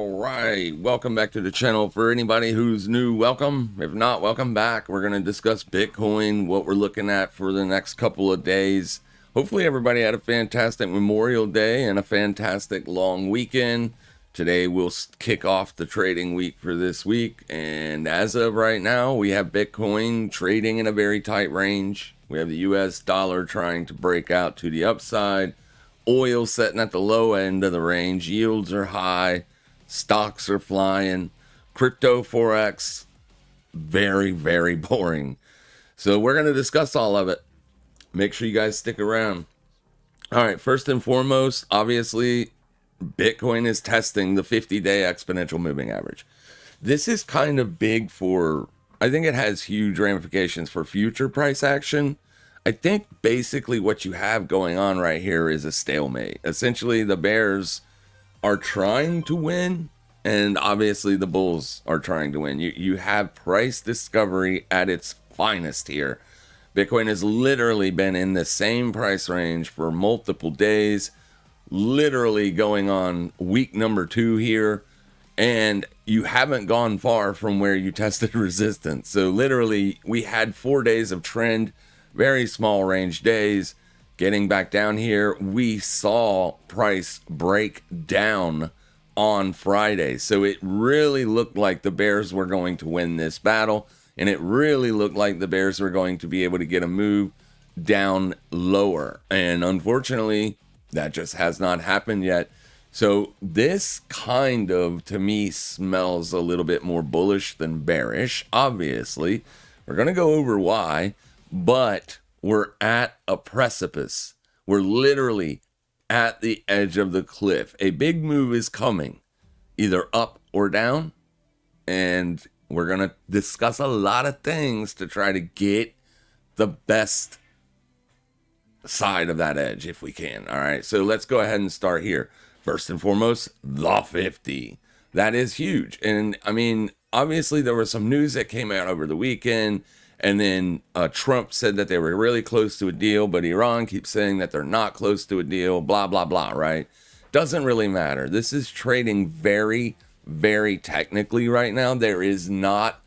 All right, welcome back to the channel. For anybody who's new, welcome. If not, welcome back. We're going to discuss Bitcoin, what we're looking at for the next couple of days. Hopefully everybody had a fantastic Memorial Day and a fantastic long weekend. Today we'll kick off the trading week for this week, and as of right now, we have Bitcoin trading in a very tight range. We have the US dollar trying to break out to the upside. Oil sitting at the low end of the range. Yields are high. Stocks are flying. Crypto Forex, very, very boring. So we're going to discuss all of it. Make sure you guys stick around. All right, first and foremost, obviously, Bitcoin is testing the 50-day exponential moving average. This is kind of big for, I think it has huge ramifications for future price action. I think basically what you have going on right here is a stalemate. Essentially, the bears are trying to win, and obviously the bulls are trying to win. You have price discovery at its finest here. Bitcoin has literally been in the same price range for multiple days, literally going on week number 2 here, and you haven't gone far from where you tested resistance. So literally, we had 4 days of trend, very small range days. Getting back down here, we saw price break down on Friday. So it really looked like the bears were going to win this battle, and it really looked like the bears were going to be able to get a move down lower. And unfortunately, that just has not happened yet. So this kind of, to me, smells a little bit more bullish than bearish. Obviously, we're going to go over why. But we're at a precipice. We're literally at the edge of the cliff. A big move is coming, either up or down. And we're going to discuss a lot of things to try to get the best side of that edge if we can. All right, so let's go ahead and start here. First and foremost, the 50. That is huge. And I mean, obviously there was some news that came out over the weekend. And then Trump said that they were really close to a deal, but Iran keeps saying that they're not close to a deal, blah, blah, blah, right? Doesn't really matter. This is trading very, very technically right now. There is not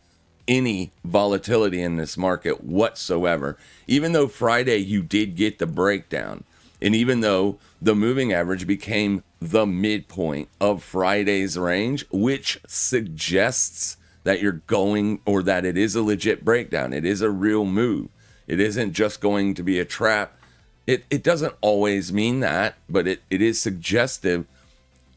any volatility in this market whatsoever. Even though Friday you did get the breakdown, and even though the moving average became the midpoint of Friday's range, which suggests that you're going, or that it is a legit breakdown. It is a real move. It isn't just going to be a trap. It doesn't always mean that, but it is suggestive.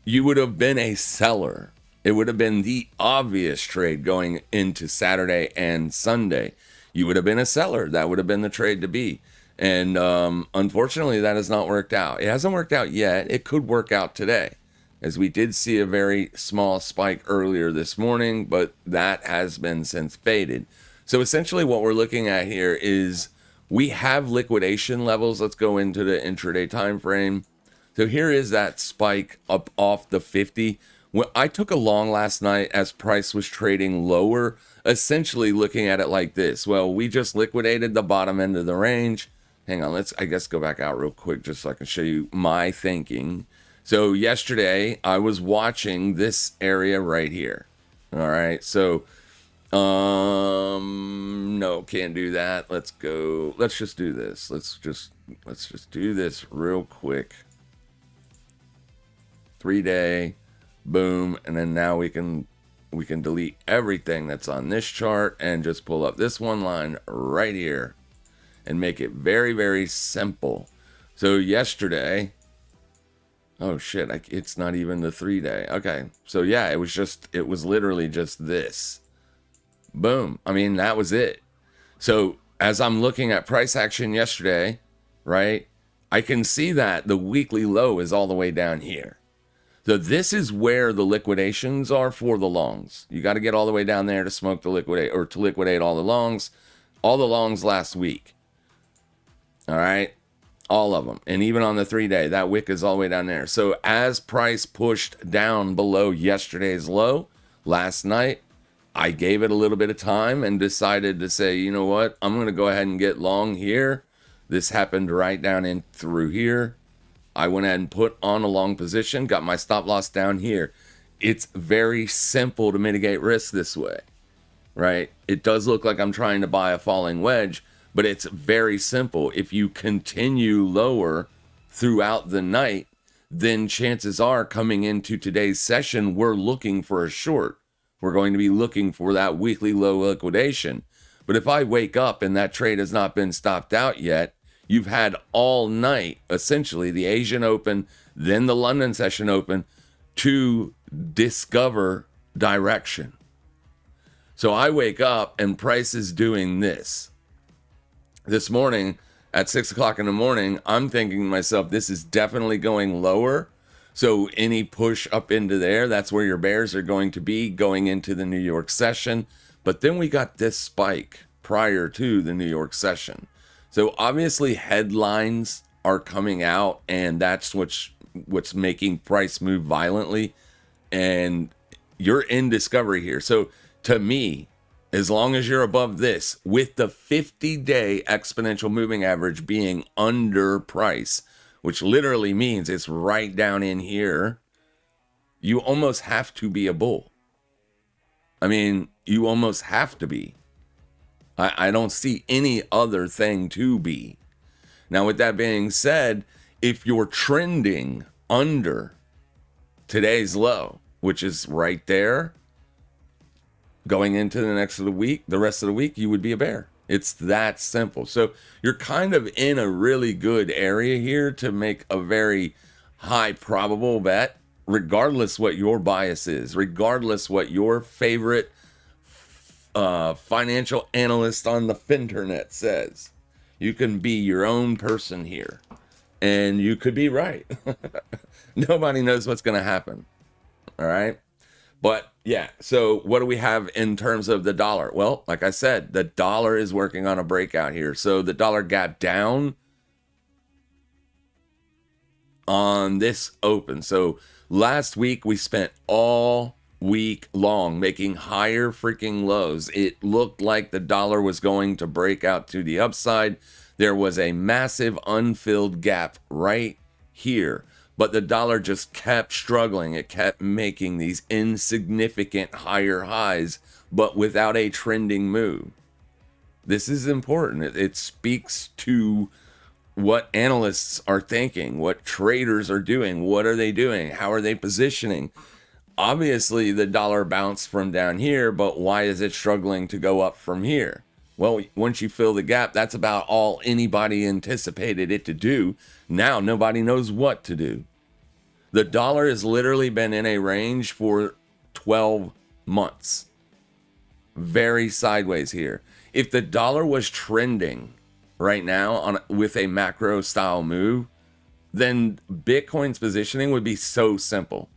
You would have been a seller. It would have been the obvious trade going into Saturday and Sunday. You would have been a seller. That would have been the trade to be. And unfortunately, that has not worked out. It hasn't worked out yet. It could work out today, as we did see a very small spike earlier this morning, but that has been since faded. So essentially what we're looking at here is we have liquidation levels. Let's go into the intraday time frame. So here is that spike up off the 50. When I took a long last night as price was trading lower, essentially looking at it like this. Well, we just liquidated the bottom end of the range. Hang on, let's, I guess, go back out real quick just so I can show you my thinking. So yesterday I was watching this area right here. All right. So, no, can't do that. Let's go. Let's just do this. Let's just do this real quick. 3-day, boom. And then now we can delete everything that's on this chart and just pull up this one line right here and make it very, very simple. So yesterday, oh shit, it's not even the 3-day. Okay, so yeah, it was literally just this. Boom. I mean, that was it. So as I'm looking at price action yesterday, right, I can see that the weekly low is all the way down here. So this is where the liquidations are for the longs. You got to get all the way down there to smoke the liquidate, or to liquidate all the longs last week. All right. All of them. And even on the 3-day, that wick is all the way down there. So as price pushed down below yesterday's low last night, I gave it a little bit of time and decided to say, you know what, I'm going to go ahead and get long here. This happened right down in through here. I went ahead and put on a long position, got my stop loss down here. it's very simple to mitigate risk this way, right? It does look like I'm trying to buy a falling wedge, but it's very simple. If you continue lower throughout the night, then chances are coming into today's session, we're looking for a short. We're going to be looking for that weekly low liquidation. But if I wake up and that trade has not been stopped out yet, you've had all night, essentially the Asian Open, then the London session open, to discover direction. So I wake up and price is doing this. This morning at 6 o'clock in the morning, I'm thinking to myself, this is definitely going lower. So any push up into there, that's where your bears are going to be going into the New York session. But then we got this spike prior to the New York session. So obviously headlines are coming out, and that's what's making price move violently. And you're in discovery here. So to me, as long as you're above this, with the 50-day exponential moving average being under price, which literally means it's right down in here, you almost have to be a bull. I mean, you almost have to be. I don't see any other thing to be. Now, with that being said, if you're trending under today's low, which is right there, going into the rest of the week, you would be a bear. It's that simple. So you're kind of in a really good area here to make a very high probable bet, regardless what your bias is, regardless what your favorite financial analyst on the Finternet says. You can be your own person here, and you could be right. Nobody knows what's going to happen. All right. But yeah, so what do we have in terms of the dollar? Well, like I said, the dollar is working on a breakout here. So the dollar gap down on this open. So last week we spent all week long making higher freaking lows. It looked like the dollar was going to break out to the upside. There was a massive unfilled gap right here. But the dollar just kept struggling. It kept making these insignificant higher highs, but without a trending move. This is important. It speaks to what analysts are thinking, what traders are doing. What are they doing? How are they positioning? Obviously, the dollar bounced from down here, but why is it struggling to go up from here? Well, once you fill the gap, that's about all anybody anticipated it to do. Now, nobody knows what to do. The dollar has literally been in a range for 12 months. Very sideways here. If the dollar was trending right now with a macro style move, then Bitcoin's positioning would be so simple.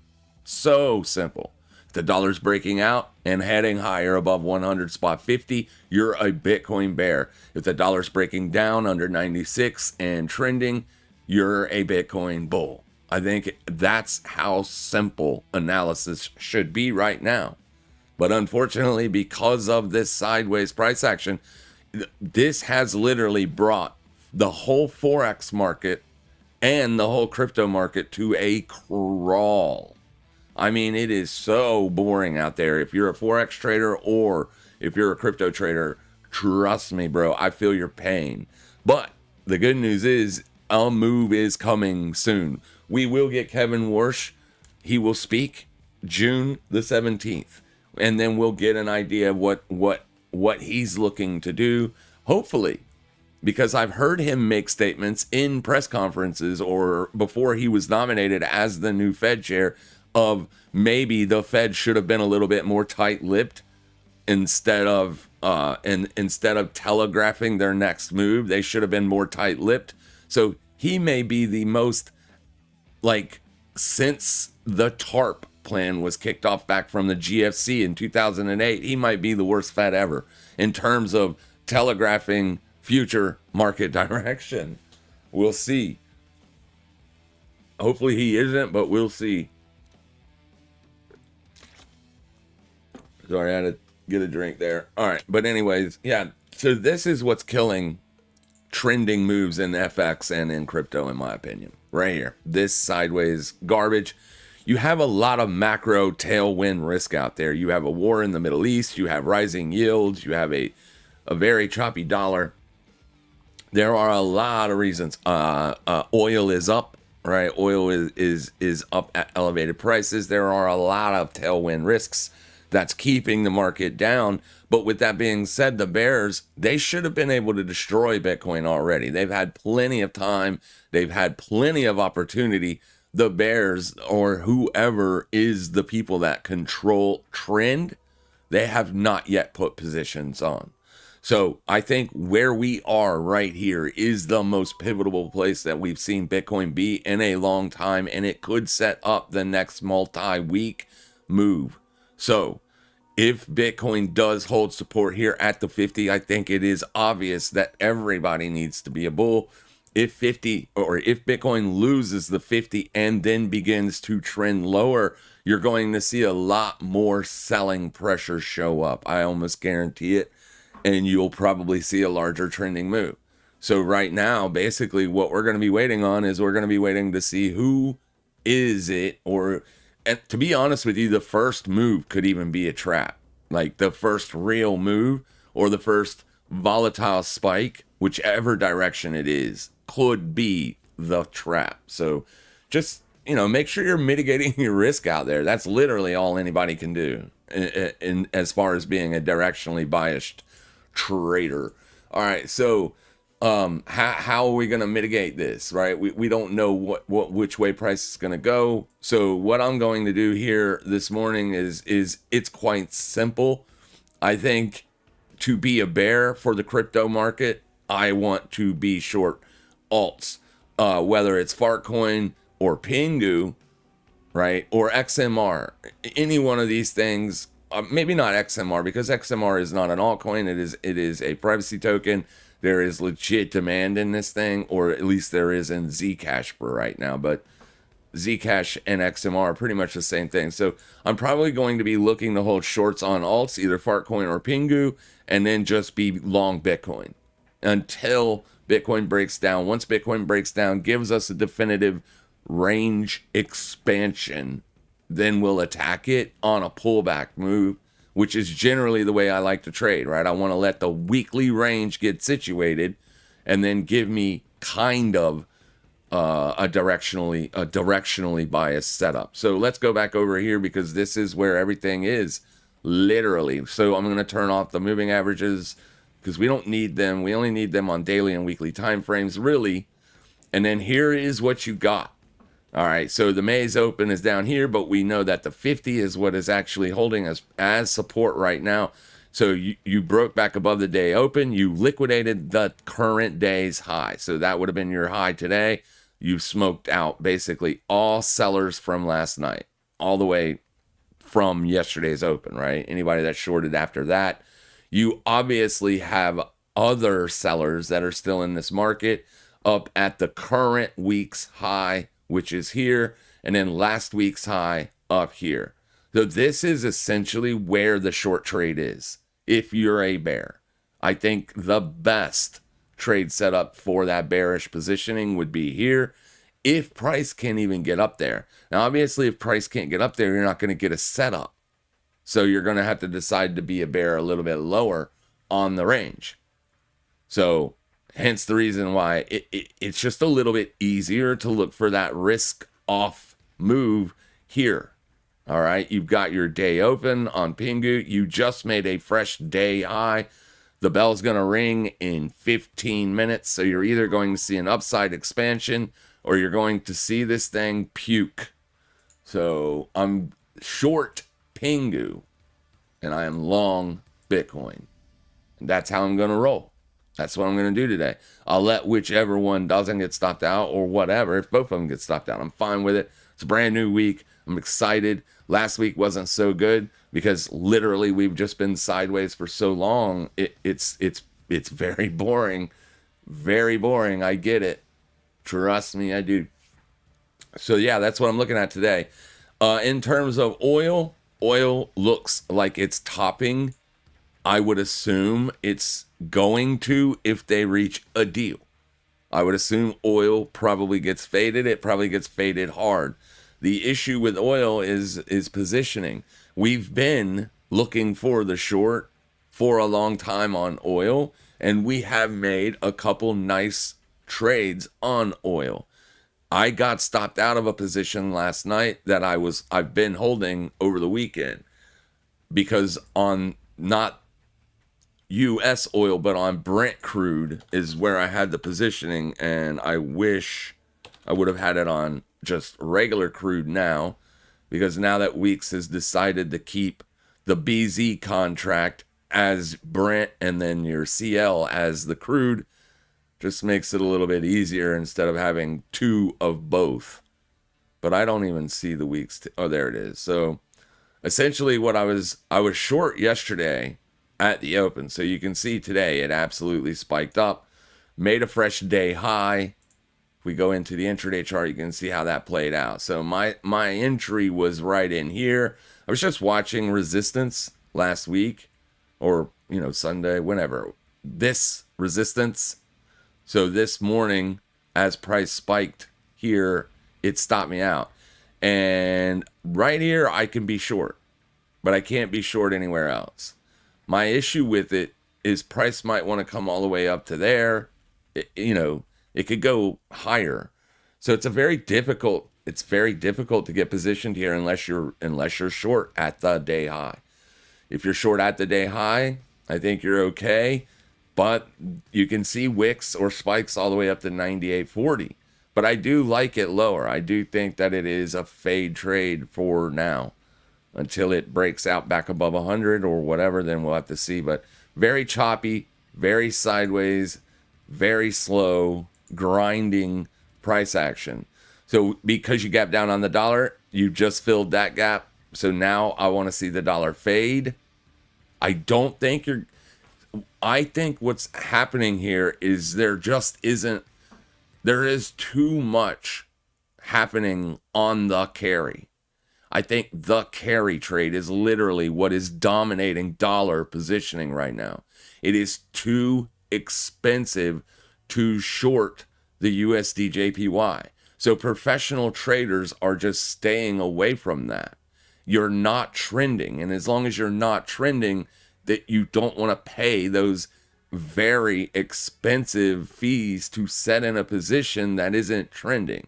So simple. If the dollar's breaking out and heading higher above 100 spot 50, you're a Bitcoin bear. If the dollar's breaking down under 96 and trending, you're a Bitcoin bull. I think that's how simple analysis should be right now. But unfortunately, because of this sideways price action, this has literally brought the whole Forex market and the whole crypto market to a crawl. I mean, it is so boring out there. If you're a Forex trader or if you're a crypto trader, trust me, bro, I feel your pain. But the good news is a move is coming soon. We will get Kevin Warsh. He will speak June the 17th. And then we'll get an idea of what he's looking to do, hopefully. Because I've heard him make statements in press conferences or before he was nominated as the new Fed chair of maybe the Fed should have been a little bit more tight-lipped instead of telegraphing their next move. They should have been more tight-lipped. So he may be the most, since the TARP plan was kicked off back from the GFC in 2008, he might be the worst Fed ever in terms of telegraphing future market direction. We'll see. Hopefully he isn't, but we'll see. Sorry, I had to get a drink there. All right, but anyways, yeah. So this is what's killing trending moves in FX and in crypto, in my opinion. Right here, this sideways garbage. you have a lot of macro tailwind risk out there. You have a war in the Middle East, you have rising yields, you have a very choppy dollar. There are a lot of reasons. Oil is up, right? Oil is up at elevated prices. There are a lot of tailwind risks that's keeping the market down. But with that being said, the bears, they should have been able to destroy Bitcoin already. They've had plenty of time. They've had plenty of opportunity. The bears, or whoever is the people that control trend, they have not yet put positions on. So I think where we are right here is the most pivotal place that we've seen Bitcoin be in a long time, and it could set up the next multi-week move. So if Bitcoin does hold support here at the 50, I think it is obvious that everybody needs to be a bull. If Bitcoin loses the 50 and then begins to trend lower, you're going to see a lot more selling pressure show up. I almost guarantee it. And you'll probably see a larger trending move. So right now, basically what we're going to be waiting on is we're going to be waiting to see who is it, and to be honest with you, the first move could even be a trap. Like the first real move or the first volatile spike, whichever direction it is, could be the trap. So just, make sure you're mitigating your risk out there. That's literally all anybody can do in as far as being a directionally biased trader. All right, so how are we going to mitigate this, right? We don't know which way price is going to go. So what I'm going to do here this morning is it's quite simple. I think to be a bear for the crypto market, I want to be short alts, whether it's Fartcoin or Pingu, right, or XMR. Any one of these things. Maybe not XMR, because XMR is not an altcoin. It is a privacy token. There is legit demand in this thing, or at least there is in Zcash for right now. But Zcash and XMR are pretty much the same thing. So I'm probably going to be looking to hold shorts on alts, either Fartcoin or Pingu, and then just be long Bitcoin until Bitcoin breaks down. Once Bitcoin breaks down, gives us a definitive range expansion, then we'll attack it on a pullback move, which is generally the way I like to trade, right? I want to let the weekly range get situated and then give me kind of a directionally biased setup. So let's go back over here, because this is where everything is, literally. So I'm going to turn off the moving averages because we don't need them. We only need them on daily and weekly time frames, really. And then here is what you got. All right, so the May's open is down here, but we know that the 50 is what is actually holding us as support right now. So you broke back above the day open. You liquidated the current day's high. So that would have been your high today. You smoked out basically all sellers from last night, all the way from yesterday's open, right? Anybody that shorted after that. You obviously have other sellers that are still in this market up at the current week's high, which is here, and then last week's high up here. So this is essentially where the short trade is. If you're a bear, I think the best trade setup for that bearish positioning would be here, if price can't even get up there. Now, obviously, if price can't get up there, you're not going to get a setup. So you're going to have to decide to be a bear a little bit lower on the range. So hence the reason why it's just a little bit easier to look for that risk off move here. All right, you've got your day open on Pingu. You just made a fresh day high. The bell's going to ring in 15 minutes. So you're either going to see an upside expansion or you're going to see this thing puke. So I'm short Pingu and I am long Bitcoin. And that's how I'm going to roll. That's what I'm going to do today. I'll let whichever one doesn't get stopped out or whatever. If both of them get stopped out, I'm fine with it. It's a brand new week. I'm excited. Last week wasn't so good because literally we've just been sideways for so long. It's very boring. Very boring. I get it. Trust me, I do. So yeah, that's what I'm looking at today. In terms of oil looks like it's topping. I would assume it's going to if they reach a deal. I would assume oil probably gets faded. It probably gets faded hard. The issue with oil is positioning. We've been looking for the short for a long time on oil, and we have made a couple nice trades on oil. I got stopped out of a position last night that I've been holding over the weekend, because on not US oil, but on Brent crude is where I had the positioning, and I wish I would have had it on just regular crude now, because now that Weeks has decided to keep the BZ contract as Brent and then your CL as the crude, just makes it a little bit easier instead of having two of both. But I don't even see the Weeks. Oh, there it is. So essentially what I was short yesterday at the open. So you can see today it absolutely spiked up, made a fresh day high. If we go into the intraday chart, you can see how that played out. So my entry was right in here. I was just watching resistance last week, or Sunday, whenever, this resistance. So this morning, as price spiked here, it stopped me out. And right here, I can be short, but I can't be short anywhere else. My issue with it is price might want to come all the way up to there. It could go higher. So it's very difficult to get positioned here unless you're short at the day high. If you're short at the day high, I think you're okay. But you can see wicks or spikes all the way up to 98.40. But I do like it lower. I do think that it is a fade trade for now. Until it breaks out back above 100 or whatever, then we'll have to see. But very choppy, very sideways, very slow, grinding price action. So because you gap down on the dollar, you just filled that gap. So now I want to see the dollar fade. I think what's happening here is there is too much happening on the carry. I think the carry trade is literally what is dominating dollar positioning right now. It is too expensive to short the USD JPY. So professional traders are just staying away from that. You're not trending. And as long as you're not trending, that you don't want to pay those very expensive fees to set in a position that isn't trending.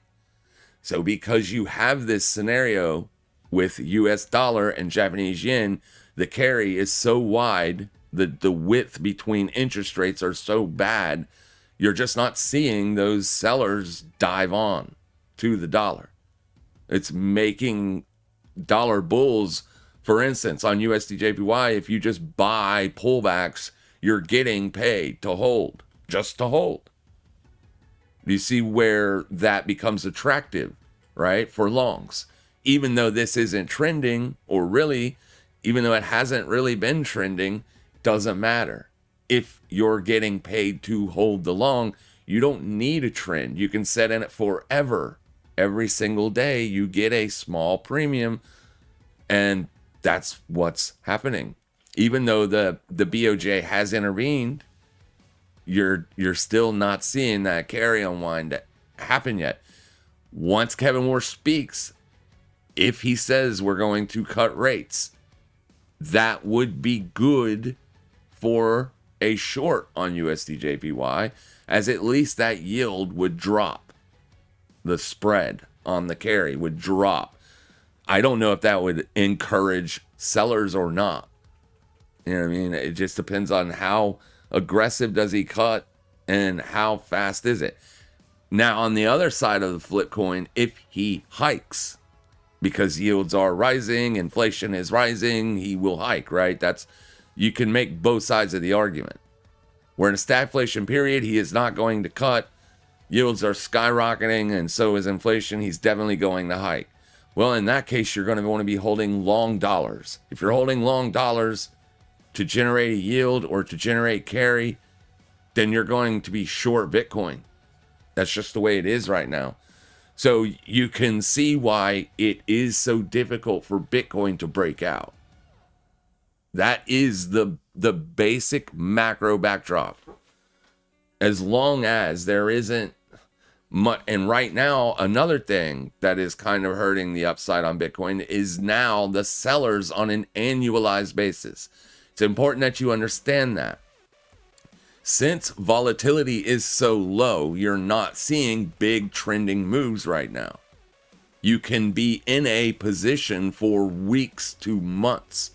So because you have this scenario with US dollar and Japanese yen, the carry is so wide, the width between interest rates are so bad, you're just not seeing those sellers dive on to the dollar. It's making dollar bulls, for instance, on USD JPY, if you just buy pullbacks, you're getting paid to hold, just to hold. You see where that becomes attractive, right, for longs. Even though this isn't trending, or really, even though it hasn't really been trending, doesn't matter. If you're getting paid to hold the long, you don't need a trend. You can set in it forever. Every single day, you get a small premium, and that's what's happening. Even though the BOJ has intervened, you're still not seeing that carry unwind happen yet. Once Kevin Moore speaks, if he says we're going to cut rates, that would be good for a short on USD JPY, as at least that yield would drop. The spread on the carry would drop. I don't know if that would encourage sellers or not. You know what I mean? It just depends on how aggressive does he cut and how fast is it. Now, on the other side of the flip coin, if he hikes, because yields are rising, inflation is rising, he will hike, right? You can make both sides of the argument. We're in a stagflation period, he is not going to cut. Yields are skyrocketing, and so is inflation. He's definitely going to hike. Well, in that case, you're going to want to be holding long dollars. If you're holding long dollars to generate a yield or to generate carry, then you're going to be short Bitcoin. That's just the way it is right now. So you can see why it is so difficult for Bitcoin to break out. That is the basic macro backdrop. As long as there isn't And right now, another thing that is kind of hurting the upside on Bitcoin is now the sellers on an annualized basis. It's important that you understand that. Since volatility is so low, you're not seeing big trending moves right now. You can be in a position for weeks to months.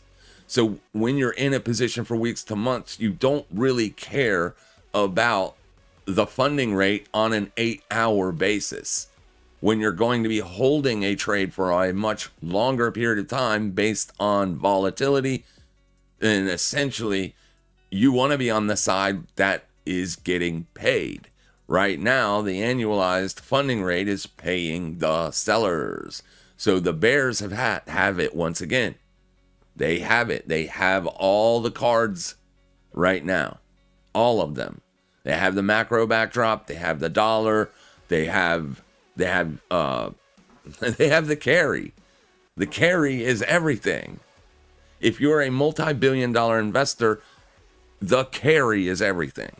So when you're in a position for weeks to months, you don't really care about the funding rate on an 8-hour basis when you're going to be holding a trade for a much longer period of time based on volatility. And essentially, you want to be on the side that is getting paid. Right now, the annualized funding rate is paying the sellers. So the bears have it once again. They have it. They have all the cards right now. All of them. They have the macro backdrop. They have the dollar. They have they have the carry. The carry is everything. If you're a multi-billion-dollar investor, the carry is everything.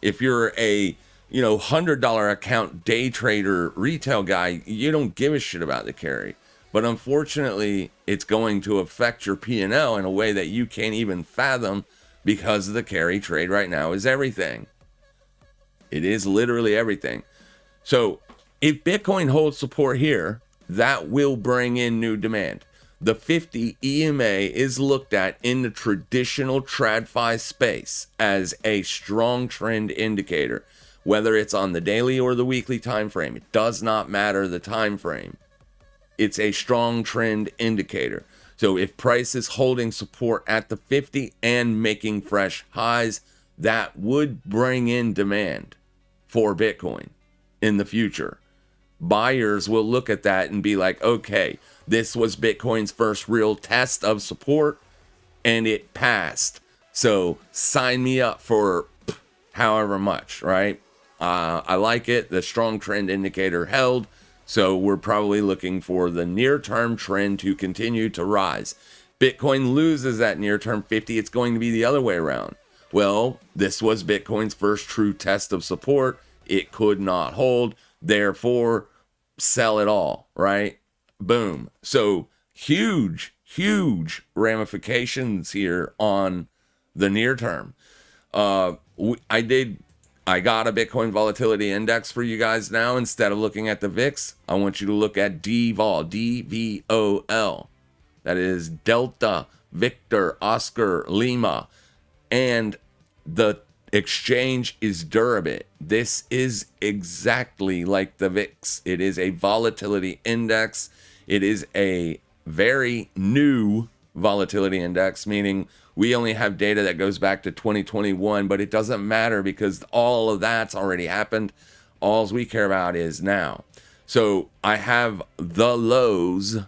If you're a $100 account day trader retail guy, you don't give a shit about the carry. But unfortunately, it's going to affect your P&L in a way that you can't even fathom, because the carry trade right now is everything. It is literally everything. So if Bitcoin holds support here, that will bring in new demand. The 50 EMA is looked at in the traditional TradFi space as a strong trend indicator, whether it's on the daily or the weekly time frame. It does not matter the time frame. It's a strong trend indicator. So if price is holding support at the 50 and making fresh highs, that would bring in demand for Bitcoin in the future. Buyers will look at that and be like, okay, this was Bitcoin's first real test of support and it passed. So sign me up for however much, right? I like it. The strong trend indicator held. So we're probably looking for the near-term trend to continue to rise. Bitcoin loses that near-term 50, it's going to be the other way around. Well, this was Bitcoin's first true test of support. It could not hold. Therefore, sell it all, right? Boom. So huge ramifications here on the near term. I got a Bitcoin volatility index for you guys now. Instead of looking at the VIX, I want you to look at DVOL, DVOL. That is Delta, Victor, Oscar, Lima. And the exchange is Durabit. This is exactly like the VIX. It is a volatility index. It is a very new volatility index, meaning we only have data that goes back to 2021, but it doesn't matter because all of that's already happened. All we care about is now. So I have the lows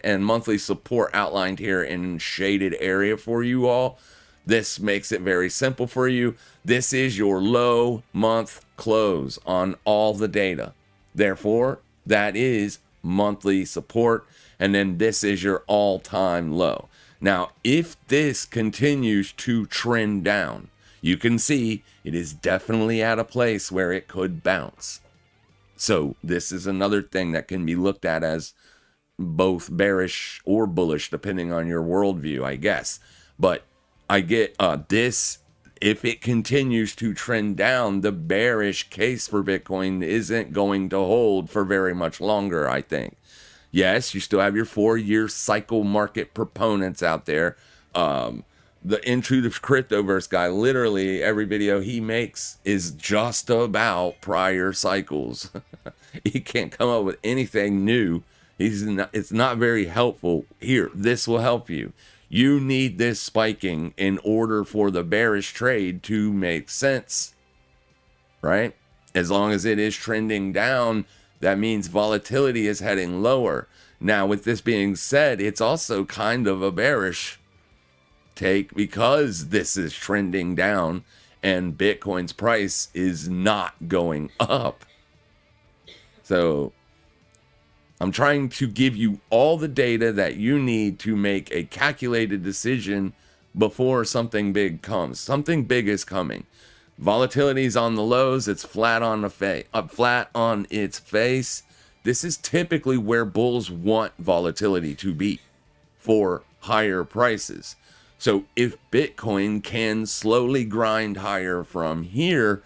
and monthly support outlined here in shaded area for you all. This makes it very simple for you. This is your low month close on all the data. Therefore, that is monthly support. And then this is your all-time low. Now, if this continues to trend down, you can see it is definitely at a place where it could bounce. So this is another thing that can be looked at as both bearish or bullish, depending on your worldview, I guess. But I get this, if it continues to trend down, the bearish case for Bitcoin isn't going to hold for very much longer, I think. Yes, you still have your 4-year cycle market proponents out there. The Intuitive Cryptoverse guy, literally every video he makes is just about prior cycles. He can't come up with anything new. It's not very helpful. Here, this will help you. You need this spiking in order for the bearish trade to make sense, right? As long as it is trending down, that means volatility is heading lower. Now, with this being said, it's also kind of a bearish take because this is trending down and Bitcoin's price is not going up. So I'm trying to give you all the data that you need to make a calculated decision before something big comes. Something big is coming. Volatility's on the lows. It's flat on flat on its face. This is typically where bulls want volatility to be for higher prices. So if Bitcoin can slowly grind higher from here,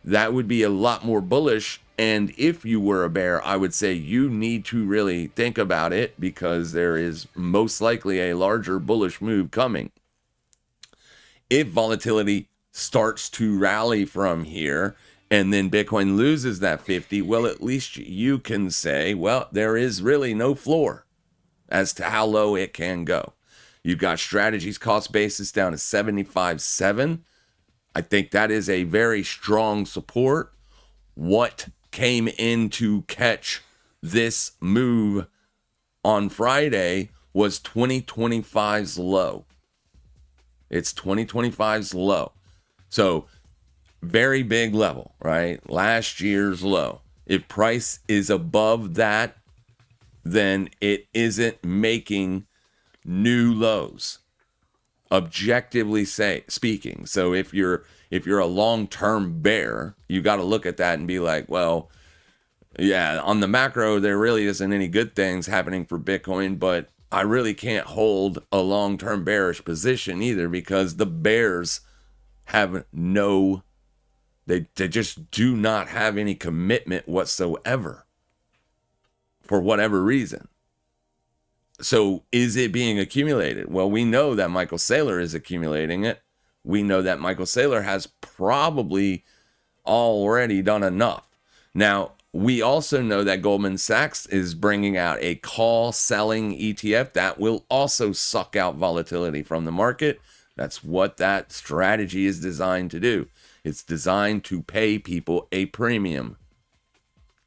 that would be a lot more bullish. And if you were a bear, I would say you need to really think about it, because there is most likely a larger bullish move coming. If volatility starts to rally from here and then Bitcoin loses that 50, well, at least you can say, well, there is really no floor as to how low it can go. You've got Strategy's cost basis down to 75.7. I think that is a very strong support. What came in to catch this move on Friday was 2025's low. It's 2025's low. So very big level, right? Last year's low. If price is above that, then it isn't making new lows, objectively speaking. So if you're a long-term bear, you got to look at that and be like, well, yeah, on the macro, there really isn't any good things happening for Bitcoin, but I really can't hold a long-term bearish position either, because the bears have they just do not have any commitment whatsoever for whatever reason. So is it being accumulated? Well, we know that Michael Saylor is accumulating it. We know that Michael Saylor has probably already done enough. Now, we also know that Goldman Sachs is bringing out a call selling ETF that will also suck out volatility from the market. That's what that strategy is designed to do. It's designed to pay people a premium.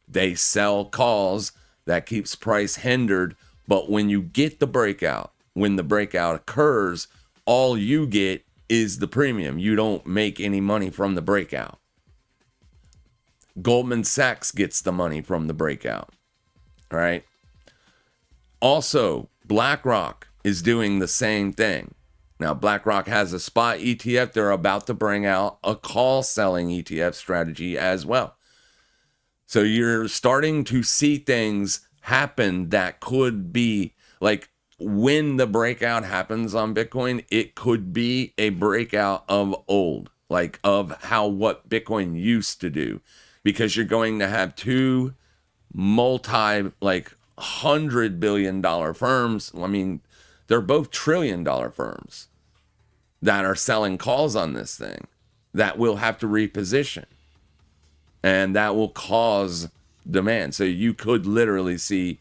They sell calls that keeps price hindered. But when you get the breakout, when the breakout occurs, all you get is the premium. You don't make any money from the breakout. Goldman Sachs gets the money from the breakout, right? Also, BlackRock is doing the same thing. Now, BlackRock has a spot ETF. They're about to bring out a call selling ETF strategy as well. So you're starting to see things happen that could be like, when the breakout happens on Bitcoin, it could be a breakout of old, like of what Bitcoin used to do, because you're going to have two $100 billion firms. I mean, they're both $1 trillion firms that are selling calls on this thing that will have to reposition, and that will cause demand. So you could literally see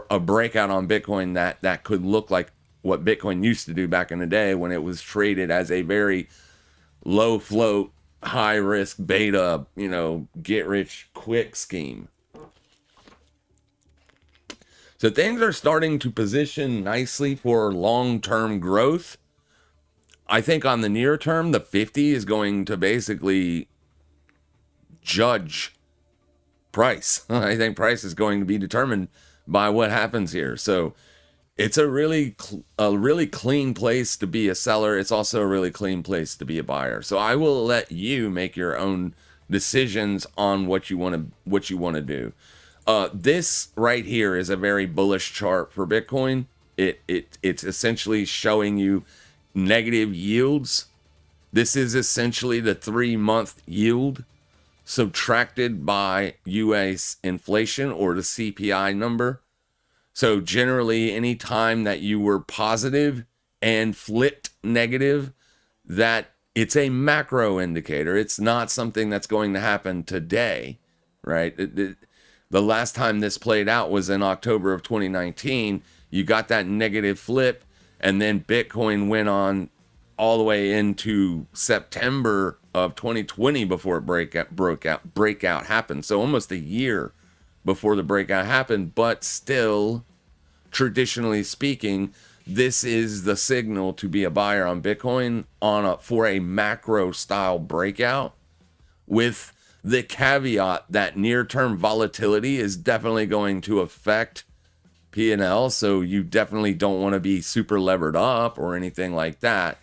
a breakout on Bitcoin that could look like what Bitcoin used to do back in the day, when it was traded as a very low float, high risk beta, get rich quick scheme. So things are starting to position nicely for long-term growth. I think on the near term, the 50 is going to basically judge price. I think price is going to be determined by what happens here. So it's a really clean place to be a seller. It's also a really clean place to be a buyer. So I will let you make your own decisions on what you want to do. This right here is a very bullish chart for Bitcoin. It's essentially showing you negative yields. This is essentially the 3-month yield subtracted by US inflation, or the CPI number. So generally, any time that you were positive and flipped negative, that it's a macro indicator. It's not something that's going to happen today, right? The last time this played out was in October of 2019. You got that negative flip, and then Bitcoin went on all the way into September of 2020 before breakout happened. So almost a year before the breakout happened, but still, traditionally speaking, this is the signal to be a buyer on Bitcoin for a macro style breakout, with the caveat that near-term volatility is definitely going to affect P&L. So you definitely don't want to be super levered up or anything like that.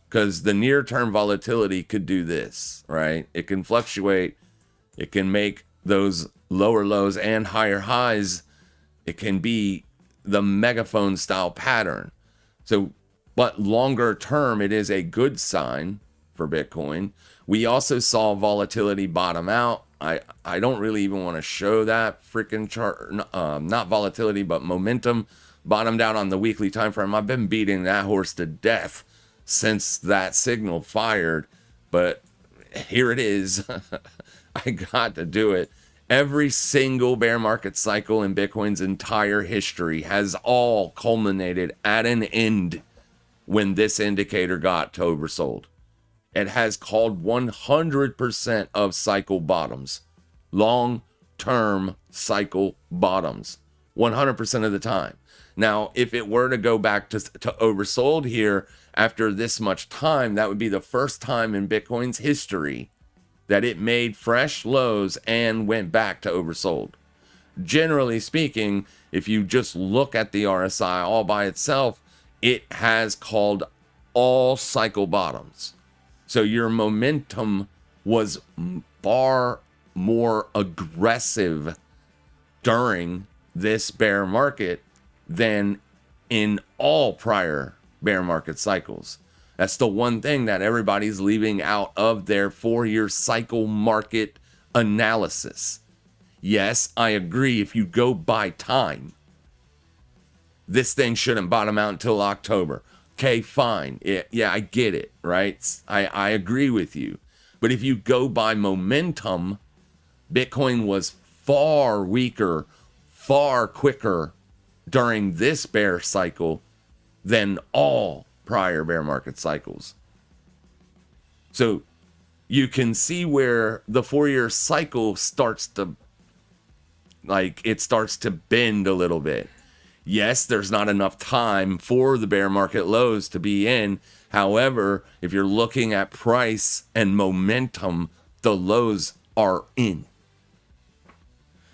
because the near term volatility could do this, right? It can fluctuate, it can make those lower lows and higher highs. It can be the megaphone style pattern. So, but longer term, it is a good sign for Bitcoin. We also saw volatility bottom out. I don't really even want to show that freaking chart, not volatility, but momentum bottomed out on the weekly time frame. I've been beating that horse to death since that signal fired, but here it is. I got to do it. Every single bear market cycle in Bitcoin's entire history has all culminated at an end when this indicator got to oversold. It has called 100% of cycle bottoms, long-term cycle bottoms, 100% of the time. Now, if it were to go back to oversold here after this much time, that would be the first time in Bitcoin's history that it made fresh lows and went back to oversold. Generally speaking, if you just look at the RSI all by itself, it has called all cycle bottoms. So your momentum was far more aggressive during this bear market than in all prior bear market cycles. That's the one thing that everybody's leaving out of their 4-year cycle market analysis. Yes, I agree. If you go by time, this thing shouldn't bottom out until October. Okay, fine. Yeah, I get it, right? I agree with you. But if you go by momentum, Bitcoin was far weaker, far quicker during this bear cycle than all prior bear market cycles. So you can see where the 4-year cycle starts to, it starts to bend a little bit. Yes, there's not enough time for the bear market lows to be in. However, if you're looking at price and momentum, the lows are in.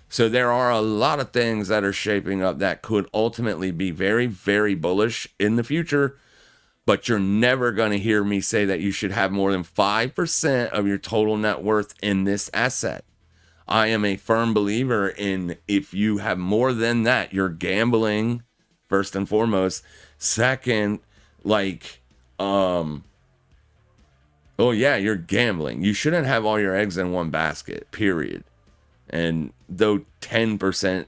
So there are a lot of things that are shaping up that could ultimately be very, very bullish in the future. But you're never going to hear me say that you should have more than 5% of your total net worth in this asset. I am a firm believer in if you have more than that, you're gambling, first and foremost. Second, you're gambling. You shouldn't have all your eggs in one basket, period. And though 10%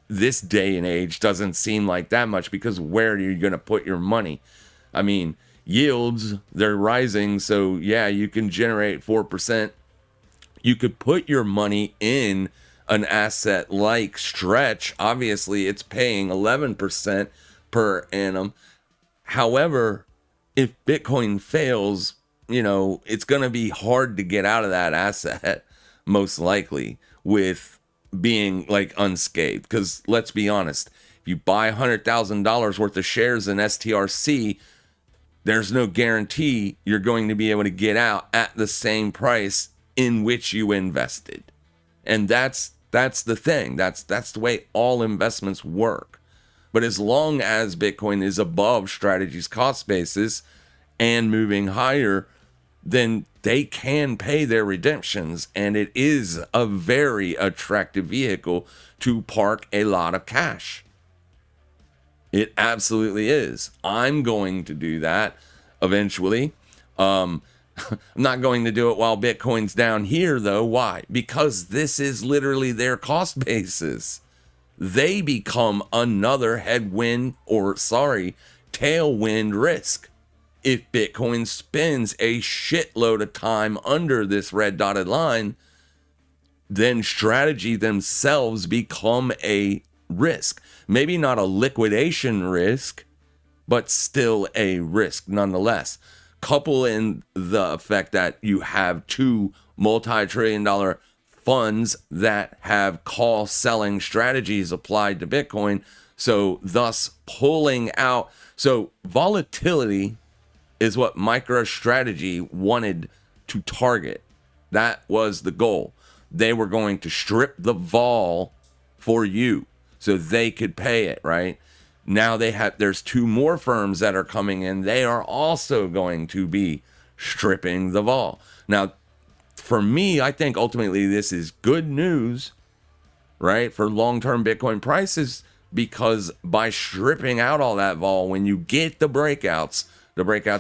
this day and age doesn't seem like that much, because where are you going to put your money? I mean, yields, they're rising. So yeah, you can generate 4%. You could put your money in an asset like Stretch. Obviously, it's paying 11% per annum. However, if Bitcoin fails, it's going to be hard to get out of that asset, most likely, with being unscathed. Because let's be honest, if you buy $100,000 worth of shares in STRC, there's no guarantee you're going to be able to get out at the same price in which you invested. And that's the thing. That's the way all investments work. But as long as Bitcoin is above Strategy's cost basis and moving higher, then they can pay their redemptions, and it is a very attractive vehicle to park a lot of cash. It absolutely is. I'm going to do that eventually. I'm not going to do it while Bitcoin's down here, though. Why? Because this is literally their cost basis. They become another tailwind risk. If Bitcoin spends a shitload of time under this red dotted line, then Strategy themselves become a risk. Maybe not a liquidation risk, but still a risk nonetheless. Couple in the effect that you have two multi-trillion-dollar funds that have call selling strategies applied to Bitcoin, so thus pulling out. So volatility is what MicroStrategy wanted to target. That was the goal. They were going to strip the vol for you so they could pay it, right? Now there's two more firms that are coming in. They are also going to be stripping the vol. Now, for me, I think ultimately this is good news, right, for long-term Bitcoin prices, because by stripping out all that vol, when you get the breakouts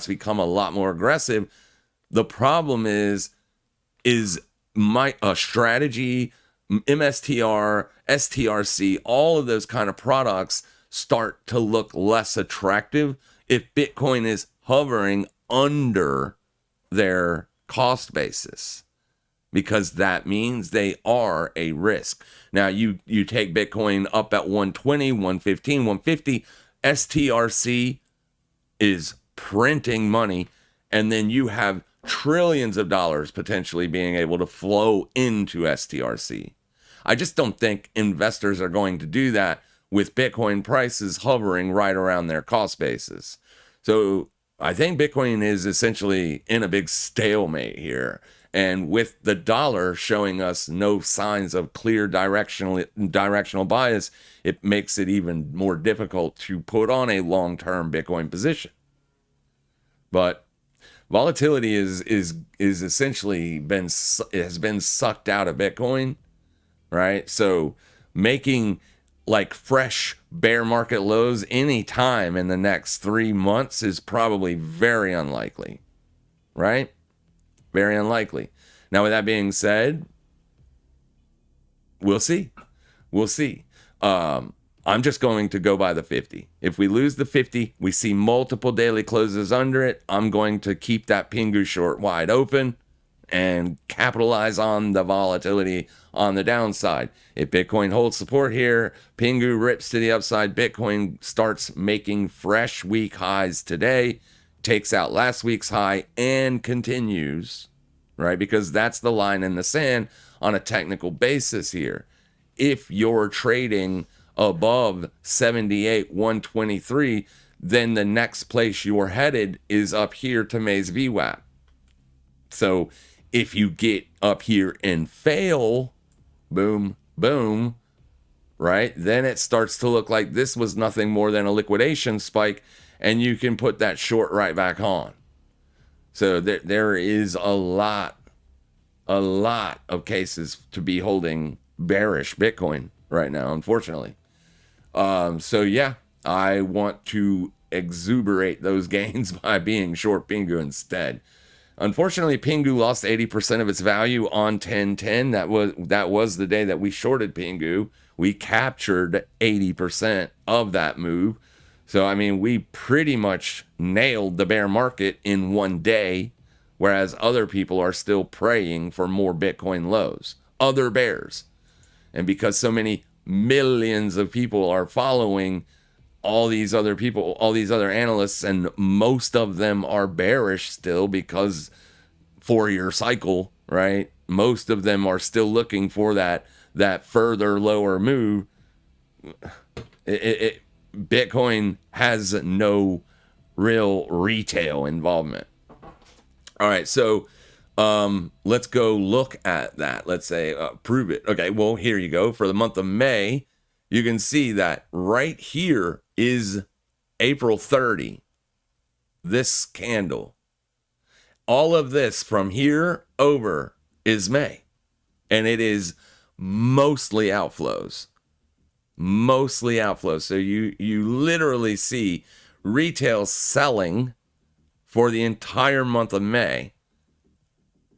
become a lot more aggressive. The problem is my strategy, MSTR, STRC, all of those kind of products start to look less attractive if Bitcoin is hovering under their cost basis, because that means they are a risk. Now, you take Bitcoin up at 120, 115, 150, STRC is printing money, and then you have trillions of dollars potentially being able to flow into STRC. I just don't think investors are going to do that with Bitcoin prices hovering right around their cost basis. So I think Bitcoin is essentially in a big stalemate here. And with the dollar showing us no signs of clear directional bias, it makes it even more difficult to put on a long-term Bitcoin position. But volatility is essentially has been sucked out of Bitcoin, right? So making like fresh bear market lows any time in the next 3 months is probably very unlikely, right? Very unlikely. Now, with that being said, we'll see. We'll see. I'm just going to go by the 50. If we lose the 50, we see multiple daily closes under it, I'm going to keep that Pingu short wide open and capitalize on the volatility on the downside. If Bitcoin holds support here, Pingu rips to the upside, Bitcoin starts making fresh week highs today, takes out last week's high, and continues, right? Because that's the line in the sand on a technical basis here. If you're trading above 78, 123, then the next place you're headed is up here to May's VWAP. So if you get up here and fail, boom, boom, right, then it starts to look like this was nothing more than a liquidation spike, and you can put that short right back on. So there is a lot of cases to be holding bearish Bitcoin right now, unfortunately. So yeah, I want to exuberate those gains by being short Pingu instead. Unfortunately, Pingu lost 80% of its value on 10/10. That was the day that we shorted Pingu. We captured 80% of that move. So, I mean, we pretty much nailed the bear market in one day, whereas other people are still praying for more Bitcoin lows, other bears. And because so many millions of people are following all these other people, all these other analysts, and most of them are bearish still because 4-year cycle, right? Most of them are still looking for that further lower move. Bitcoin has no real retail involvement. All right, so let's go look at that. Let's say prove it. Okay, well, here you go. For the month of May, you can see that right here is April 30. This candle. All of this from here over is May. And it is mostly outflows. Mostly outflows. So you literally see retail selling for the entire month of May.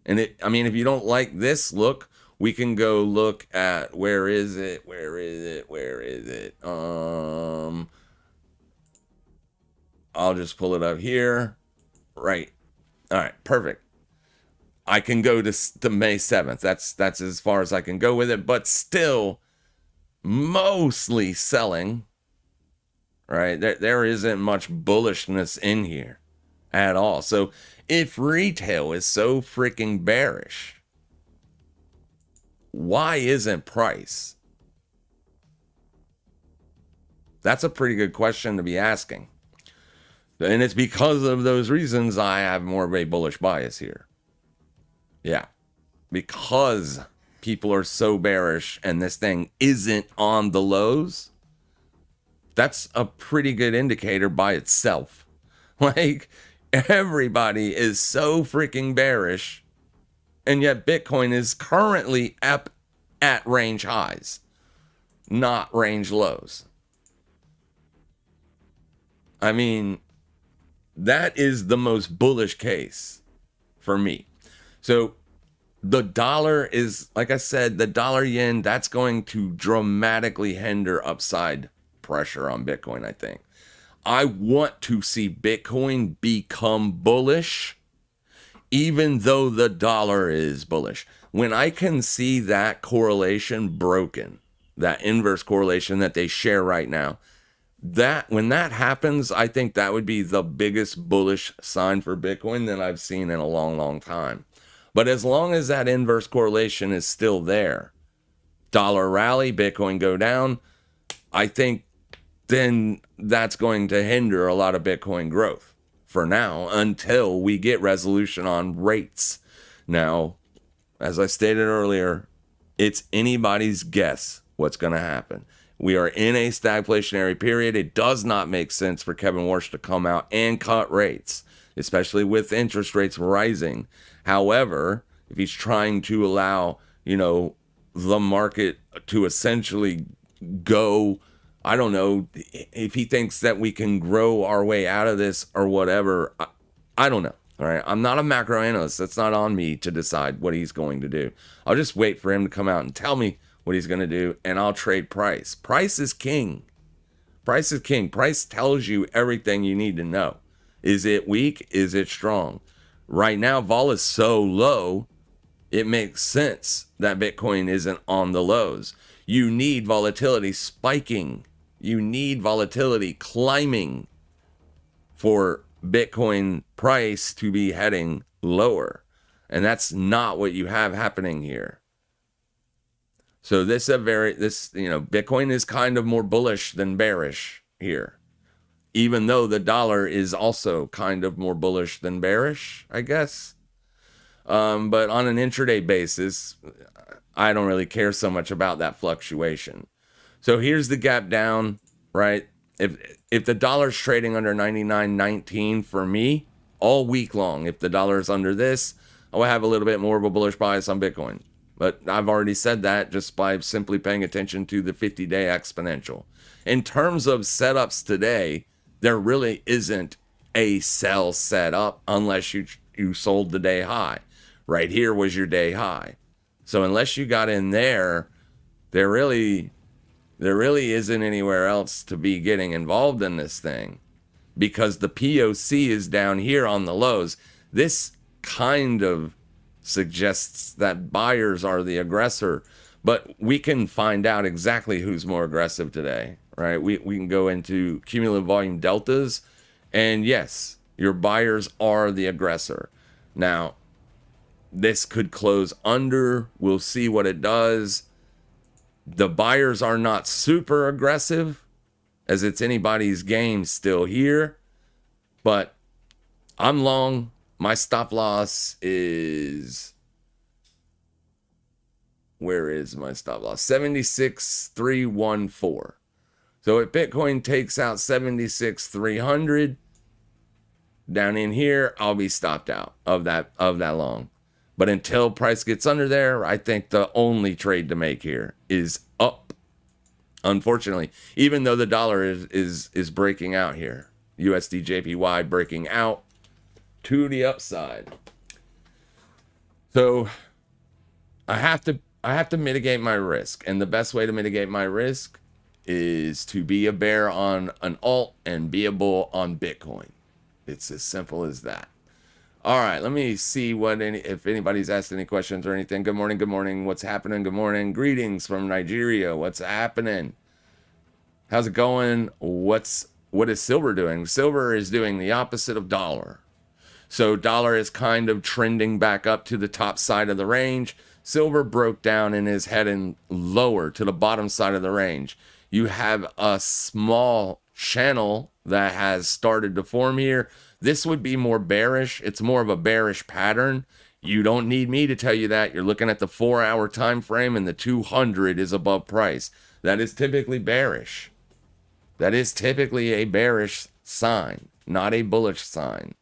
And if you don't like this look, we can go look at where is it? I'll just pull it up here. Right. All right, perfect. I can go to May 7th. That's as far as I can go with it, but still mostly selling. Right? There isn't much bullishness in here at all. So if retail is so freaking bearish, why isn't price? That's a pretty good question to be asking. And it's because of those reasons I have more of a bullish bias here. Yeah. Because people are so bearish and this thing isn't on the lows, that's a pretty good indicator by itself. Like, everybody is so freaking bearish, and yet Bitcoin is currently up at range highs, not range lows. I mean, that is the most bullish case for me. So the dollar is, like I said, the dollar yen, that's going to dramatically hinder upside pressure on Bitcoin, I think. I want to see Bitcoin become bullish, even though the dollar is bullish. When I can see that correlation broken, that inverse correlation that they share right now, that when that happens, I think that would be the biggest bullish sign for Bitcoin that I've seen in a long, long time. But as long as that inverse correlation is still there, dollar rally, Bitcoin go down, I think then that's going to hinder a lot of Bitcoin growth for now until we get resolution on rates. Now, as I stated earlier, it's anybody's guess what's going to happen. We are in a stagflationary period. It does not make sense for Kevin Warsh to come out and cut rates, especially with interest rates rising. However, if he's trying to allow, the market to essentially go, I don't know, if he thinks that we can grow our way out of this or whatever, I don't know. All right. I'm not a macro analyst. That's not on me to decide what he's going to do. I'll just wait for him to come out and tell me what he's going to do, and I'll trade price. Price is king. Price is king. Price tells you everything you need to know. Is it weak? Is it strong? Right now, vol is so low, it makes sense that Bitcoin isn't on the lows. You need volatility spiking. You need volatility climbing for Bitcoin price to be heading lower. And that's not what you have happening here. So Bitcoin is kind of more bullish than bearish here, even though the dollar is also kind of more bullish than bearish, I guess. But on an intraday basis, I don't really care so much about that fluctuation. So here's the gap down, right? If the dollar's trading under 99.19 for me all week long, if the dollar is under this, I will have a little bit more of a bullish bias on Bitcoin. But I've already said that just by simply paying attention to the 50-day exponential. In terms of setups today, there really isn't a sell setup unless you sold the day high. Right here was your day high. So unless you got in there, there really isn't anywhere else to be getting involved in this thing, because the POC is down here on the lows. This kind of suggests that buyers are the aggressor, but we can find out exactly who's more aggressive today, right? We can go into cumulative volume deltas, and yes, your buyers are the aggressor. Now, this could close under. We'll see what it does. The buyers are not super aggressive, as it's anybody's game still here, but I'm long. My stop loss is, where is my stop loss? 76,314. So if Bitcoin takes out 76,300 down in here, I'll be stopped out of that long. But until price gets under there, I think the only trade to make here is up. Unfortunately, even though the dollar is breaking out here, USD JPY breaking out to the upside. So I have to mitigate my risk, and the best way to mitigate my risk is to be a bear on an alt and be a bull on Bitcoin. It's as simple as that. All right, let me see if anybody's asked any questions or anything. Good morning. What's happening? Good morning. Greetings from Nigeria. What's happening? How's it going? What is silver doing? Silver is doing the opposite of dollar. So dollar is kind of trending back up to the top side of the range. Silver broke down and is heading lower to the bottom side of the range. You have a small channel that has started to form here. This would be more bearish. It's more of a bearish pattern. You don't need me to tell you that. You're looking at the 4-hour time frame, and the 200 is above price. That is typically bearish. That is typically a bearish sign, not a bullish sign,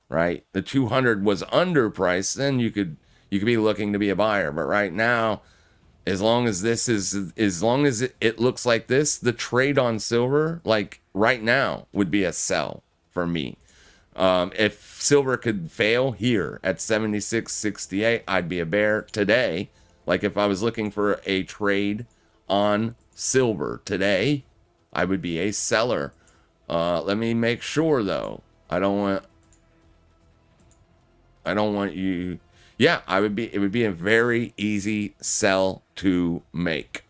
right? The 200 was underpriced, then you could be looking to be a buyer. But right now, as long as it looks like this, the trade on silver, like right now, would be a sell for me. If silver could fail here at 76.68, I'd be a bear today. Like if I was looking for a trade on silver today, I would be a seller. Let me make sure though. I don't want you. Yeah, it would be a very easy sell to make.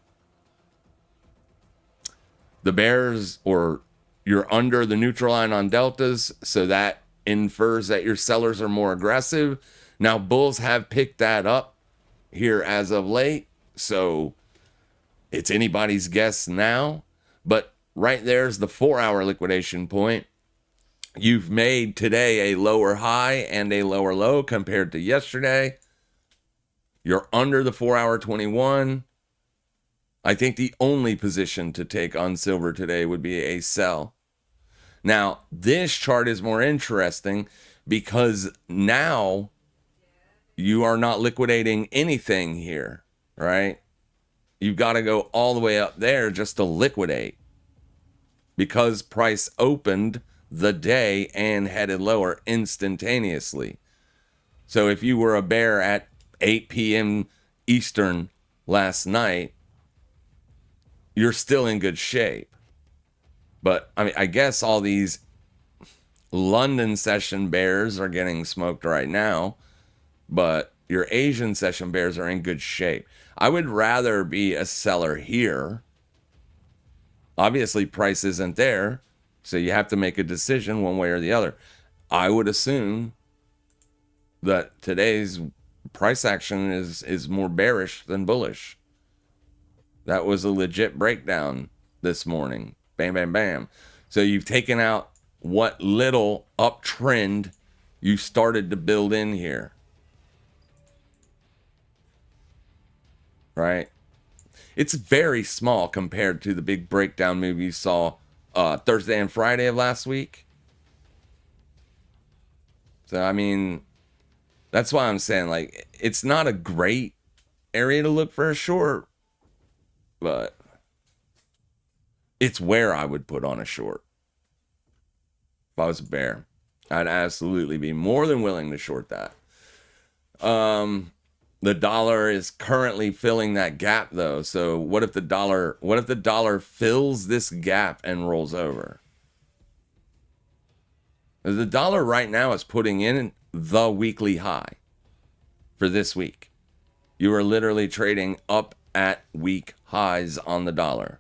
The bears, or you're under the neutral line on deltas, so that infers that your sellers are more aggressive. Now, bulls have picked that up here as of late, so it's anybody's guess now. But right there's the 4-hour liquidation point. You've made today a lower high and a lower low compared to yesterday. You're under the 4-hour 21. I think the only position to take on silver today would be a sell. Now, this chart is more interesting because now you are not liquidating anything here, right? You've got to go all the way up there just to liquidate because price opened the day and headed lower instantaneously. So if you were a bear at 8 p.m. Eastern last night, you're still in good shape. But I mean, I guess all these London session bears are getting smoked right now, but your Asian session bears are in good shape. I would rather be a seller here. Obviously, price isn't there, so you have to make a decision one way or the other. I would assume that today's price action is more bearish than bullish. That was a legit breakdown this morning. Bam, bam, bam. So you've taken out what little uptrend you started to build in here. Right? It's very small compared to the big breakdown move you saw Thursday and Friday of last week. So, I mean, that's why I'm saying, like, it's not a great area to look for a short, but it's where I would put on a short. If I was a bear, I'd absolutely be more than willing to short that. The dollar is currently filling that gap though. So what if the dollar fills this gap and rolls over? The dollar right now is putting in the weekly high for this week. You are literally trading up at week highs on the dollar.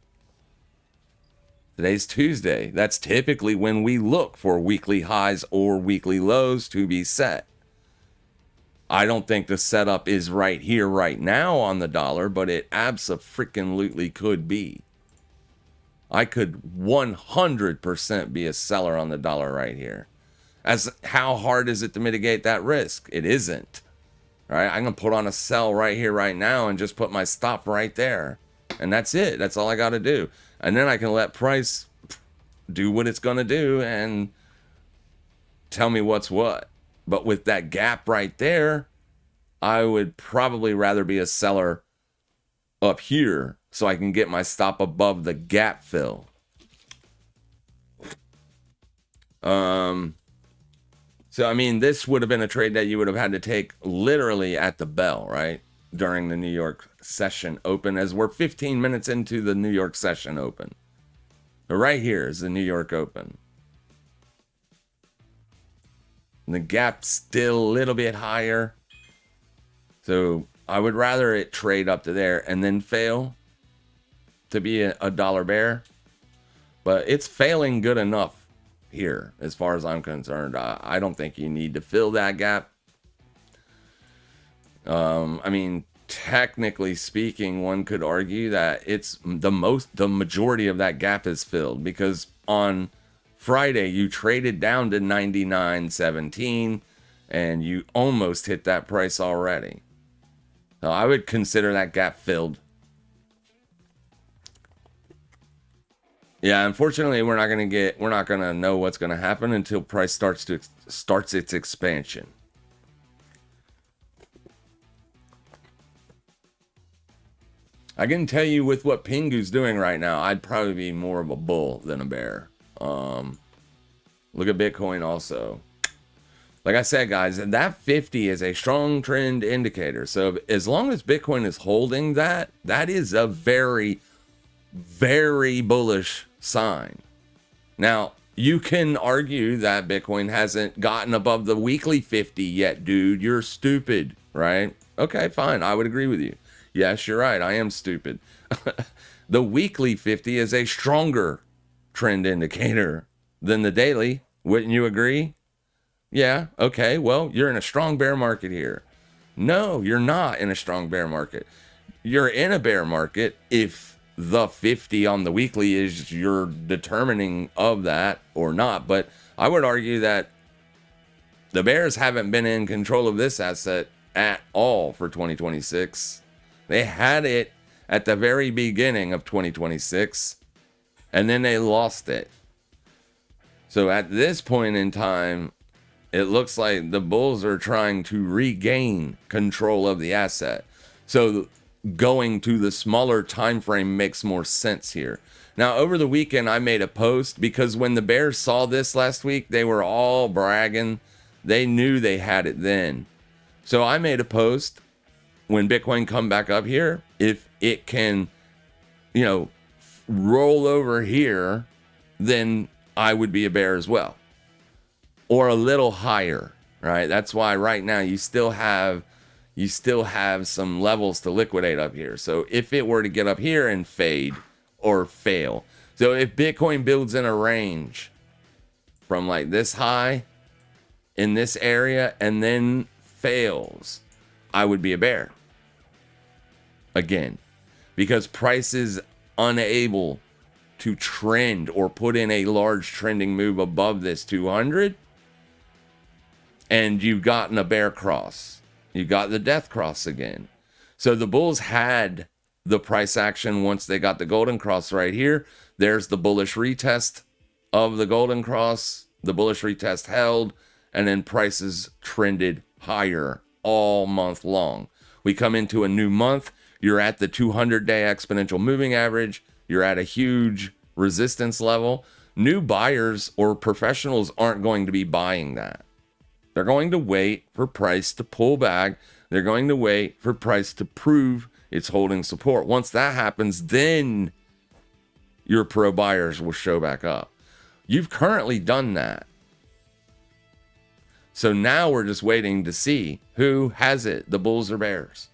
Today's Tuesday. That's typically when we look for weekly highs or weekly lows to be set. I don't think the setup is right here, right now on the dollar, but it abso-freaking-lutely could be. I could 100% be a seller on the dollar right here. As how hard is it to mitigate that risk? It isn't. All right, I'm going to put on a sell right here, right now, and just put my stop right there. And that's it. That's all I got to do. And then I can let price do what it's going to do and tell me what's what. But with that gap right there, I would probably rather be a seller up here so I can get my stop above the gap fill. So, I mean, this would have been a trade that you would have had to take literally at the bell, right? During the New York session open, as we're 15 minutes into the New York session open. But right here is the New York Open. And the gap's still a little bit higher. So I would rather it trade up to there and then fail to be a dollar bear. But it's failing good enough here as far as I'm concerned. I don't think you need to fill that gap. I mean, technically speaking, one could argue that it's the majority of that gap is filled, because on Friday you traded down to 99.17 and you almost hit that price already. So I would consider that gap filled. Yeah, unfortunately, we're not gonna know what's gonna happen until price starts its expansion. I can tell you with what Pingu's doing right now, I'd probably be more of a bull than a bear. Look at Bitcoin also. Like I said, guys, that 50 is a strong trend indicator. So as long as Bitcoin is holding that, that is a very, very bullish sign. Now, you can argue that Bitcoin hasn't gotten above the weekly 50 yet, dude. You're stupid, right? Okay, fine. I would agree with you. Yes, you're right. I am stupid. The weekly 50 is a stronger trend indicator than the daily. Wouldn't you agree? Yeah, okay. Well, you're in a strong bear market here. No, you're not in a strong bear market. You're in a bear market if the 50 on the weekly is your determining of that or not. But I would argue that the bears haven't been in control of this asset at all for 2026. They had it at the very beginning of 2026, and then they lost it. So at this point in time, it looks like the bulls are trying to regain control of the asset. So going to the smaller time frame makes more sense here. Now, over the weekend, I made a post because when the bears saw this last week, they were all bragging. They knew they had it then. So I made a post when Bitcoin come back up here, if it can, roll over here, then I would be a bear as well. Or a little higher, right? That's why right now you still have some levels to liquidate up here. So if it were to get up here and fade or fail, so if Bitcoin builds in a range from like this high in this area and then fails, I would be a bear again, because price is unable to trend or put in a large trending move above this 200. And you've gotten a bear cross. You got the death cross again. So the bulls had the price action once they got the golden cross right here. There's the bullish retest of the golden cross. The bullish retest held, and then prices trended higher all month long. We come into a new month. You're at the 200-day exponential moving average. You're at a huge resistance level. New buyers or professionals aren't going to be buying that. They're going to wait for price to pull back. They're going to wait for price to prove it's holding support. Once that happens, then your pro buyers will show back up. You've currently done that. So now we're just waiting to see who has it, the bulls or bears.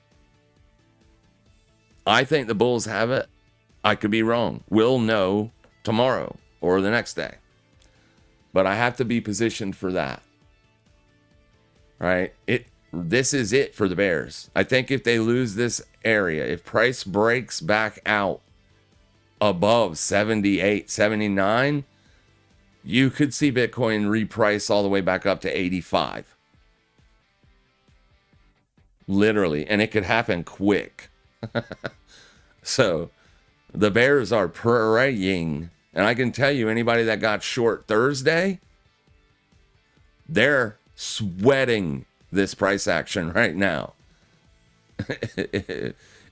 I think the bulls have it. I could be wrong. We'll know tomorrow or the next day. But I have to be positioned for that. Right? This is it for the bears. I think if they lose this area, if price breaks back out above 78, 79, you could see Bitcoin reprice all the way back up to 85. Literally. And it could happen quick. So the bears are praying. And I can tell you, anybody that got short Thursday, they're sweating this price action right now.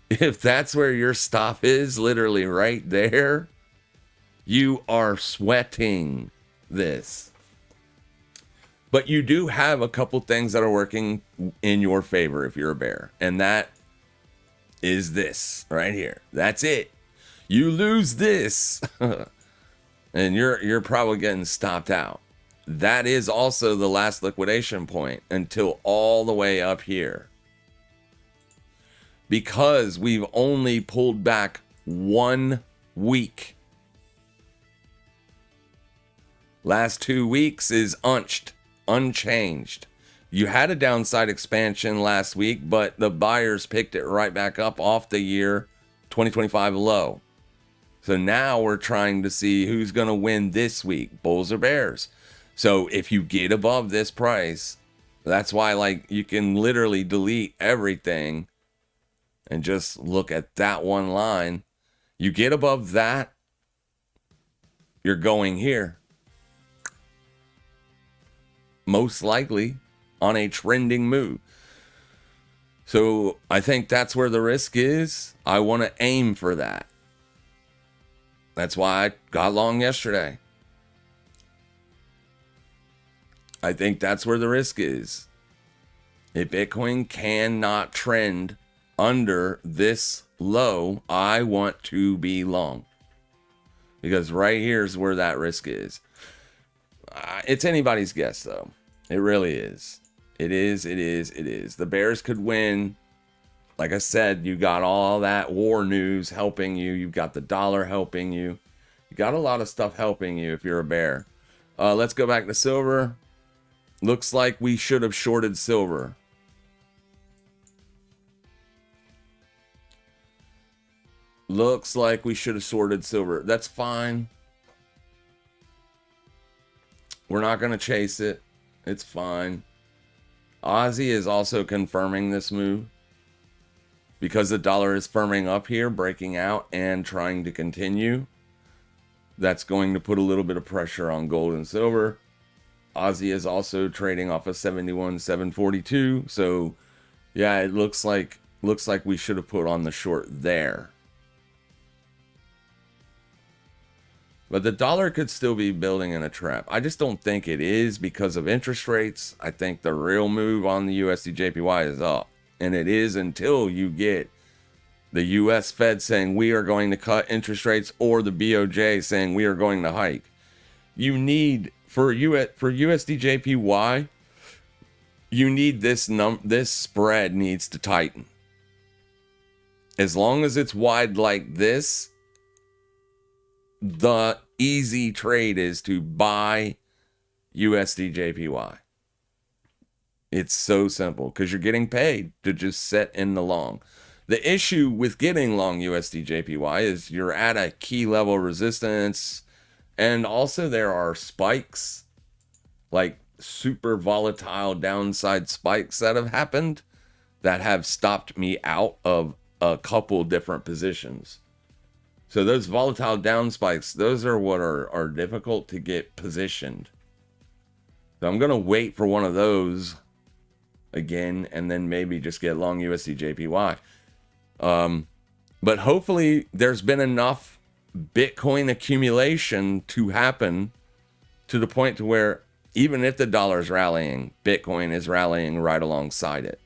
If that's where your stop is, literally right there, you are sweating this. But you do have a couple things that are working in your favor if you're a bear, and that is this right here. That's it. You lose this and you're probably getting stopped out. That is also the last liquidation point until all the way up here. Because we've only pulled back 1 week. Last 2 weeks is unchanged. You had a downside expansion last week, but the buyers picked it right back up off the year 2025 low. So now we're trying to see who's going to win this week, bulls or bears. So if you get above this price, that's why you can literally delete everything and just look at that one line. You get above that, you're going here. Most likely on a trending move. So I think that's where the risk is. I want to aim for that. That's why I got long yesterday. I think that's where the risk is. If Bitcoin cannot trend under this low, I want to be long. Because right here is where that risk is. It's anybody's guess, though. It really is. It is. The Bears could win. Like I said, you got all that war news helping you. You've got the dollar helping you. You got a lot of stuff helping you if you're a bear. Let's go back to silver. Looks like we should have shorted silver. Looks like we should have shorted silver. That's fine. We're not going to chase it. It's fine. Aussie is also confirming this move because the dollar is firming up here, breaking out and trying to continue. That's going to put a little bit of pressure on gold and silver. Aussie is also trading off of 71,742. So yeah, it looks like we should have put on the short there. But the dollar could still be building in a trap. I just don't think it is because of interest rates. I think the real move on the USD JPY is up. And it is until you get the US Fed saying we are going to cut interest rates or the BOJ saying we are going to hike. You need, for USD JPY, you need this spread needs to tighten. As long as it's wide like this, the easy trade is to buy USD JPY. It's so simple because you're getting paid to just sit in the long. The issue with getting long USD JPY is you're at a key level resistance, and also there are spikes, like super volatile downside spikes that have happened that have stopped me out of a couple different positions. So those volatile down spikes, those are what are difficult to get positioned. So I'm going to wait for one of those again, and then maybe just get long USD JPY. But hopefully there's been enough Bitcoin accumulation to happen to the point to where even if the dollar's rallying, Bitcoin is rallying right alongside it.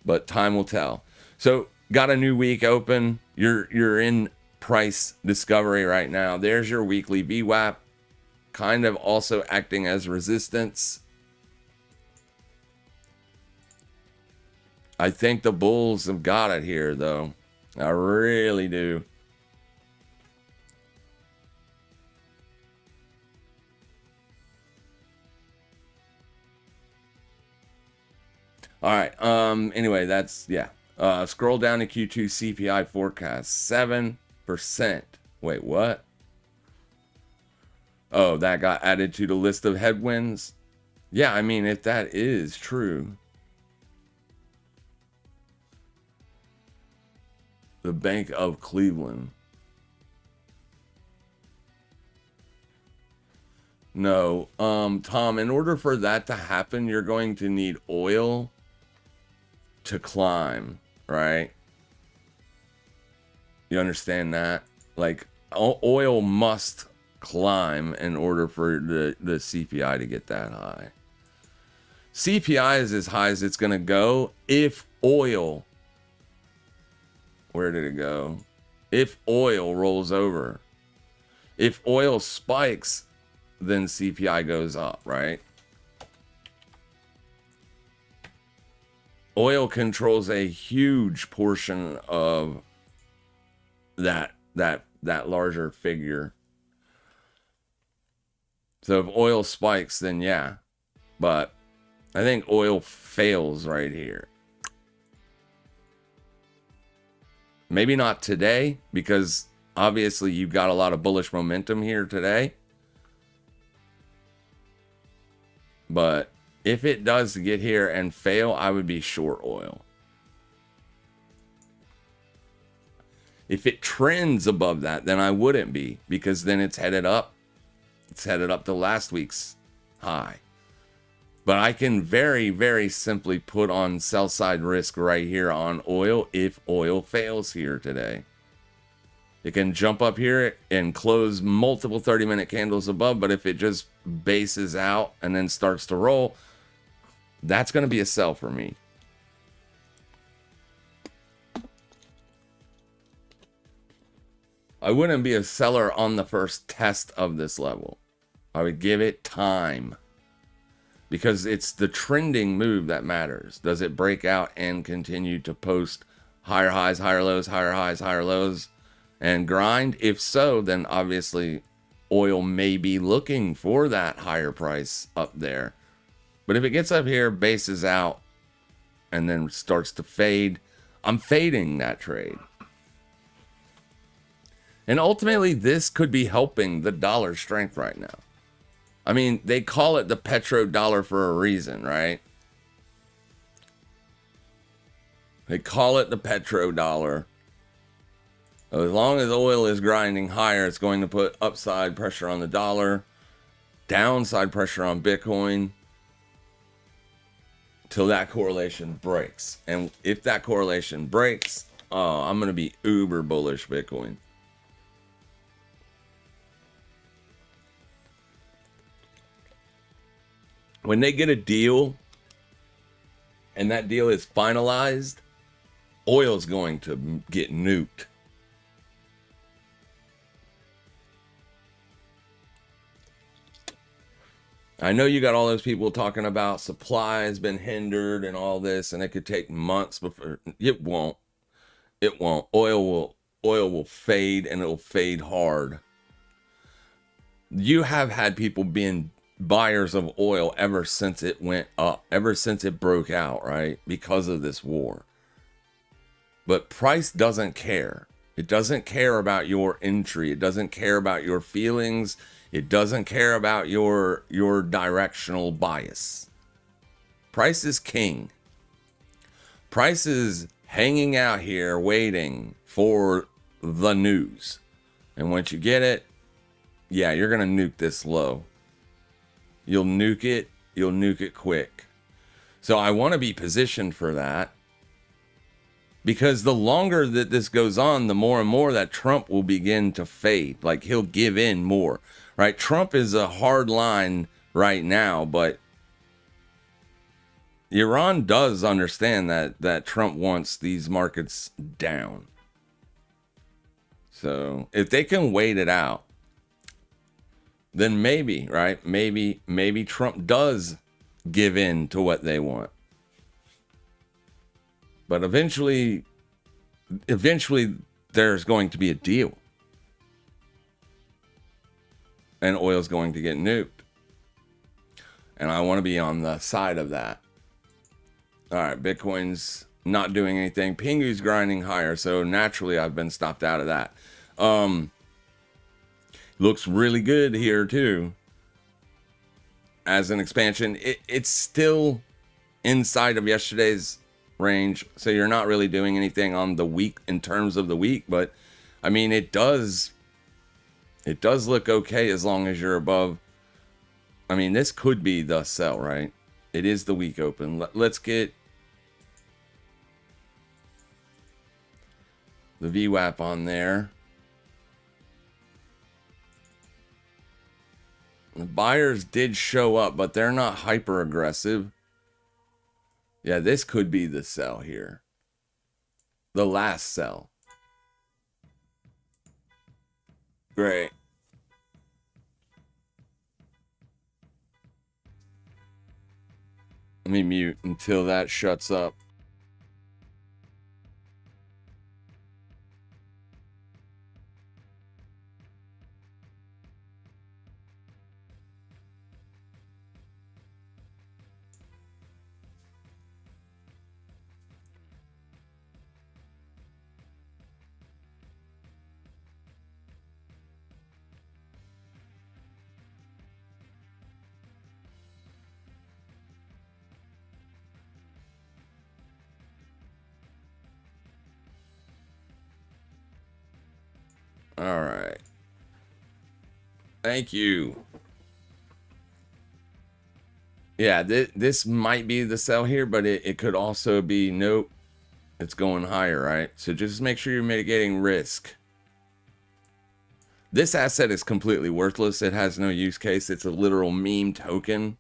But time will tell. So got a new week open. You're in price discovery right now. There's your weekly VWAP, kind of also acting as resistance. I think the bulls have got it here, though. I really do. All right. Anyway, that's, yeah. Scroll down to Q2 CPI forecast, 7%. Wait, what? Oh, that got added to the list of headwinds? Yeah, I mean, if that is true. The Bank of Cleveland. No, Tom, in order for that to happen, you're going to need oil to climb, right? You understand that? Like, oil must climb in order for the CPI to get that high. CPI is as high as it's going to go if oil... Where did it go? If oil rolls over. If oil spikes, then CPI goes up, right? Oil controls a huge portion of that larger figure. So if oil spikes, then yeah. But I think oil fails right here. Maybe not today, because obviously you've got a lot of bullish momentum here today. But if it does get here and fail, I would be short oil. If it trends above that, then I wouldn't be, because then it's headed up It's headed up to last week's high. But I can very, very simply put on sell side risk right here on oil if oil fails here today. It can jump up here and close multiple 30-minute candles above, but if it just bases out and then starts to roll, that's going to be a sell for me. I wouldn't be a seller on the first test of this level. I would give it time. Because it's the trending move that matters. Does it break out and continue to post higher highs, higher lows, higher highs, higher lows, and grind? If so, then obviously oil may be looking for that higher price up there. But if it gets up here, bases out, and then starts to fade, I'm fading that trade. And ultimately, this could be helping the dollar strength right now. I mean, they call it the petrodollar for a reason, right? They call it the petrodollar. As long as oil is grinding higher, it's going to put upside pressure on the dollar, downside pressure on Bitcoin, till that correlation breaks. And if that correlation breaks, I'm going to be uber bullish Bitcoin. When they get a deal and that deal is finalized, oil's going to get nuked. I know you got all those people talking about supply has been hindered and all this, and it could take months before. It won't. It won't. Oil will fade, and it'll fade hard. You have had people being buyers of oil ever since it went up, ever since it broke out, right? Because of this war. But price doesn't care. It doesn't care about your entry. It doesn't care about your feelings. It doesn't care about your directional bias. Price is king. Price is hanging out here waiting for the news. And once you get it, yeah, you're going to nuke this low. You'll nuke it. You'll nuke it quick. So I want to be positioned for that. Because the longer that this goes on, the more and more that Trump will begin to fade. Like he'll give in more, right? Trump is a hard line right now, but Iran does understand that Trump wants these markets down. So if they can wait it out, then maybe, right? Maybe Trump does give in to what they want. But eventually there's going to be a deal. And oil's going to get nuked. And I want to be on the side of that. All right, Bitcoin's not doing anything. Pingu's grinding higher, so naturally I've been stopped out of that. Looks really good here too. As an expansion, it's still inside of yesterday's range, so you're not really doing anything on the week in terms of the week, but I mean it does look okay as long as you're above. I mean, this could be the sell, right? It is the week open. Let's get the VWAP on there. The buyers did show up, but they're not hyper aggressive. Yeah, this could be the sell here. The last sell. Great. Let me mute until that shuts up. All right. Thank you. Yeah, this might be the sell here, but it could also be, nope, it's going higher, right? So just make sure you're mitigating risk. This asset is completely worthless. It has no use case. It's a literal meme token.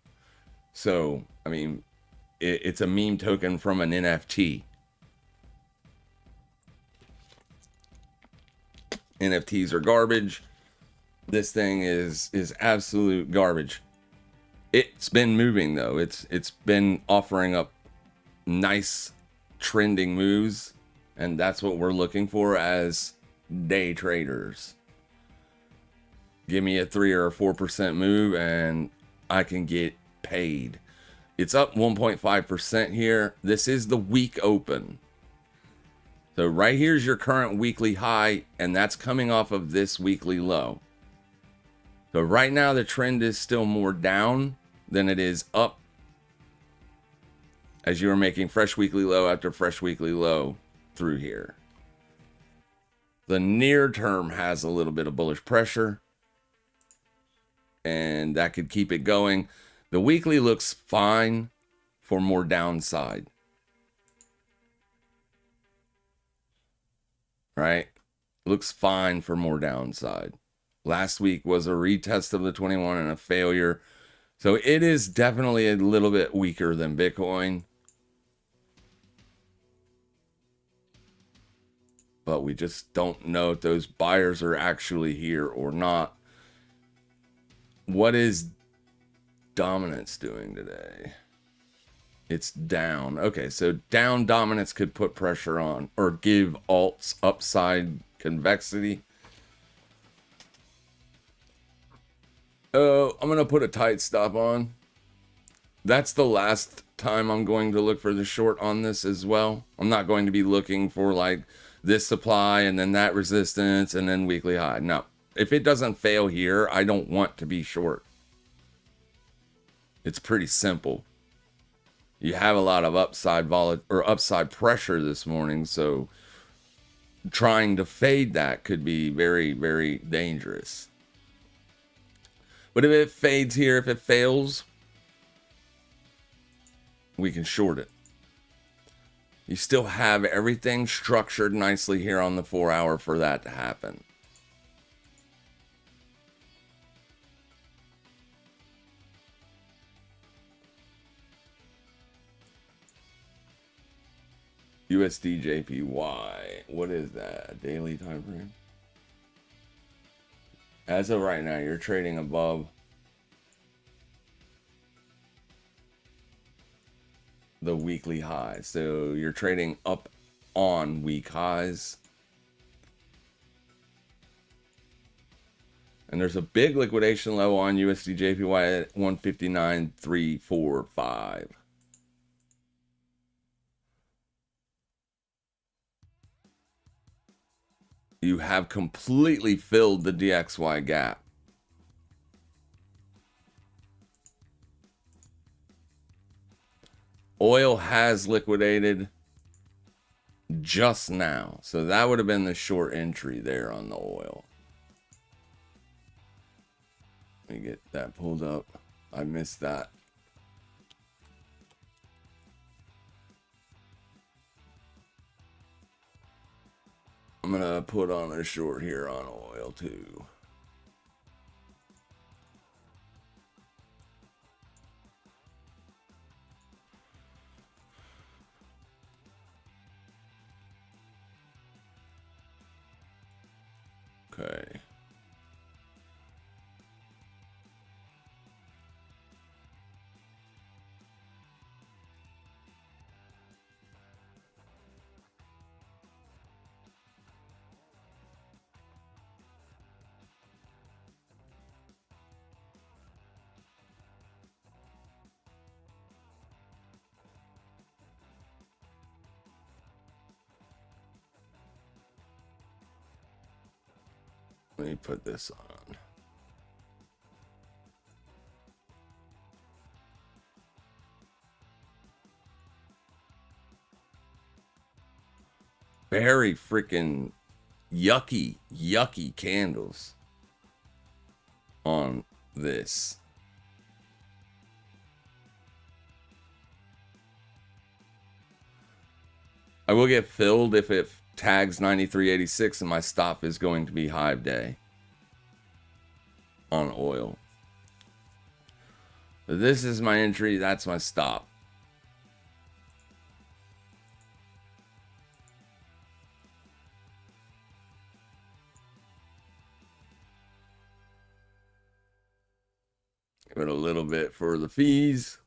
So, I mean, it's a meme token from an NFT. NFTs are garbage. This thing is absolute garbage. It's been moving though. It's been offering up nice trending moves, and that's what we're looking for as day traders. Give me a 3 or a 4% move and I can get paid. It's up 1.5% here. This is the week open. So right here's your current weekly high, and that's coming off of this weekly low. So right now the trend is still more down than it is up, as you are making fresh weekly low after fresh weekly low through here. The near term has a little bit of bullish pressure, and that could keep it going. The weekly looks fine for more downside. Right? Looks fine for more downside. Last week was a retest of the 21 and a failure. So it is definitely a little bit weaker than Bitcoin. But we just don't know if those buyers are actually here or not. What is dominance doing today? It's down. Okay, so down dominance could put pressure on or give alts upside convexity. Oh, I'm going to put a tight stop on. That's the last time I'm going to look for the short on this as well. I'm not going to be looking for like this supply and then that resistance and then weekly high. No, if it doesn't fail here, I don't want to be short. It's pretty simple. You have a lot of upside pressure this morning, so trying to fade that could be very, very dangerous. But if it fades here, if it fails, we can short it. You still have everything structured nicely here on the 4 hour for that to happen. USD JPY. What is that? Daily time frame? As of right now, you're trading above the weekly high. So you're trading up on week highs. And there's a big liquidation low on USD JPY at 159.345. You have completely filled the DXY gap. Oil has liquidated just now. So that would have been the short entry there on the oil. Let me get that pulled up. I missed that. I'm going to put on a short here on oil too. Okay. Let me put this on. Very freaking yucky candles on this. I will get filled if it tags 93.86 and my stop is going to be Hive Day on oil. So this is my entry, that's my stop. Give it a little bit for the fees,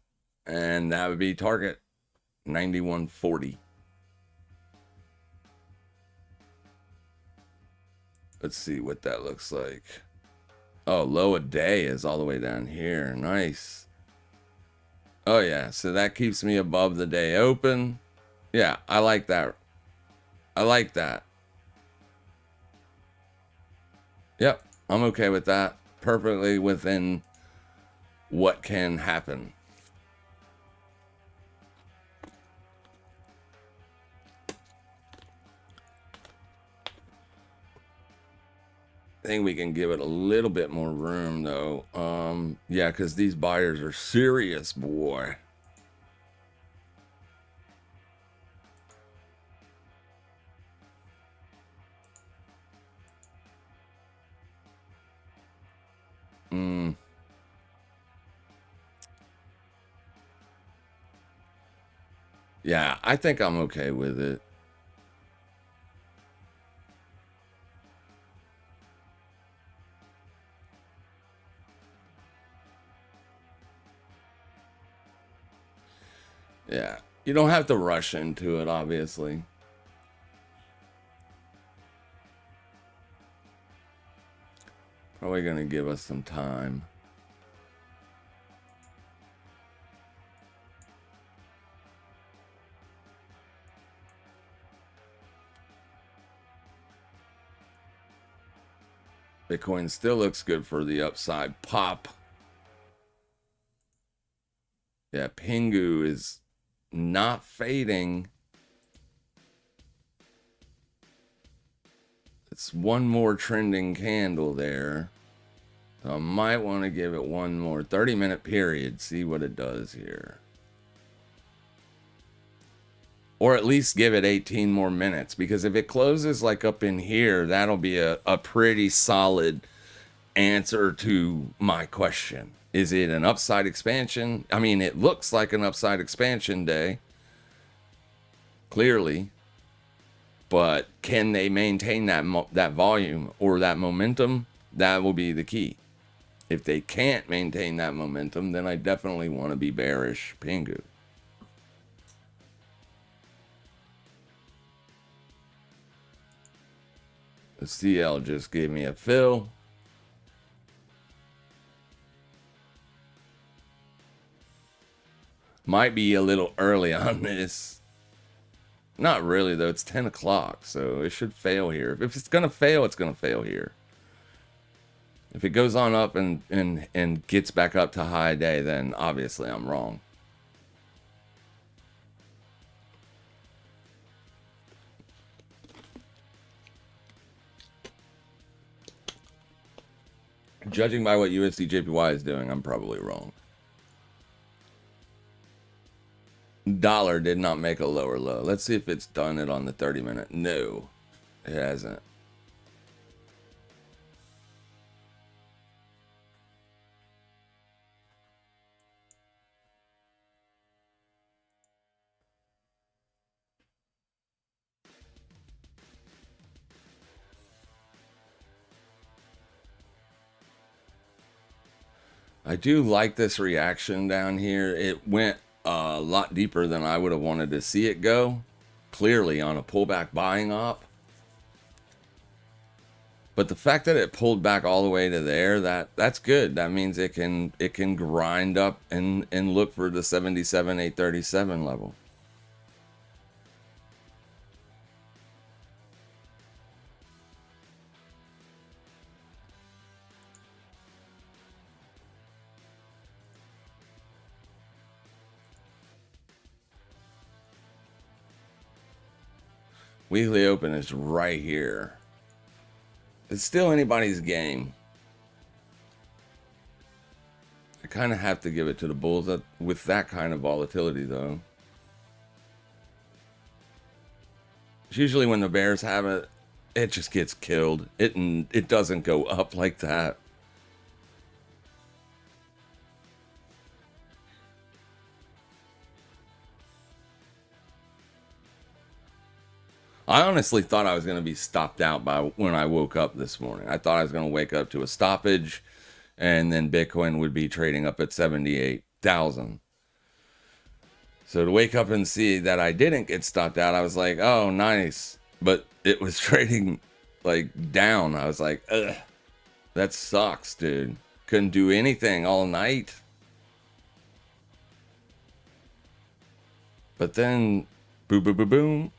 and that would be target 91.40. Let's see what that looks like. Oh, low a day is all the way down here. Nice. Oh yeah, so that keeps me above the day open. Yeah, I like that. I like that. Yep, I'm okay with that. Perfectly within what can happen. I think we can give it a little bit more room though. Yeah, because these buyers are serious, boy. Yeah, I think I'm okay with it. Yeah, you don't have to rush into it, obviously. Probably gonna give us some time. Bitcoin still looks good for the upside pop. Yeah, Pingu is not fading. It's one more trending candle there. So I might want to give it one more 30-minute period, see what it does here. Or at least give it 18 more minutes, because if it closes like up in here, that'll be a pretty solid answer to my question. Is it an upside expansion? I mean, it looks like an upside expansion day, clearly. But can they maintain that volume or that momentum? That will be the key. If they can't maintain that momentum, then I definitely want to be bearish Pingu. The CL just gave me a fill. Might be a little early on this. Not really, though. It's 10 o'clock, so it should fail here. If it's going to fail, it's going to fail here. If it goes on up and gets back up to high day, then obviously I'm wrong. Judging by what USD JPY is doing, I'm probably wrong. Dollar did not make a lower low. Let's see if it's done it on the 30-minute. No, it hasn't. I do like this reaction down here. It went a lot deeper than I would have wanted to see it go. Clearly on a pullback buying op. But the fact that it pulled back all the way to there, that's good. That means it can grind up and look for the 77,837 level. Weekly open is right here. It's still anybody's game. I kind of have to give it to the bulls with that kind of volatility, though. Usually when the bears have it, it just gets killed. It doesn't go up like that. I honestly thought I was going to be stopped out by when I woke up this morning. I thought I was going to wake up to a stoppage and then Bitcoin would be trading up at 78,000. So to wake up and see that I didn't get stopped out, I was like, oh, nice. But it was trading like down. I was like, ugh, that sucks, dude. Couldn't do anything all night. But then, boom, boom, boom, boom.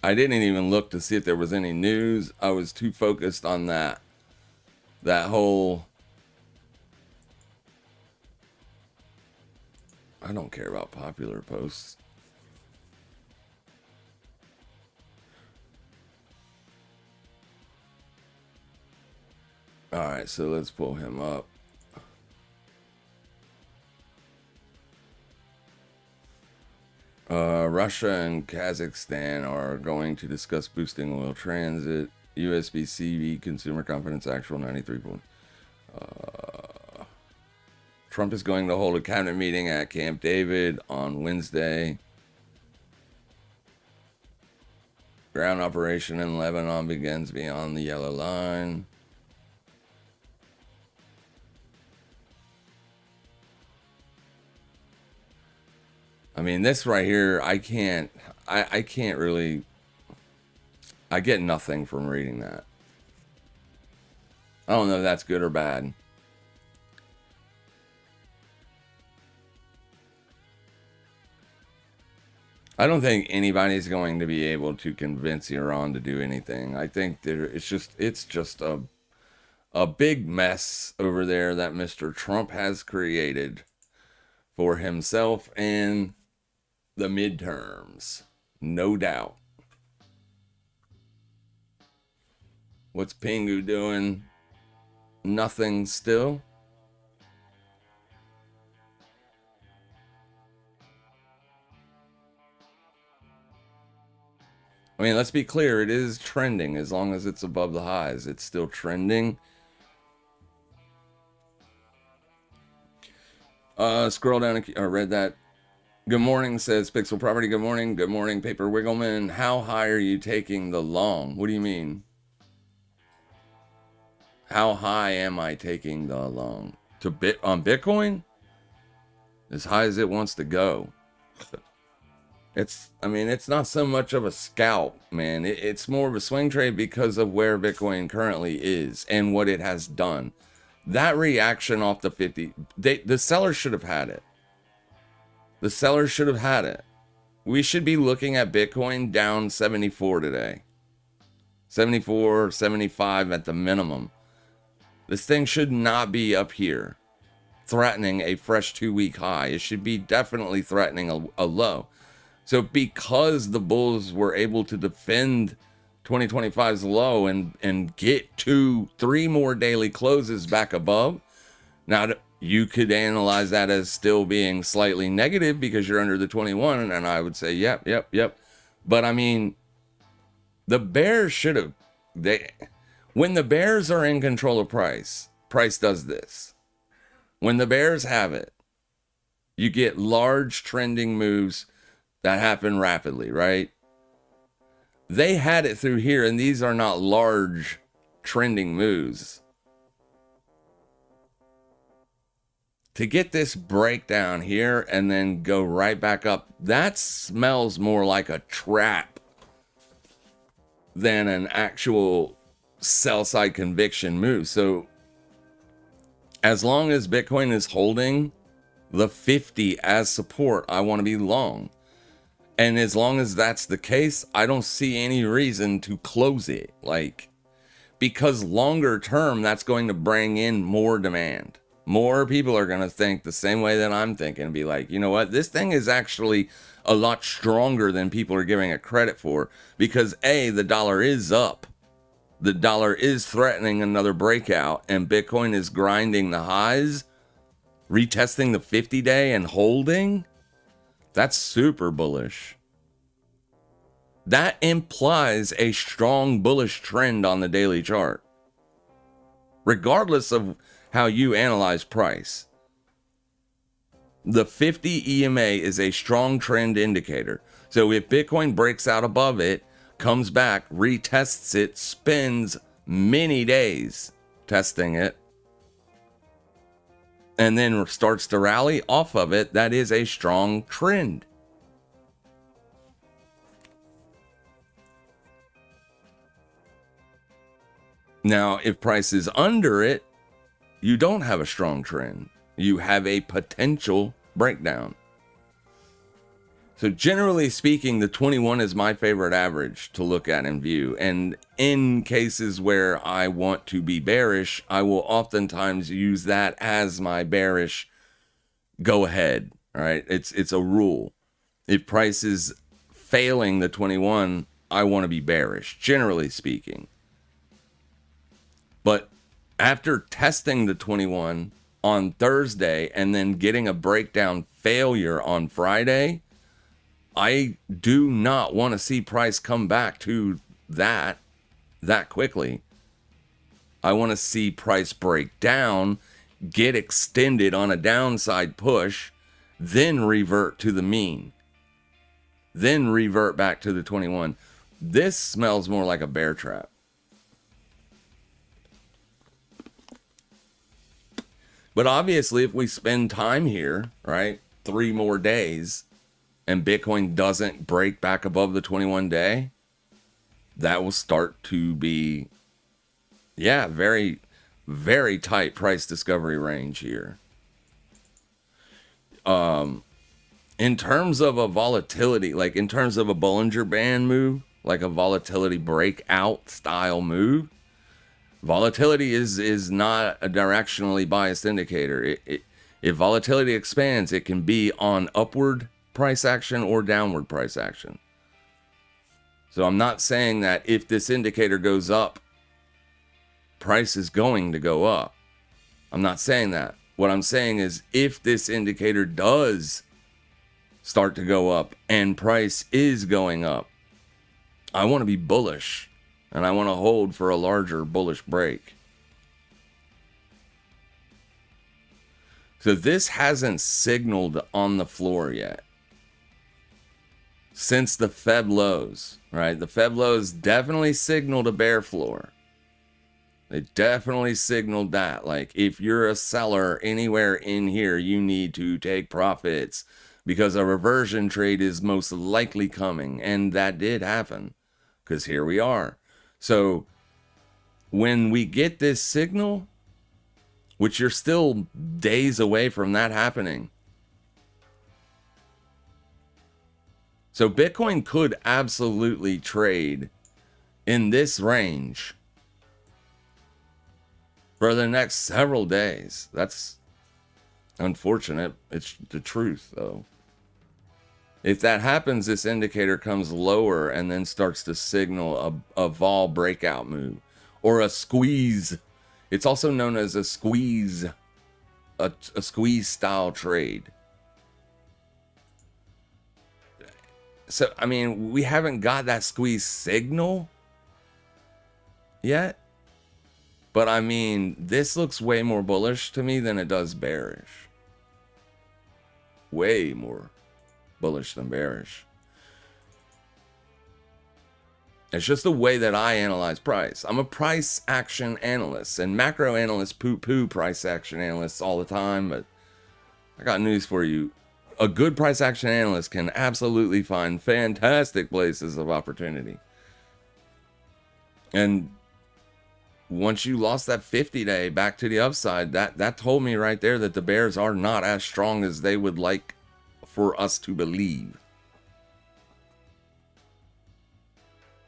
I didn't even look to see if there was any news. I was too focused on that whole, I don't care about popular posts. All right, so let's pull him up. Russia and Kazakhstan are going to discuss boosting oil transit. USB-C consumer confidence actual 93. Trump is going to hold a cabinet meeting at Camp David on Wednesday. Ground operation in Lebanon begins beyond the yellow line. I mean, this right here, I can't really, I get nothing from reading that. I don't know if that's good or bad. I don't think anybody's going to be able to convince Iran to do anything. I think that it's just a big mess over there that Mr. Trump has created for himself and the midterms, no doubt. What's Pingu doing? Nothing still. I mean, let's be clear, it is trending. As long as it's above the highs, it's still trending. Scroll down. I read that. Good morning, says Pixel Property. Good morning. Good morning, Paper Wiggleman. How high are you taking the long? What do you mean? How high am I taking the long? On Bitcoin? As high as it wants to go. It's not so much of a scalp, man. It's more of a swing trade because of where Bitcoin currently is and what it has done. That reaction off the 50, the sellers should have had it. The sellers should have had it. We should be looking at Bitcoin down 74 today. 74, 75 at the minimum. This thing should not be up here threatening a fresh 2-week high. It should be definitely threatening a low. So because the bulls were able to defend 2025's low and get 2-3 more daily closes back above, now you could analyze that as still being slightly negative because you're under the 21, and I would say, yep. But I mean, the bears should have, when the bears are in control of price does this. When the bears have it, you get large trending moves that happen rapidly, right? They had it through here, and these are not large trending moves. To get this breakdown here and then go right back up, that smells more like a trap than an actual sell side conviction move. So as long as Bitcoin is holding the 50 as support, I want to be long. And as long as that's the case, I don't see any reason to close it. Because longer term, that's going to bring in more demand. More people are going to think the same way that I'm thinking and be like, you know what? This thing is actually a lot stronger than people are giving it credit for. Because A, the dollar is up. The dollar is threatening another breakout. And Bitcoin is grinding the highs, retesting the 50-day and holding. That's super bullish. that implies a strong bullish trend on the daily chart, regardless of how you analyze price. The 50 EMA is a strong trend indicator. So if Bitcoin breaks out above it, comes back, retests it, spends many days testing it, and then starts to rally off of it, that is a strong trend. Now, if price is under it, you don't have a strong trend. You have a potential breakdown. So generally speaking, the 21 is my favorite average to look at and view. And in cases where I want to be bearish, I will oftentimes use that as my bearish go ahead. All right. It's a rule. If price is failing the 21, I want to be bearish, generally speaking. But after testing the 21 on Thursday and then getting a breakdown failure on Friday, I do not want to see price come back to that quickly. I want to see price break down, get extended on a downside push, then revert to the mean, then revert back to the 21. This smells more like a bear trap. But obviously, if we spend time here, right, 3 more days, and Bitcoin doesn't break back above the 21 day, that will start to be, very, very tight price discovery range here. In terms of a volatility, like in terms of a Bollinger Band move, like a volatility breakout style move, volatility is not a directionally biased indicator. If volatility expands, it can be on upward price action or downward price action. So I'm not saying that if this indicator goes up, price is going to go up. I'm not saying that. What I'm saying is if this indicator does start to go up and price is going up, I want to be bullish. And I want to hold for a larger bullish break. So this hasn't signaled on the floor yet. Since the Feb lows, right? The Feb lows definitely signaled a bear floor. They definitely signaled that. Like, if you're a seller anywhere in here, you need to take profits because a reversion trade is most likely coming. And that did happen because here we are. So when we get this signal, which you're still days away from that happening. So Bitcoin could absolutely trade in this range for the next several days. That's unfortunate. It's the truth, though. If that happens, this indicator comes lower and then starts to signal a vol breakout move or a squeeze. It's also known as a squeeze, a squeeze style trade. So, I mean, we haven't got that squeeze signal yet. But I mean, this looks way more bullish to me than it does bearish. Way more bullish than bearish. It's just the way that I analyze price. I'm a price action analyst, and macro analysts poo-poo price action analysts all the time, but I got news for you. A good price action analyst can absolutely find fantastic places of opportunity. And once you lost that 50-day back to the upside, that told me right there that the bears are not as strong as they would like for us to believe.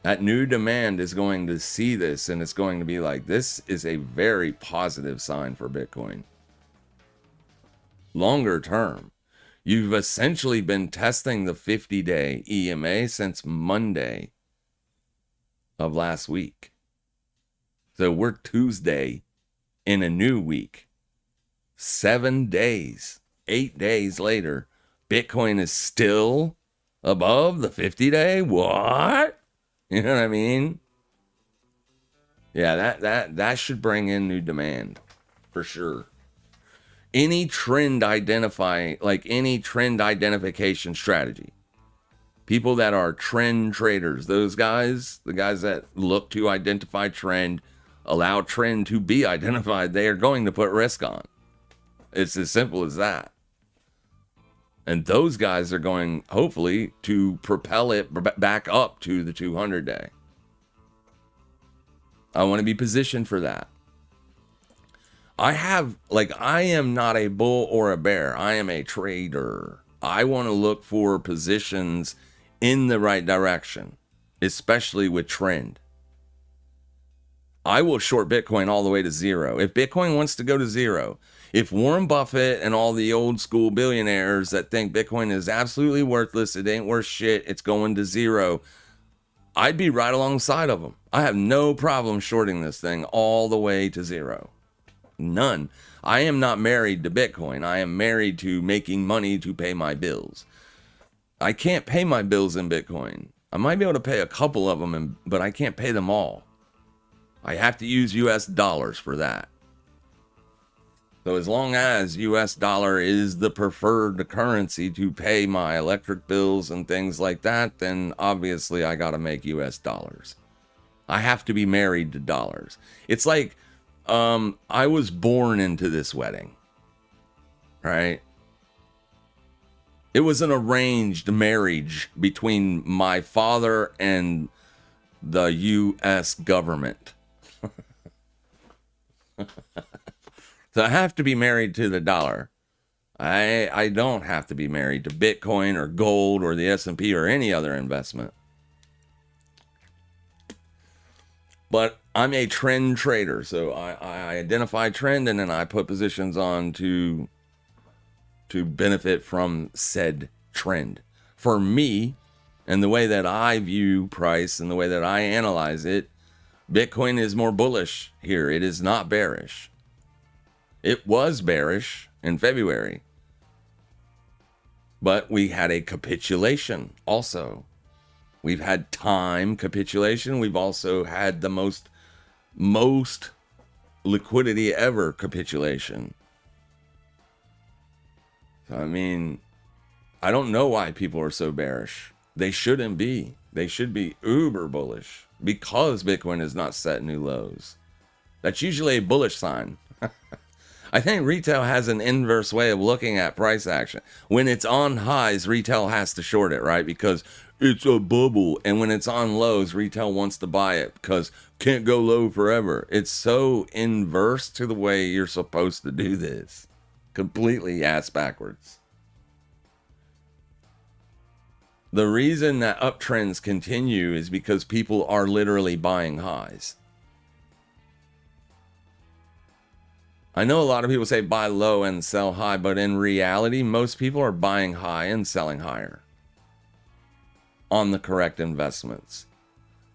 That new demand is going to see this, and it's going to be like, this is a very positive sign for Bitcoin. Longer term, you've essentially been testing the 50-day EMA since Monday of last week. So we're Tuesday in a new week. 7 days, 8 days later, Bitcoin is still Above the 50-day? What? You know what I mean? Yeah, that should bring in new demand for sure. Any trend identification strategy. People that are trend traders, those guys, the guys that look to identify trend, allow trend to be identified, they are going to put risk on. It's as simple as that. And those guys are going, hopefully, to propel it back up to the 200-day. I want to be positioned for that. I am not a bull or a bear. I am a trader. I want to look for positions in the right direction, especially with trend. I will short Bitcoin all the way to zero. If Bitcoin wants to go to zero, if Warren Buffett and all the old school billionaires that think Bitcoin is absolutely worthless, it ain't worth shit, it's going to zero, I'd be right alongside of them. I have no problem shorting this thing all the way to zero. None. I am not married to Bitcoin. I am married to making money to pay my bills. I can't pay my bills in Bitcoin. I might be able to pay a couple of them, but I can't pay them all. I have to use US dollars for that. So as long as US dollar is the preferred currency to pay my electric bills and things like that, then obviously I got to make US dollars. I have to be married to dollars. It's like I was born into this wedding, right? It was an arranged marriage between my father and the US government. So I have to be married to the dollar. I don't have to be married to Bitcoin or gold or the S&P or any other investment. But I'm a trend trader, so I identify trend and then I put positions on to benefit from said trend. For me, and the way that I view price and the way that I analyze it, Bitcoin is more bullish here. It is not bearish. It was bearish in February, but we had a capitulation also. We've had time capitulation. We've also had the most liquidity ever capitulation. So, I mean, I don't know why people are so bearish. They shouldn't be. They should be uber bullish because Bitcoin is not set new lows. That's usually a bullish sign. I think retail has an inverse way of looking at price action. When it's on highs, retail has to short it, right? Because it's a bubble. And when it's on lows, retail wants to buy it because can't go low forever. It's so inverse to the way you're supposed to do this. Completely ass backwards. The reason that uptrends continue is because people are literally buying highs. I know a lot of people say buy low and sell high, but in reality, most people are buying high and selling higher on the correct investments.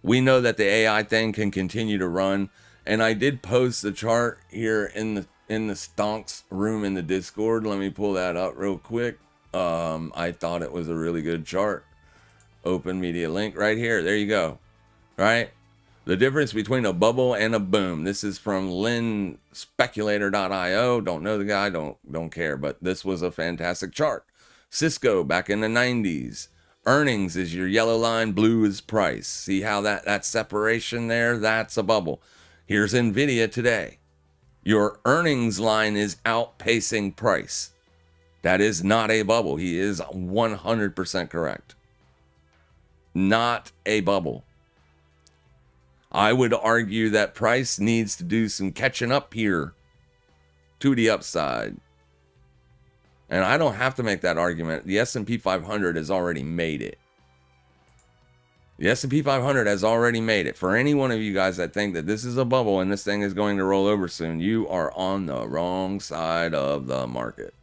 We know that the AI thing can continue to run, and I did post the chart here in the stonks room in the Discord. Let me pull that up real quick. I thought it was a really good chart. Open media link right here. There you go. Right? The difference between a bubble and a boom. This is from linspeculator.io. Don't know the guy, don't care, but this was a fantastic chart. Cisco back in the 90s. Earnings is your yellow line, blue is price. See how that separation there? That's a bubble. Here's Nvidia today. Your earnings line is outpacing price. That is not a bubble. He is 100% correct. Not a bubble. I would argue that price needs to do some catching up here to the upside. And I don't have to make that argument. The S&P 500 has already made it. The S&P 500 has already made it. For any one of you guys that think that this is a bubble and this thing is going to roll over soon, you are on the wrong side of the market.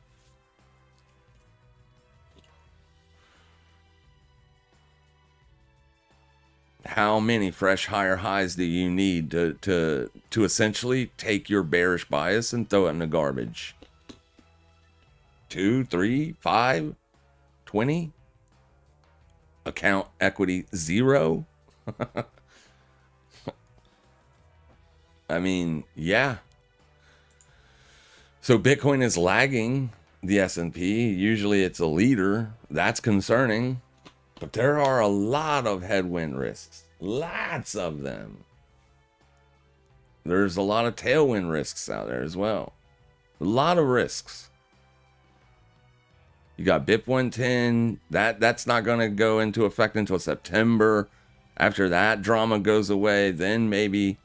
How many fresh higher highs do you need to essentially take your bearish bias and throw it in the garbage? 2, 3, 5, 20? account equity 0. I mean, yeah. So Bitcoin is lagging the S&P. Usually it's a leader. That's concerning. But there are a lot of headwind risks. Lots of them. There's a lot of tailwind risks out there as well. A lot of risks. You got BIP 110. That's not going to go into effect until September. After that drama goes away, then maybe.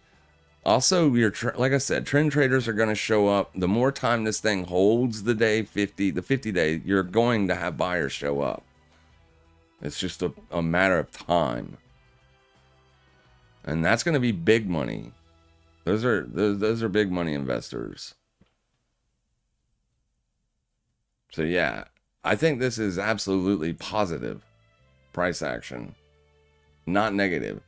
Also, like I said, trend traders are going to show up. The more time this thing holds the 50 day, you're going to have buyers show up. It's just a matter of time. And that's going to be big money. Those are big money investors. So yeah, I think this is absolutely positive price action, not negative.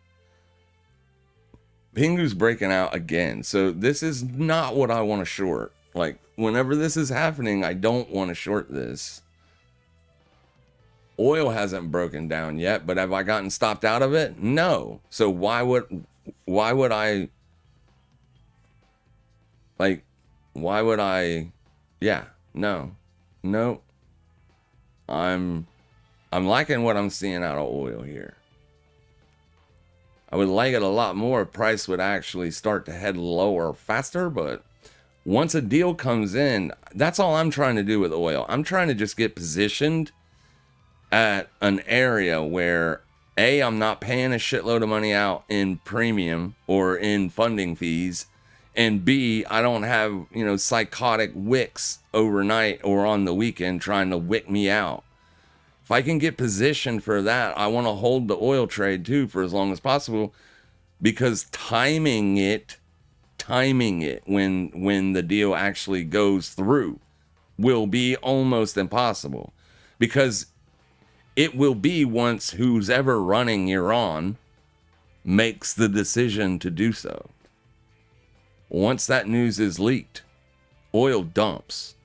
Pingu's breaking out again. So this is not what I want to short. Like, whenever this is happening, I don't want to short this. Oil hasn't broken down yet, but have I gotten stopped out of it? No. So why would I, like, why would I, yeah, no. I'm liking what I'm seeing out of oil here. I would like it a lot more if price would actually start to head lower faster, but once a deal comes in, that's all I'm trying to do with oil. I'm trying to just get positioned at an area where I'm not paying a shitload of money out in premium or in funding fees, and B, I don't have, psychotic wicks overnight or on the weekend trying to wick me out. If I can get positioned for that, I want to hold the oil trade too for as long as possible, because timing it when the deal actually goes through will be almost impossible, because it will be once who's ever running Iran makes the decision to do so. Once that news is leaked, oil dumps.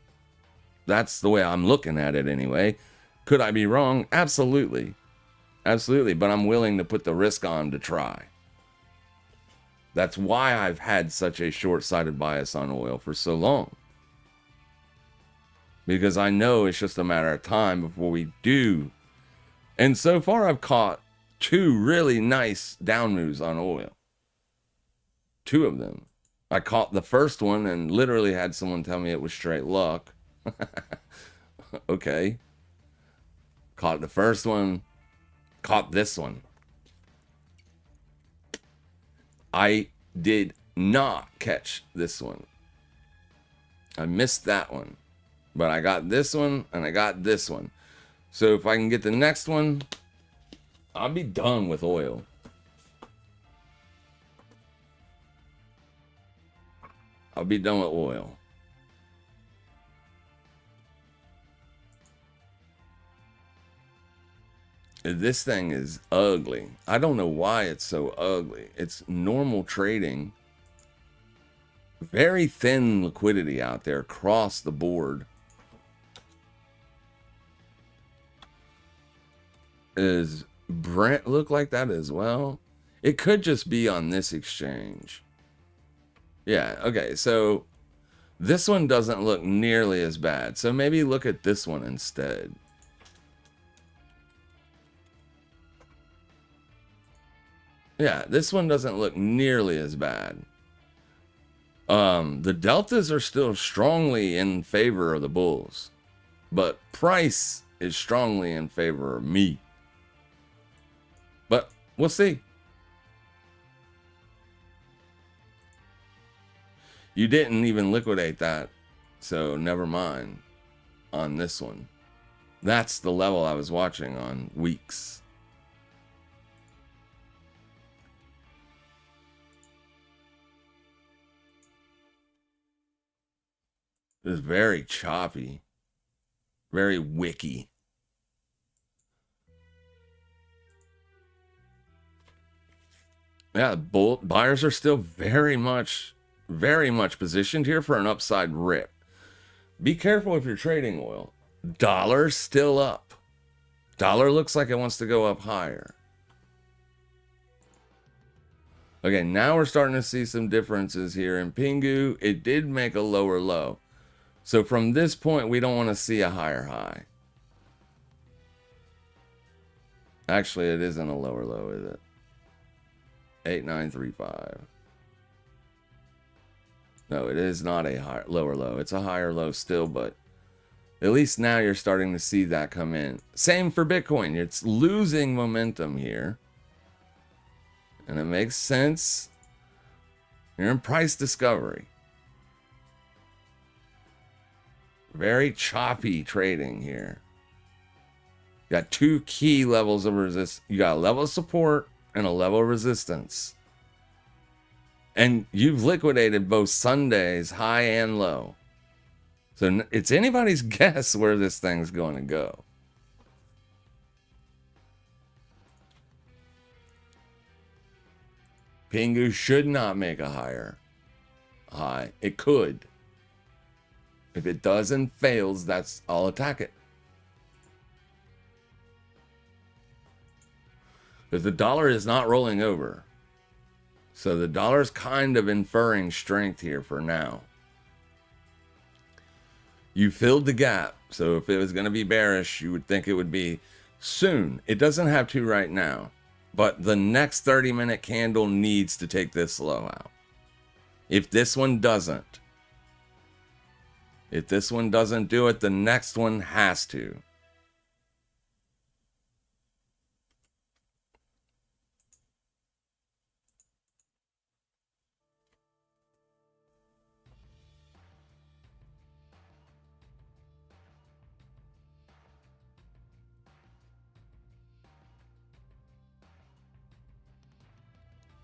That's the way I'm looking at it anyway. Could I be wrong? Absolutely. Absolutely. But I'm willing to put the risk on to try. That's why I've had such a short-sighted bias on oil for so long. Because I know it's just a matter of time before we do. And so far I've caught 2 really nice down moves on oil. 2 of them. I caught the first one and literally had someone tell me it was straight luck. Okay. Caught the first one. Caught this one. I did not catch this one. I missed that one. But I got this one and I got this one. So if I can get the next one, I'll be done with oil. I'll be done with oil. This thing is ugly. I don't know why it's so ugly. It's normal trading. Very thin liquidity out there across the board. Does Brent look like that as well? It could just be on this exchange. Yeah, okay, so this one doesn't look nearly as bad. So maybe look at this one instead. Yeah, this one doesn't look nearly as bad. The deltas are still strongly in favor of the bulls, but price is strongly in favor of me. But we'll see. You didn't even liquidate that, so never mind on this one. That's the level I was watching on weeks. It's very choppy, very wicky. Yeah, buyers are still very much positioned here for an upside rip. Be careful if you're trading oil. Dollar's still up. Dollar looks like it wants to go up higher. Okay, now we're starting to see some differences here. In Pingu, it did make a lower low. So from this point, we don't want to see a higher high. Actually, it isn't a lower low, is it? 8935. No, it is not a lower low. It's a higher low still, but at least now you're starting to see that come in. Same for Bitcoin. It's losing momentum here. And it makes sense. You're in price discovery. Very choppy trading here. You got two key levels of resistance. You got a level of support and a level of resistance. And you've liquidated both Sundays, high and low. So it's anybody's guess where this thing's going to go. Pingu should not make a higher high. It could. If it does and fails, I'll attack it. But the dollar is not rolling over. So the dollar is kind of inferring strength here for now. You filled the gap. So if it was going to be bearish, you would think it would be soon. It doesn't have to right now. But the next 30-minute candle needs to take this low out. If this one doesn't do it, the next one has to.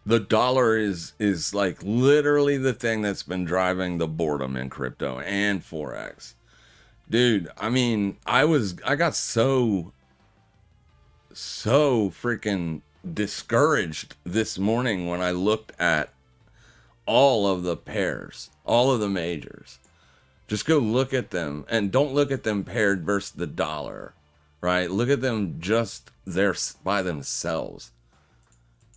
The dollar is like literally the thing that's been driving the boredom in crypto and Forex. Dude, I mean, I got so freaking discouraged this morning when I looked at all of the pairs, all of the majors. Just go look at them, and don't look at them paired versus the dollar, right? Look at them just there by themselves.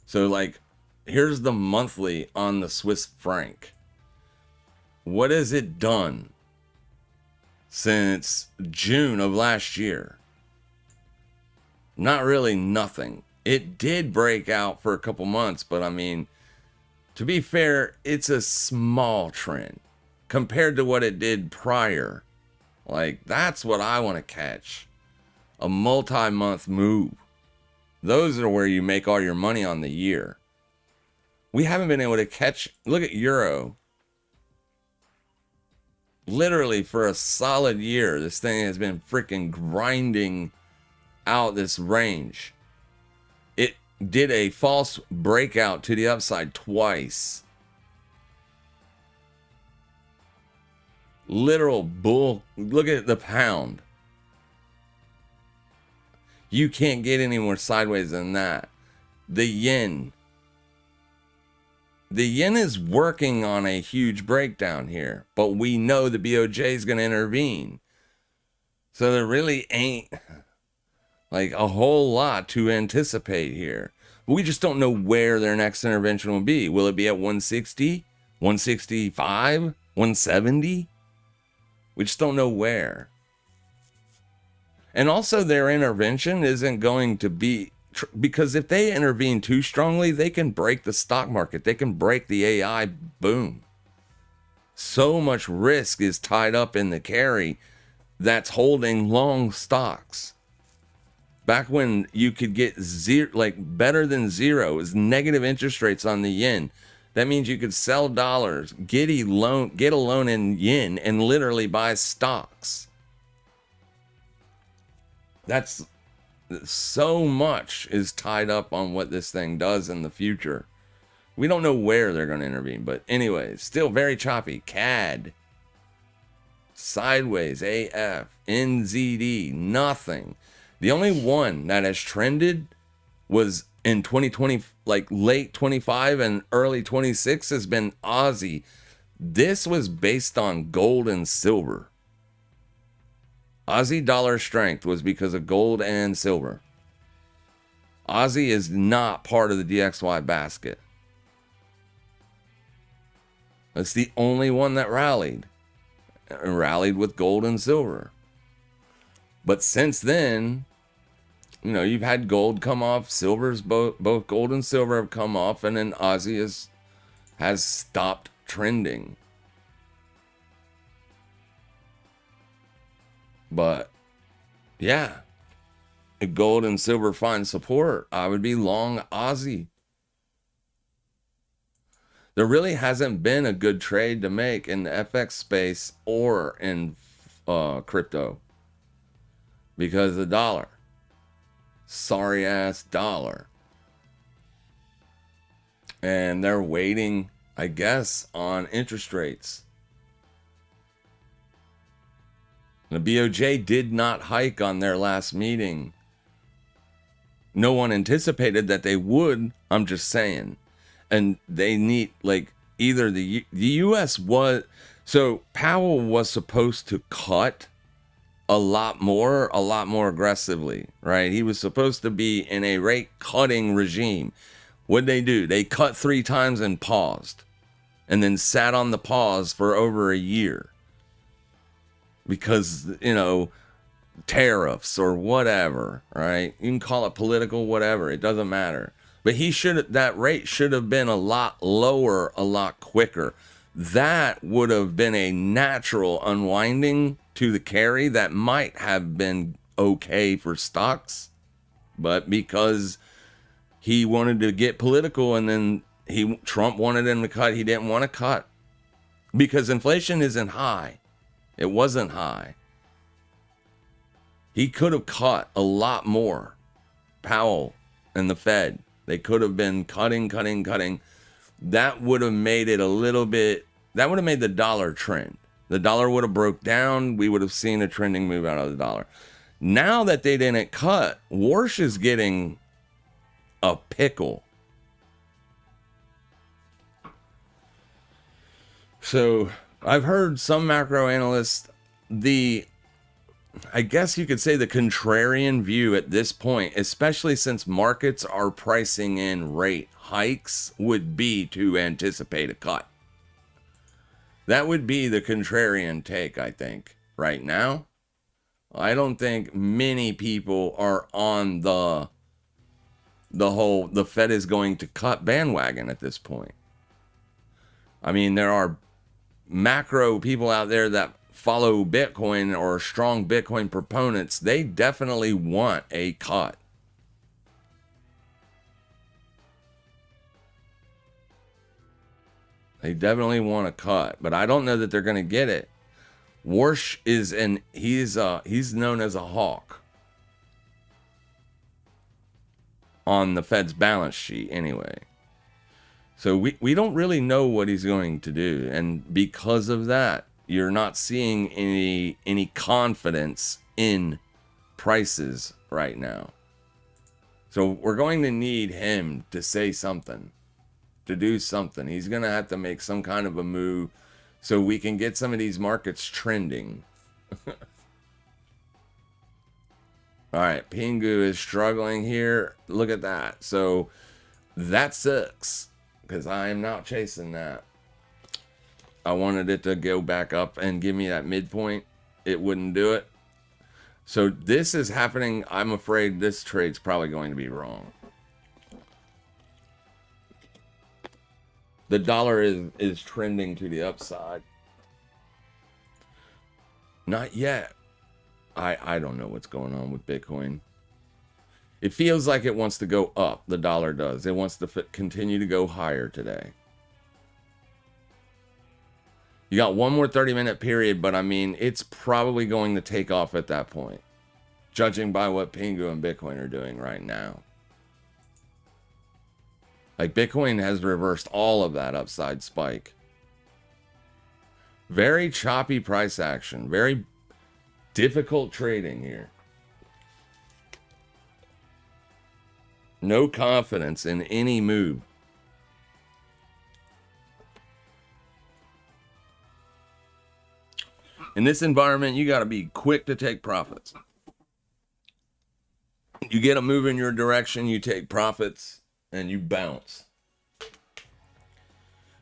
So like, here's the monthly on the Swiss franc. What has it done since June of last year? Not really nothing. It did break out for a couple months, but I mean, to be fair, it's a small trend compared to what it did prior. Like, that's what I want to catch. A multi-month move. Those are where you make all your money on the year. We haven't been able to catch, look at Euro. Literally for a solid year, this thing has been freaking grinding out this range. It did a false breakout to the upside twice. Literal bull. Look at the pound. You can't get any more sideways than that. The yen. The yen is working on a huge breakdown here, but we know the BOJ is going to intervene. So there really ain't like a whole lot to anticipate here. We just don't know where their next intervention will be. Will it be at 160, 165, 170? We just don't know where. And also their intervention isn't going to be, because if they intervene too strongly, they can break the stock market. They can break the AI boom. So much risk is tied up in the carry that's holding long stocks. Back when you could get zero, like better than zero, is negative interest rates on the yen. That means you could sell dollars, get a loan in yen, and literally buy stocks. That's so much is tied up on what this thing does in the future. We don't know where they're going to intervene, but anyway, still very choppy. CAD, sideways, AF, NZD, nothing. The only one that has trended was in 2020, like late 25 and early 26 has been Aussie. This was based on gold and silver. Aussie dollar strength was because of gold and silver. Aussie is not part of the DXY basket. It's the only one that rallied. Rallied with gold and silver. But since then, you've had gold come off, silver's both gold and silver have come off, and then Aussie has stopped trending. But yeah, if gold and silver find support, I would be long Aussie. There really hasn't been a good trade to make in the FX space or in crypto because of the dollar. Sorry ass dollar. And they're waiting, I guess, on interest rates. The BOJ did not hike on their last meeting. No one anticipated that they would. I'm just saying. And they need, either the U.S. was... So Powell was supposed to cut a lot more aggressively, right? He was supposed to be in a rate cutting regime. What'd they do? They cut 3 times and paused. And then sat on the pause for over a year. Because, tariffs or whatever, right? You can call it political, whatever. It doesn't matter. But that rate should have been a lot lower, a lot quicker. That would have been a natural unwinding to the carry that might have been okay for stocks. But because he wanted to get political and then Trump wanted him to cut, he didn't want to cut. Because inflation isn't high. It wasn't high. He could have cut a lot more. Powell and the Fed. They could have been cutting. That would have made it that would have made the dollar trend. The dollar would have broke down. We would have seen a trending move out of the dollar. Now that they didn't cut, Warsh is getting a pickle. So I've heard some macro analysts, I guess you could say the contrarian view at this point, especially since markets are pricing in rate hikes, would be to anticipate a cut. That would be the contrarian take, I think, right now. I don't think many people are on the Fed is going to cut bandwagon at this point. I mean, there are macro people out there that follow Bitcoin or strong Bitcoin proponents. They definitely want a cut. They definitely want a cut, but I don't know that they're going to get it. Warsh he's known as a hawk on the Fed's balance sheet anyway. So we don't really know what he's going to do. And because of that, you're not seeing any confidence in prices right now. So we're going to need him to say something, to do something. He's going to have to make some kind of a move so we can get some of these markets trending. All right, Pingu is struggling here. Look at that. So that sucks because I am not chasing that. I wanted it to go back up and give me that midpoint. It wouldn't do it. So this is happening. I'm afraid this trade's probably going to be wrong. The dollar is trending to the upside. Not yet. I don't know what's going on with Bitcoin. It feels like it wants to go up. The dollar does. It wants to continue to go higher today. You got one more 30-minute period, but I mean, it's probably going to take off at that point, judging by what Pingu and Bitcoin are doing right now. Like, Bitcoin has reversed all of that upside spike. Very choppy price action. Very difficult trading here. No confidence in any move. In this environment, you got to be quick to take profits. You get a move in your direction, you take profits, and you bounce.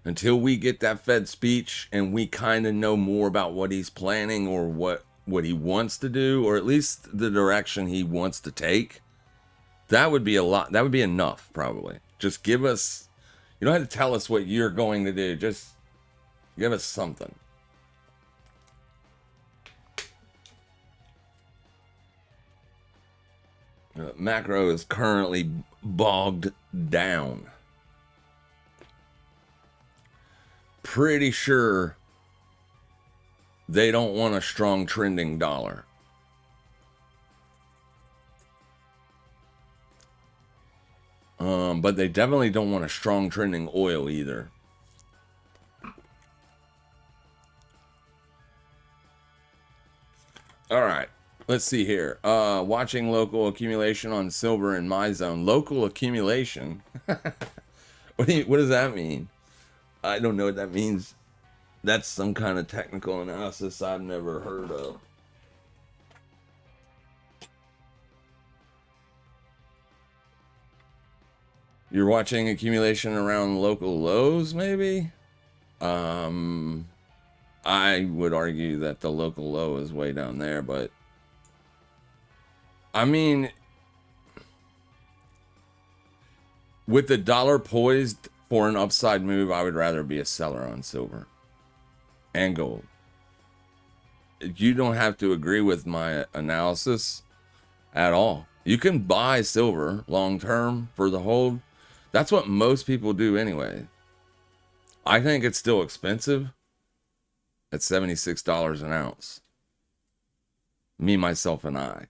Until we get that Fed speech and we kind of know more about what he's planning or what he wants to do, or at least the direction he wants to take, that would be a lot. That would be enough, probably. Just give us, you don't have to tell us what you're going to do. Just give us something. Macro is currently bogged down. Pretty sure they don't want a strong trending dollar. But they definitely don't want a strong trending oil either. All right, let's see here. Watching local accumulation on silver in my zone. Local accumulation? What does that mean? I don't know what that means. That's some kind of technical analysis I've never heard of. You're watching accumulation around local lows, maybe? I would argue that the local low is way down there, but I mean, with the dollar poised for an upside move, I would rather be a seller on silver and gold. You don't have to agree with my analysis at all. You can buy silver long term for the hold. That's what most people do anyway. I think it's still expensive at $76 an ounce. Me, myself, and I.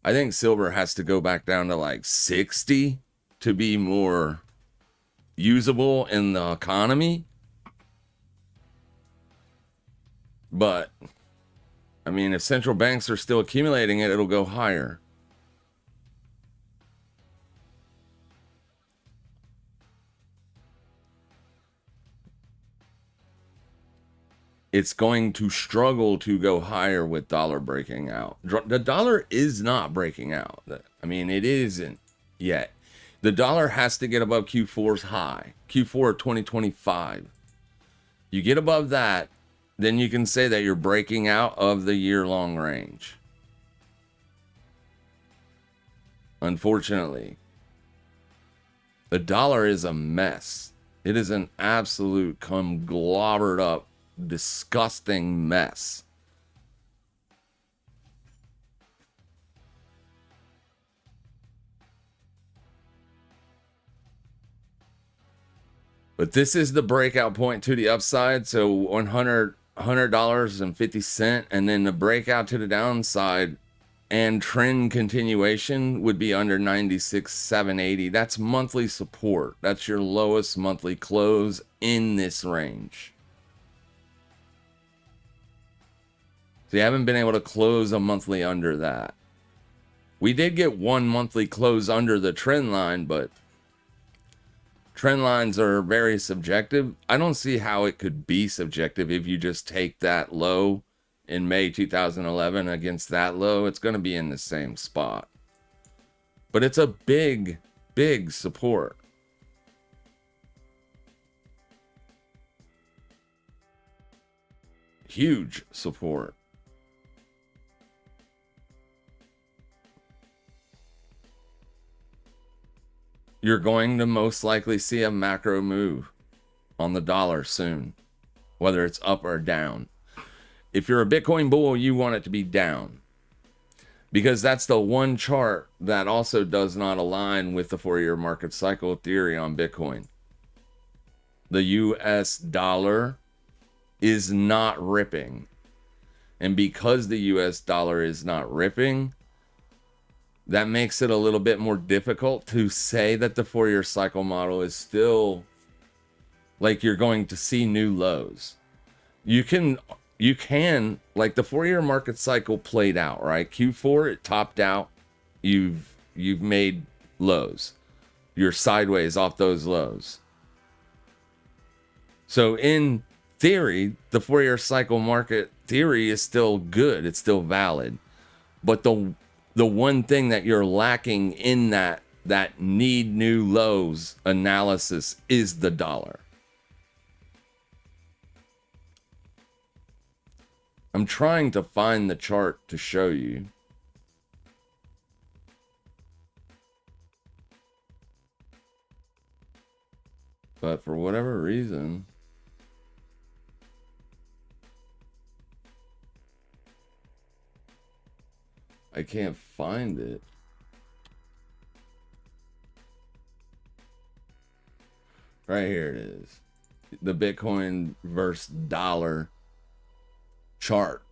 I think silver has to go back down to like 60 to be more usable in the economy. But, I mean, if central banks are still accumulating it, it'll go higher. It's going to struggle to go higher with dollar breaking out. The dollar is not breaking out. I mean, it isn't yet. The dollar has to get above Q4's high, Q4 of 2025. You get above that, then you can say that you're breaking out of the year-long range. Unfortunately, the dollar is a mess. It is an absolute conglomerate up, disgusting mess. But this is the breakout point to the upside. So $100.50, and then the breakout to the downside and trend continuation would be under 96,780. That's monthly support. That's your lowest monthly close in this range. So you haven't been able to close a monthly under that. We did get one monthly close under the trend line, but trend lines are very subjective. I don't see how it could be subjective if you just take that low in May 2011 against that low. It's going to be in the same spot. But it's a big, big support. Huge support. You're going to most likely see a macro move on the dollar soon, whether it's up or down. If you're a Bitcoin bull, you want it to be down, because that's the one chart that also does not align with the 4-year market cycle theory on Bitcoin. The US dollar is not ripping. And because the US dollar is not ripping, that makes it a little bit more difficult to say that the 4-year cycle model is still like you're going to see new lows. You can, like the 4-year market cycle played out, right? Q4, it topped out. You've made lows. You're sideways off those lows. So in theory, the Fourier cycle market theory is still good. It's still valid. But the one thing that you're lacking in that need new lows analysis is the dollar. I'm trying to find the chart to show you. But for whatever reason, I can't find it. Right here it is. The Bitcoin versus dollar chart.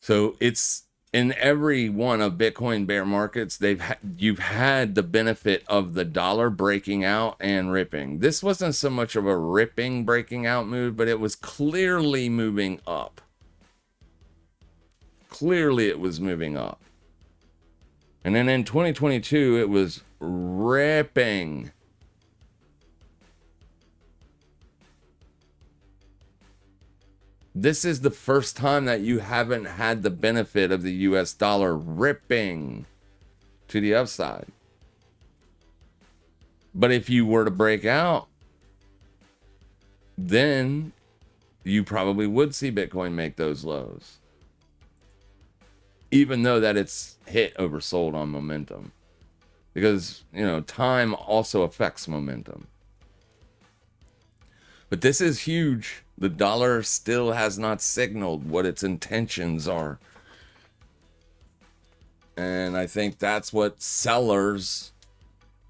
So it's in every one of Bitcoin bear markets, you've had the benefit of the dollar breaking out and ripping. This wasn't so much of a ripping breaking out move, but it was clearly moving up. Clearly it was moving up. And then in 2022, it was ripping. This is the first time that you haven't had the benefit of the US dollar ripping to the upside. But if you were to break out, then you probably would see Bitcoin make those lows. Even though that it's hit oversold on momentum. Because, you know, time also affects momentum. But this is huge. The dollar still has not signaled what its intentions are. And I think that's what sellers,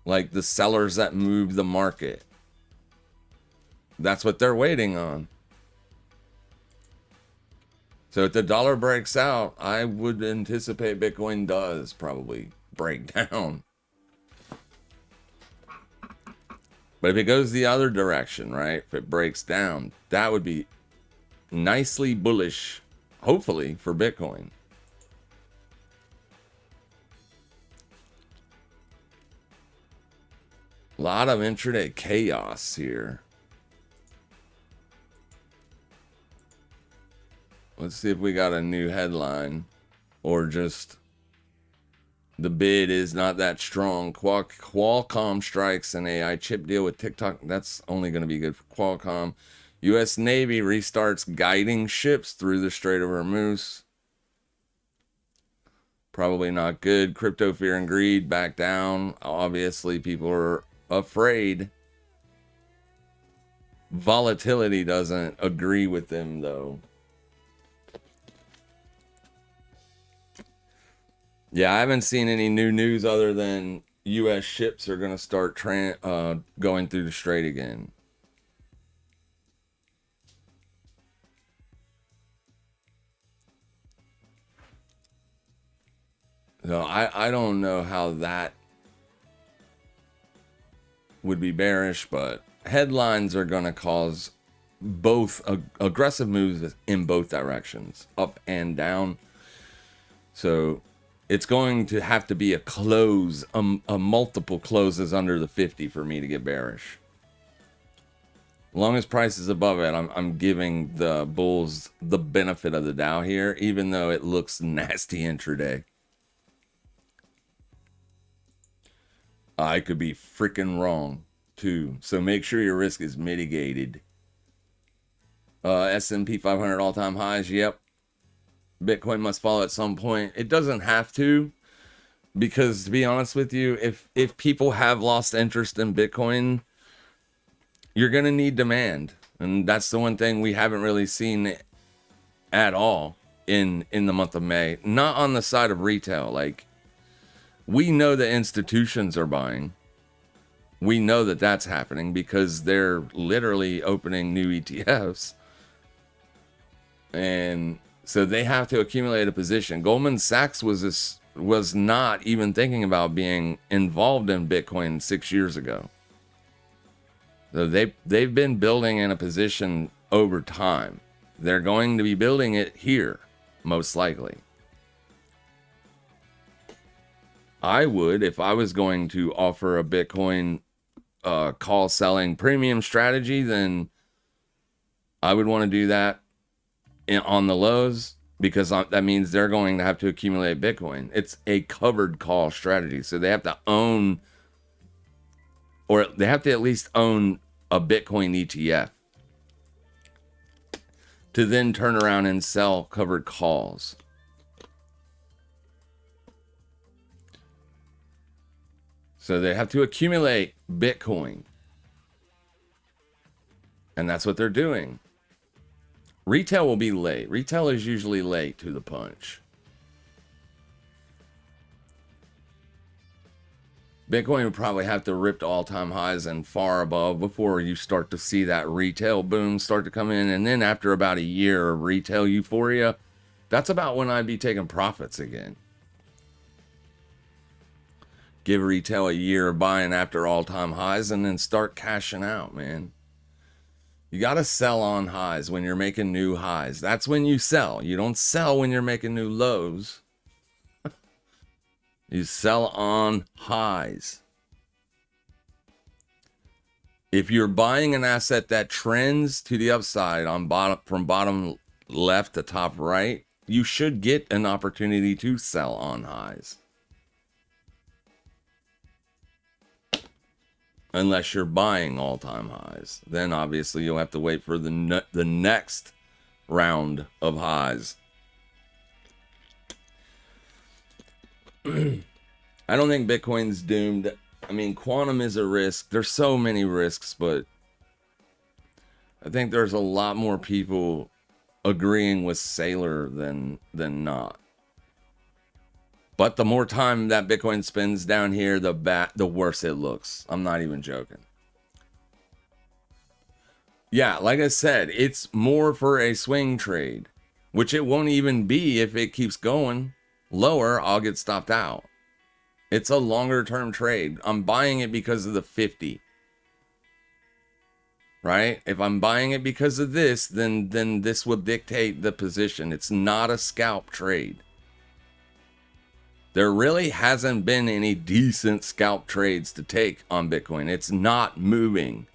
like the sellers that move the market, that's what they're waiting on. So if the dollar breaks out, I would anticipate Bitcoin does probably break down. But if it goes the other direction, right? If it breaks down, that would be nicely bullish, hopefully, for Bitcoin. A lot of intraday chaos here. Let's see if we got a new headline or just the bid is not that strong. Qualcomm strikes an AI chip deal with TikTok. That's only going to be good for Qualcomm. U.S. Navy restarts guiding ships through the Strait of Hormuz. Probably not good. Crypto fear and greed back down. Obviously, people are afraid. Volatility doesn't agree with them, though. Yeah, I haven't seen any new news other than U.S. ships are going to start going through the strait again. So I don't know how that would be bearish, but headlines are going to cause both aggressive moves in both directions, up and down. So it's going to have to be a close, a multiple closes under the 50 for me to get bearish. As long as price is above it, I'm giving the bulls the benefit of the doubt here, even though it looks nasty intraday. I could be freaking wrong too, so make sure your risk is mitigated. S&P 500 all-time highs, yep. Bitcoin must fall at some point. It doesn't have to, because to be honest with you, if people have lost interest in Bitcoin, you're going to need demand. And that's the one thing we haven't really seen at all in the month of May. Not on the side of retail. Like, we know that institutions are buying. We know that that's happening because they're literally opening new ETFs. And so they have to accumulate a position. Goldman Sachs was not even thinking about being involved in Bitcoin 6 years ago. So they've been building in a position over time. They're going to be building it here, most likely. I would, if I was going to offer a Bitcoin call selling premium strategy, then I would want to do that on the lows, because that means they're going to have to accumulate Bitcoin. It's a covered call strategy. So they have to own, or they have to at least own a Bitcoin ETF to then turn around and sell covered calls. So they have to accumulate Bitcoin. And that's what they're doing. Retail will be late. Retail is usually late to the punch. Bitcoin would probably have to rip to all-time highs and far above before you start to see that retail boom start to come in. And then after about a year of retail euphoria, that's about when I'd be taking profits again. Give retail a year of buying after all-time highs and then start cashing out, man. You got to sell on highs when you're making new highs. That's when you sell. You don't sell when you're making new lows. You sell on highs. If you're buying an asset that trends to the upside from bottom left to top right, you should get an opportunity to sell on highs. Unless you're buying all-time highs. Then obviously you'll have to wait for the next round of highs. I don't think Bitcoin's doomed. I mean, quantum is a risk. There's so many risks, but I think there's a lot more people agreeing with Saylor than not. But the more time that Bitcoin spends down here, the worse it looks. I'm not even joking. Yeah, like I said, it's more for a swing trade, which it won't even be if it keeps going lower. I'll get stopped out. It's a longer term trade. I'm buying it because of the 50. Right? If I'm buying it because of this, then this will dictate the position. It's not a scalp trade. There really hasn't been any decent scalp trades to take on Bitcoin. It's not moving.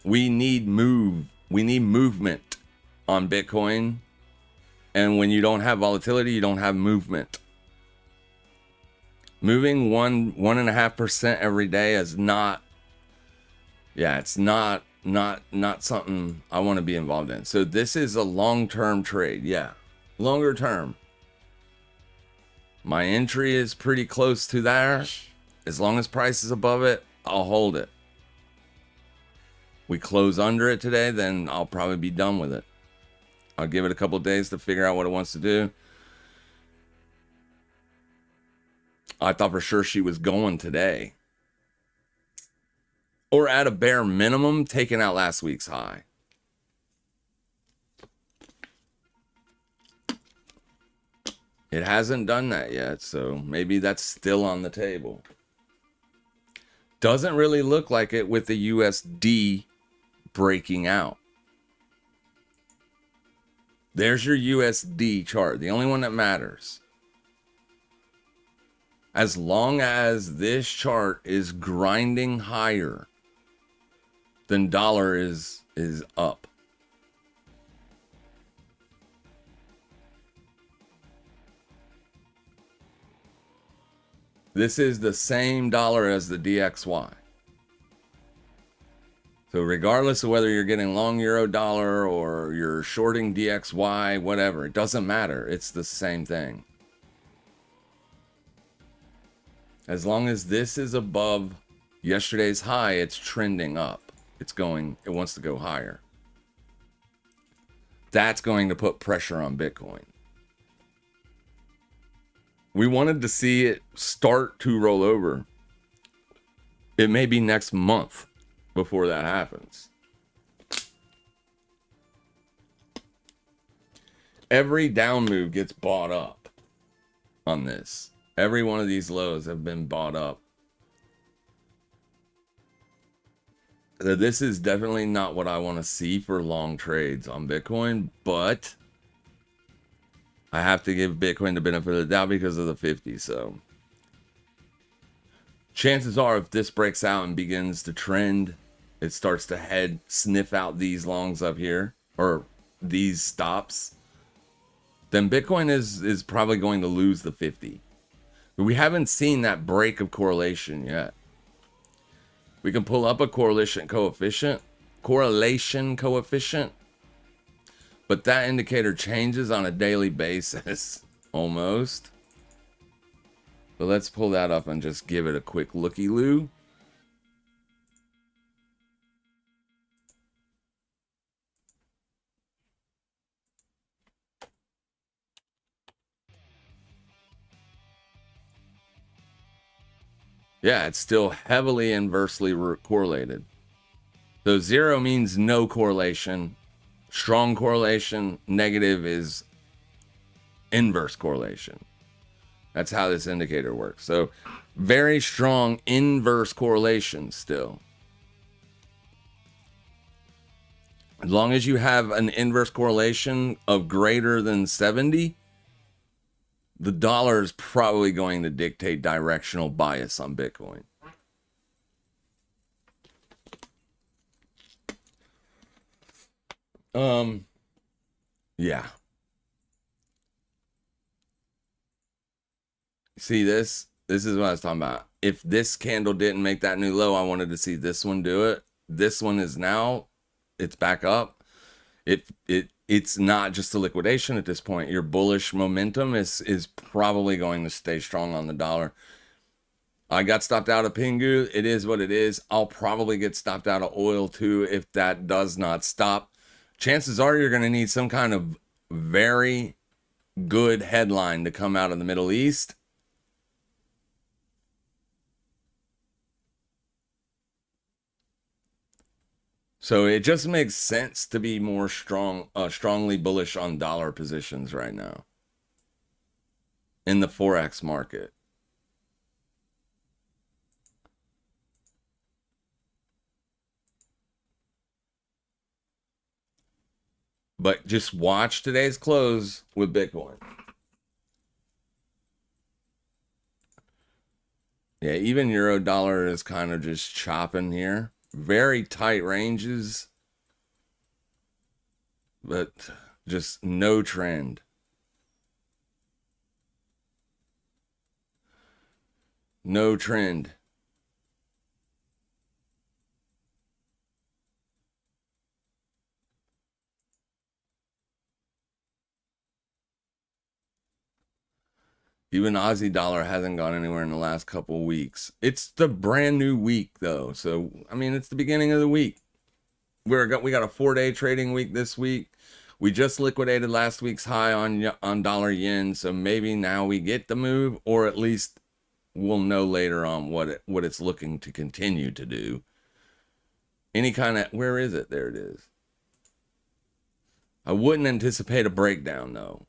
We need movement on Bitcoin. And when you don't have volatility, you don't have movement. Moving 1.5% every day is not, it's not something I want to be involved in. So this is a long-term trade. Yeah. Longer term. My entry is pretty close to there. As long as price is above it, I'll hold it. We close under it today, then I'll probably be done with it. I'll give it a couple of days to figure out what it wants to do. I thought for sure she was going today. Or at a bare minimum, taking out last week's high. It hasn't done that yet, so maybe that's still on the table. Doesn't really look like it with the USD breaking out. There's your USD chart, the only one that matters. As long as this chart is grinding higher, then dollar is up. This is the same dollar as the DXY. So regardless of whether you're getting long euro dollar or you're shorting DXY, whatever, it doesn't matter. It's the same thing. As long as this is above yesterday's high, it's trending up. It wants to go higher. That's going to put pressure on Bitcoin. We wanted to see it start to roll over. It may be next month before that happens. Every down move gets bought up on this. Every one of these lows have been bought up. So this is definitely not what I want to see for long trades on Bitcoin, but I have to give Bitcoin the benefit of the doubt because of the 50. So chances are, if this breaks out and begins to trend, it starts to sniff out these longs up here, or these stops, then Bitcoin is probably going to lose the 50. But we haven't seen that break of correlation yet. We can pull up a correlation coefficient, but that indicator changes on a daily basis, almost. But let's pull that up and just give it a quick looky-loo. Yeah, it's still heavily inversely correlated. So 0 means no correlation. Strong correlation. Negative is inverse correlation. That's how this indicator works. So very strong inverse correlation still. As long as you have an inverse correlation of greater than 70, the dollar is probably going to dictate directional bias on Bitcoin. Yeah. See this? This is what I was talking about. If this candle didn't make that new low, I wanted to see this one do it. This one is now, it's back up. It's not just a liquidation at this point. Your bullish momentum is probably going to stay strong on the dollar. I got stopped out of Pingu. It is what it is. I'll probably get stopped out of oil too if that does not stop. Chances are you're going to need some kind of very good headline to come out of the Middle East. So it just makes sense to be more strongly bullish on dollar positions right now in the Forex market. But just watch today's close with Bitcoin. Yeah, even euro dollar is kind of just chopping here. Very tight ranges, but just no trend. No trend. Even Aussie dollar hasn't gone anywhere in the last couple of weeks. It's the brand new week though. So, I mean, it's the beginning of the week. We got a 4-day trading week this week. We just liquidated last week's high on dollar yen, so maybe now we get the move, or at least we'll know later on what it's looking to continue to do. Any kind of, where is it? There it is. I wouldn't anticipate a breakdown though.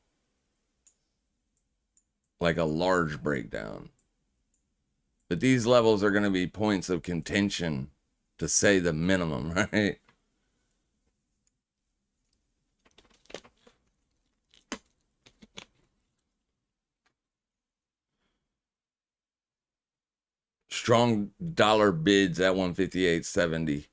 Like a large breakdown. But these levels are going to be points of contention, to say the minimum, right? Strong dollar bids at 158.70.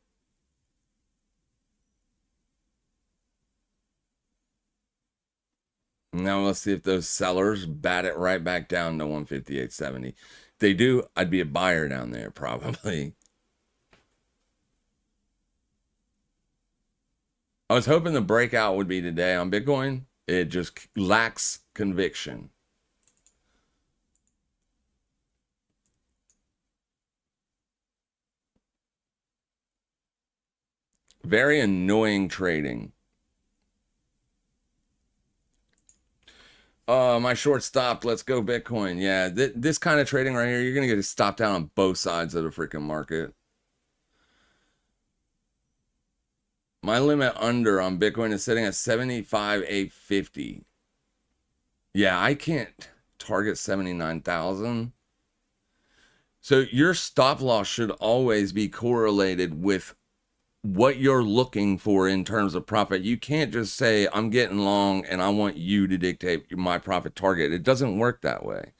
Now let's see if those sellers bat it right back down to 158.70. If they do, I'd be a buyer down there probably. I was hoping the breakout would be today on Bitcoin. It just lacks conviction. Very annoying trading. My short stopped. Let's go Bitcoin. Yeah, this kind of trading right here, you're going to get stopped down on both sides of the freaking market. My limit under on Bitcoin is sitting at 75,850. Yeah, I can't target 79,000. So your stop loss should always be correlated with what you're looking for in terms of profit. You can't just say, I'm getting long and I want you to dictate my profit target. It doesn't work that way.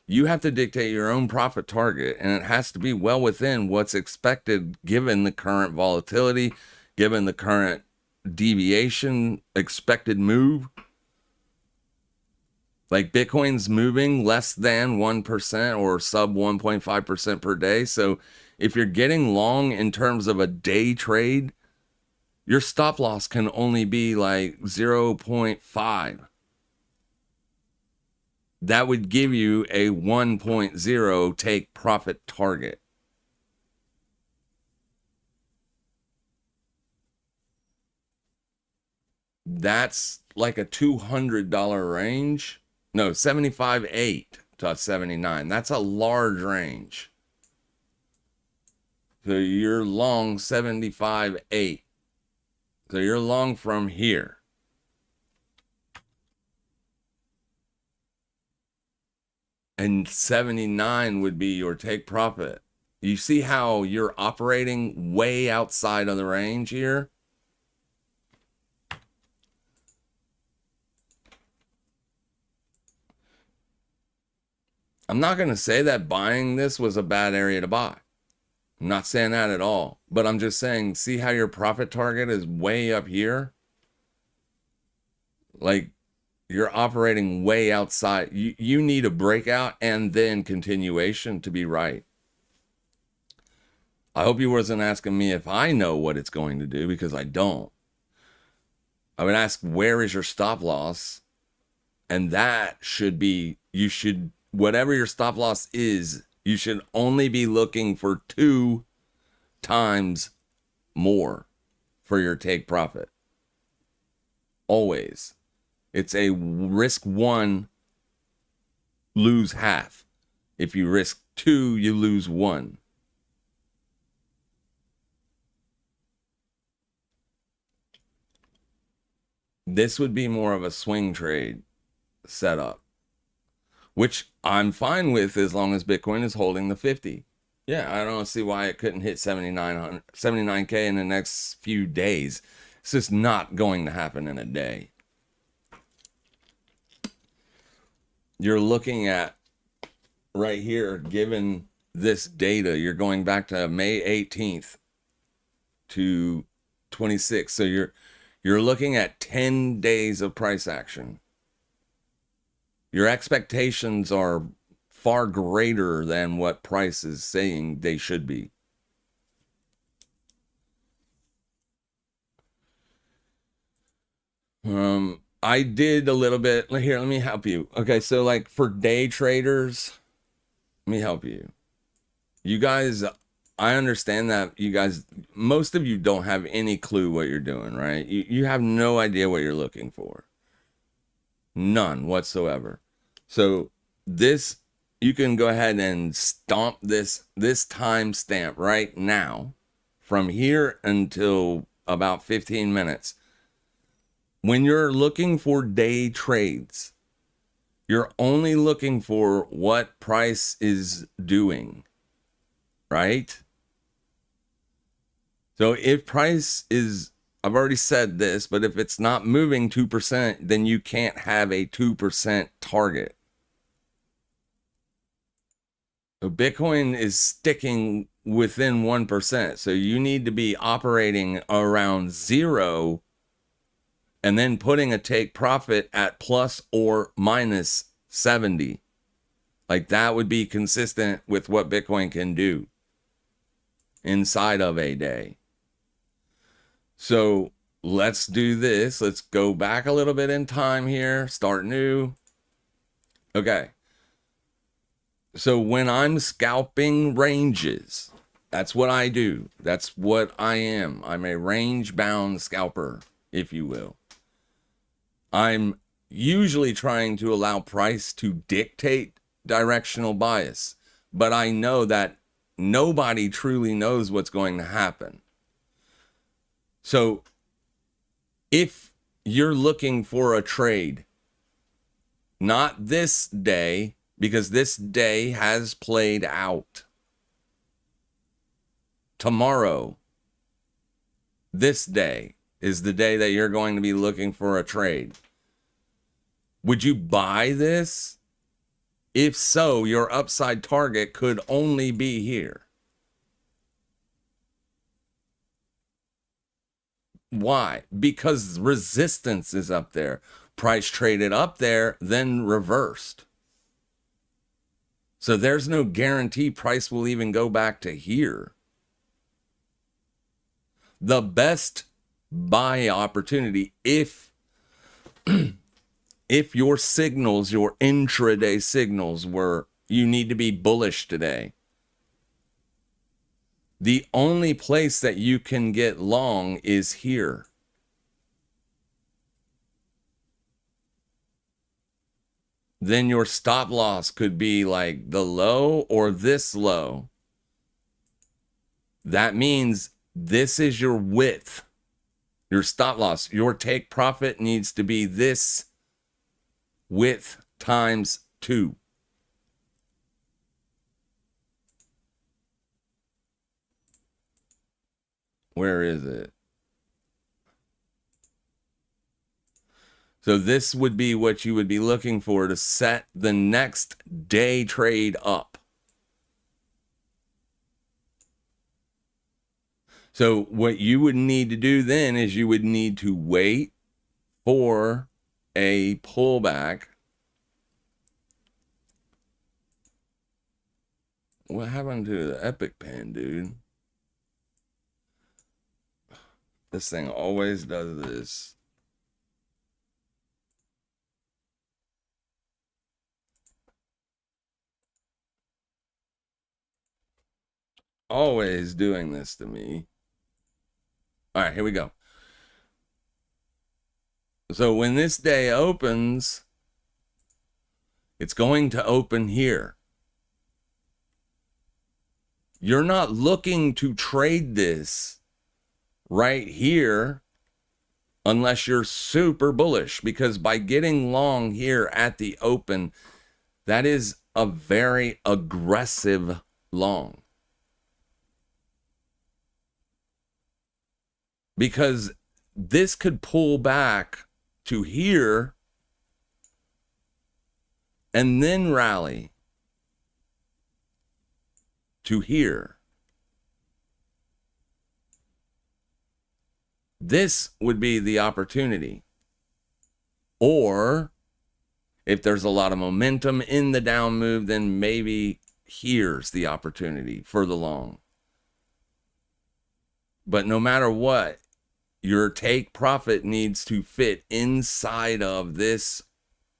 You have to dictate your own profit target, and it has to be well within what's expected given the current volatility, given the current deviation, expected move. Like Bitcoin's moving less than 1% or sub 1.5% per day. So if you're getting long in terms of a day trade, your stop loss can only be like 0.5. That would give you a 1.0 take profit target. That's like a $200 range. No, 75.8 to 79. That's a large range. So you're long 75.8. So you're long from here. And 79 would be your take profit. You see how you're operating way outside of the range here? I'm not going to say that buying this was a bad area to buy. I'm not saying that at all. But I'm just saying, see how your profit target is way up here? Like, you're operating way outside. You need a breakout and then continuation to be right. I hope you wasn't asking me if I know what it's going to do, because I don't. I would ask, where is your stop loss? And that should be, whatever your stop loss is, you should only be looking for 2 times more for your take profit. Always. It's a risk 1, lose half. If you risk 2, you lose 1. This would be more of a swing trade setup, which I'm fine with as long as Bitcoin is holding the 50. Yeah, I don't see why it couldn't hit 79K in the next few days. It's just not going to happen in a day. You're looking at right here, given this data, you're going back to May 18th to 26. So you're looking at 10 days of price action. Your expectations are far greater than what price is saying they should be. I did a little bit here. Let me help you. Okay, so like for day traders, let me help you. You guys, I understand that you guys, most of you don't have any clue what you're doing, right? You have no idea what you're looking for. None whatsoever. So this, you can go ahead and stomp this time stamp right now from here until about 15 minutes. When you're looking for day trades, you're only looking for what price is doing, right? So if price is, I've already said this, but if it's not moving 2%, then you can't have a 2% target. So Bitcoin is sticking within 1%. So you need to be operating around 0 and then putting a take profit at plus or minus 70. Like that would be consistent with what Bitcoin can do inside of a day. So let's do this. Let's go back a little bit in time here. Start new. Okay. So when I'm scalping ranges, that's what I do. That's what I am. I'm a range-bound scalper, if you will. I'm usually trying to allow price to dictate directional bias, but I know that nobody truly knows what's going to happen. So if you're looking for a trade, not this day, because this day has played out. Tomorrow, this day is the day that you're going to be looking for a trade. Would you buy this? If so, your upside target could only be here. Why? Because resistance is up there. Price traded up there, then reversed. So there's no guarantee price will even go back to here. The best buy opportunity, if your signals, your intraday signals were you need to be bullish today, the only place that you can get long is here. Then your stop loss could be like the low or this low. That means this is your width, your stop loss. Your take profit needs to be this width times 2. Where is it? So this would be what you would be looking for to set the next day trade up. So what you would need to do then is you would need to wait for a pullback. What happened to the epic pen, dude? This thing always does this. Always doing this to me. All right, here we go. So when this day opens, it's going to open here. You're not looking to trade this right here unless you're super bullish, because by getting long here at the open, that is a very aggressive long. Because this could pull back to here and then rally to here. This would be the opportunity. Or if there's a lot of momentum in the down move, then maybe here's the opportunity for the long. But no matter what, your take profit needs to fit inside of this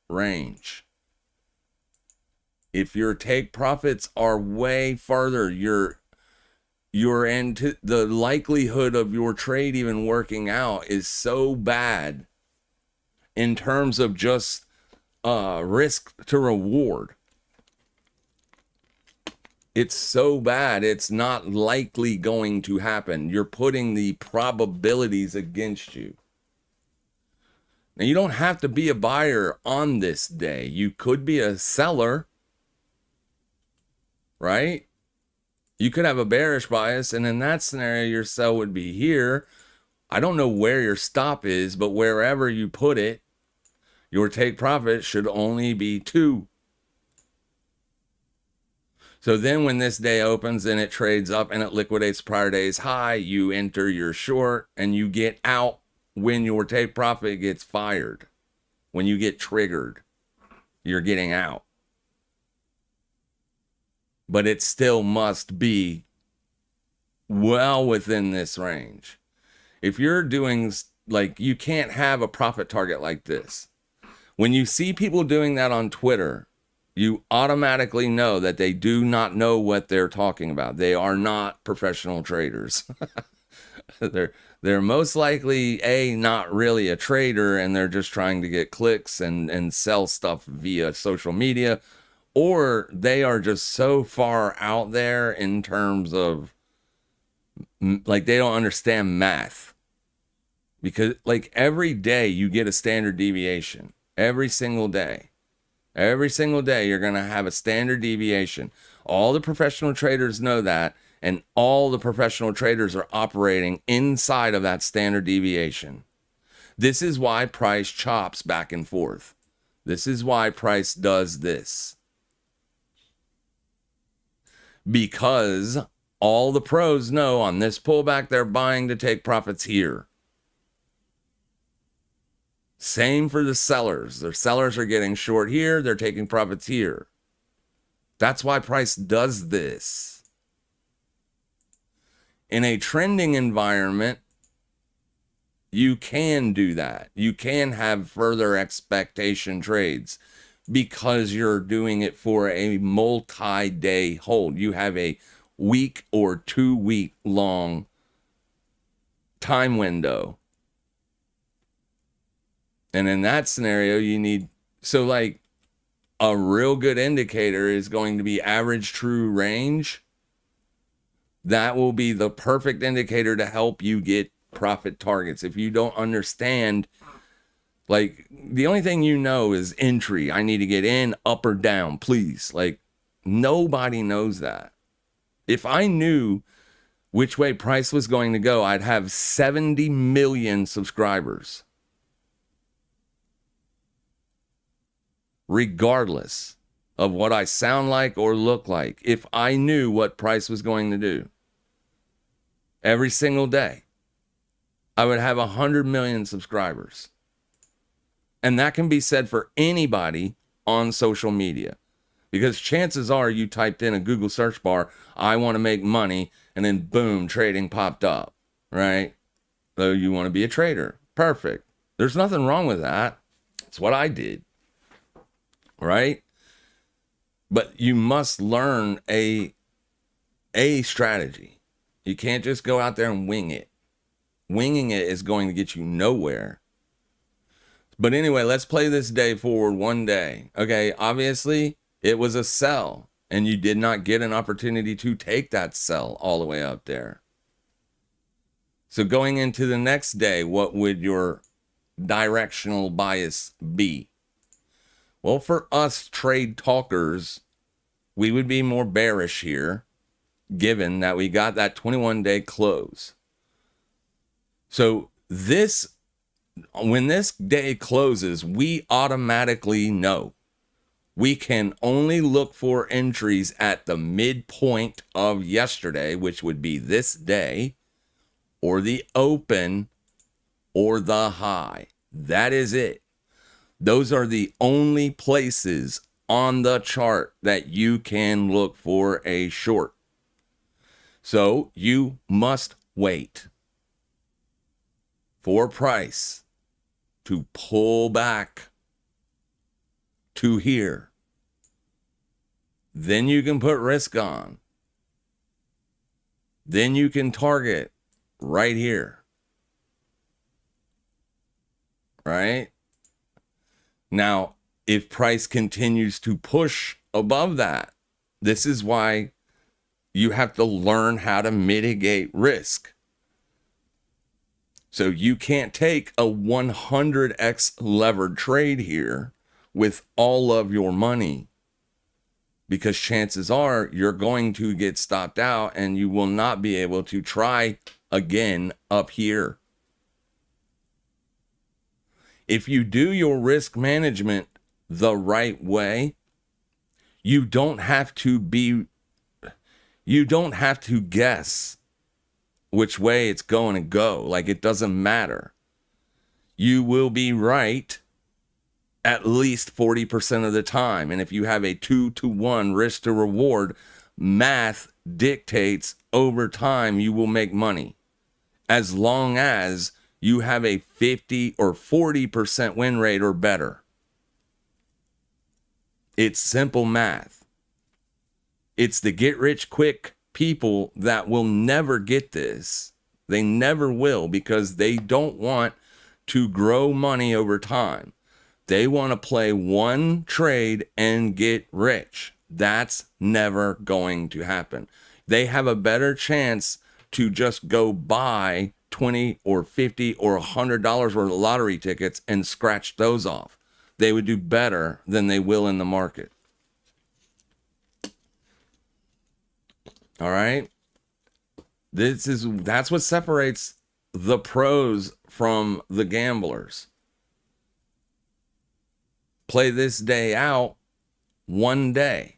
range. If your take profits are way farther, you're into the likelihood of your trade even working out is so bad in terms of just risk to reward. It's so bad, it's not likely going to happen. You're putting the probabilities against you. Now, you don't have to be a buyer on this day. You could be a seller, right? You could have a bearish bias, and in that scenario, your sell would be here. I don't know where your stop is, but wherever you put it, your take profit should only be 2. So then when this day opens and it trades up and it liquidates prior day's high, you enter your short and you get out when your take profit gets fired. When you get triggered, you're getting out. But it still must be well within this range. If you're doing, like, you can't have a profit target like this. When you see people doing that on Twitter, you automatically know that they do not know what they're talking about. They are not professional traders. They're most likely not really a trader, and they're just trying to get clicks and sell stuff via social media, or they are just so far out there in terms of, like, they don't understand math. Because, like, every day you get a standard deviation. Every single day. Every single day, you're going to have a standard deviation. All the professional traders know that, And all the professional traders are operating inside of that standard deviation. This is why price chops back and forth. This is why price does this. Because all the pros know on this pullback, they're buying to take profits here. Same for the sellers. Their sellers are getting short here. They're taking profits here. That's why price does this. In a trending environment, you can do that. You can have further expectation trades because you're doing it for a multi-day hold. You have a week or 2 week long time window. And in that scenario, you need, so like a real good indicator is going to be average true range. That will be the perfect indicator to help you get profit targets. If you don't understand, like the only thing you know is entry. I need to get in, up or down, please. Like nobody knows that. If I knew which way price was going to go, I'd have 70 million subscribers. Regardless of what I sound like or look like, if I knew what price was going to do every single day, I would have 100 million subscribers. And that can be said for anybody on social media. Because chances are you typed in a Google search bar, I want to make money, and then boom, trading popped up, right? So you want to be a trader. Perfect. There's nothing wrong with that. It's what I did. Right? But you must learn a strategy. You can't just go out there and wing it. Winging it is going to get you nowhere. But anyway, let's play this day forward one day. Okay, obviously it was a sell and you did not get an opportunity to take that sell all the way up there. So going into the next day, what would your directional bias be? Well, for us trade talkers, we would be more bearish here, given that we got that 21-day close. So when this day closes, we automatically know we can only look for entries at the midpoint of yesterday, which would be this day, or the open, or the high. That is it. Those are the only places on the chart that you can look for a short. So you must wait for price to pull back to here. Then you can put risk on. Then you can target right here. Right? Now, if price continues to push above that, this is why you have to learn how to mitigate risk. So you can't take a 100x levered trade here with all of your money, because chances are you're going to get stopped out and you will not be able to try again up here. If you do your risk management the right way, you don't have to guess which way it's going to go. Like, it doesn't matter. You will be right at least 40% of the time. And if you have a 2-to-1 risk to reward, math dictates over time you will make money. As long as you have a 50 or 40% win rate or better. It's simple math. It's the get rich quick people that will never get this. They never will, because they don't want to grow money over time. They want to play one trade and get rich. That's never going to happen. They have a better chance to just go buy 20 or 50 or $100 worth of lottery tickets and scratch those off. They would do better than they will in the market. All right. That's what separates the pros from the gamblers. Play this day out one day.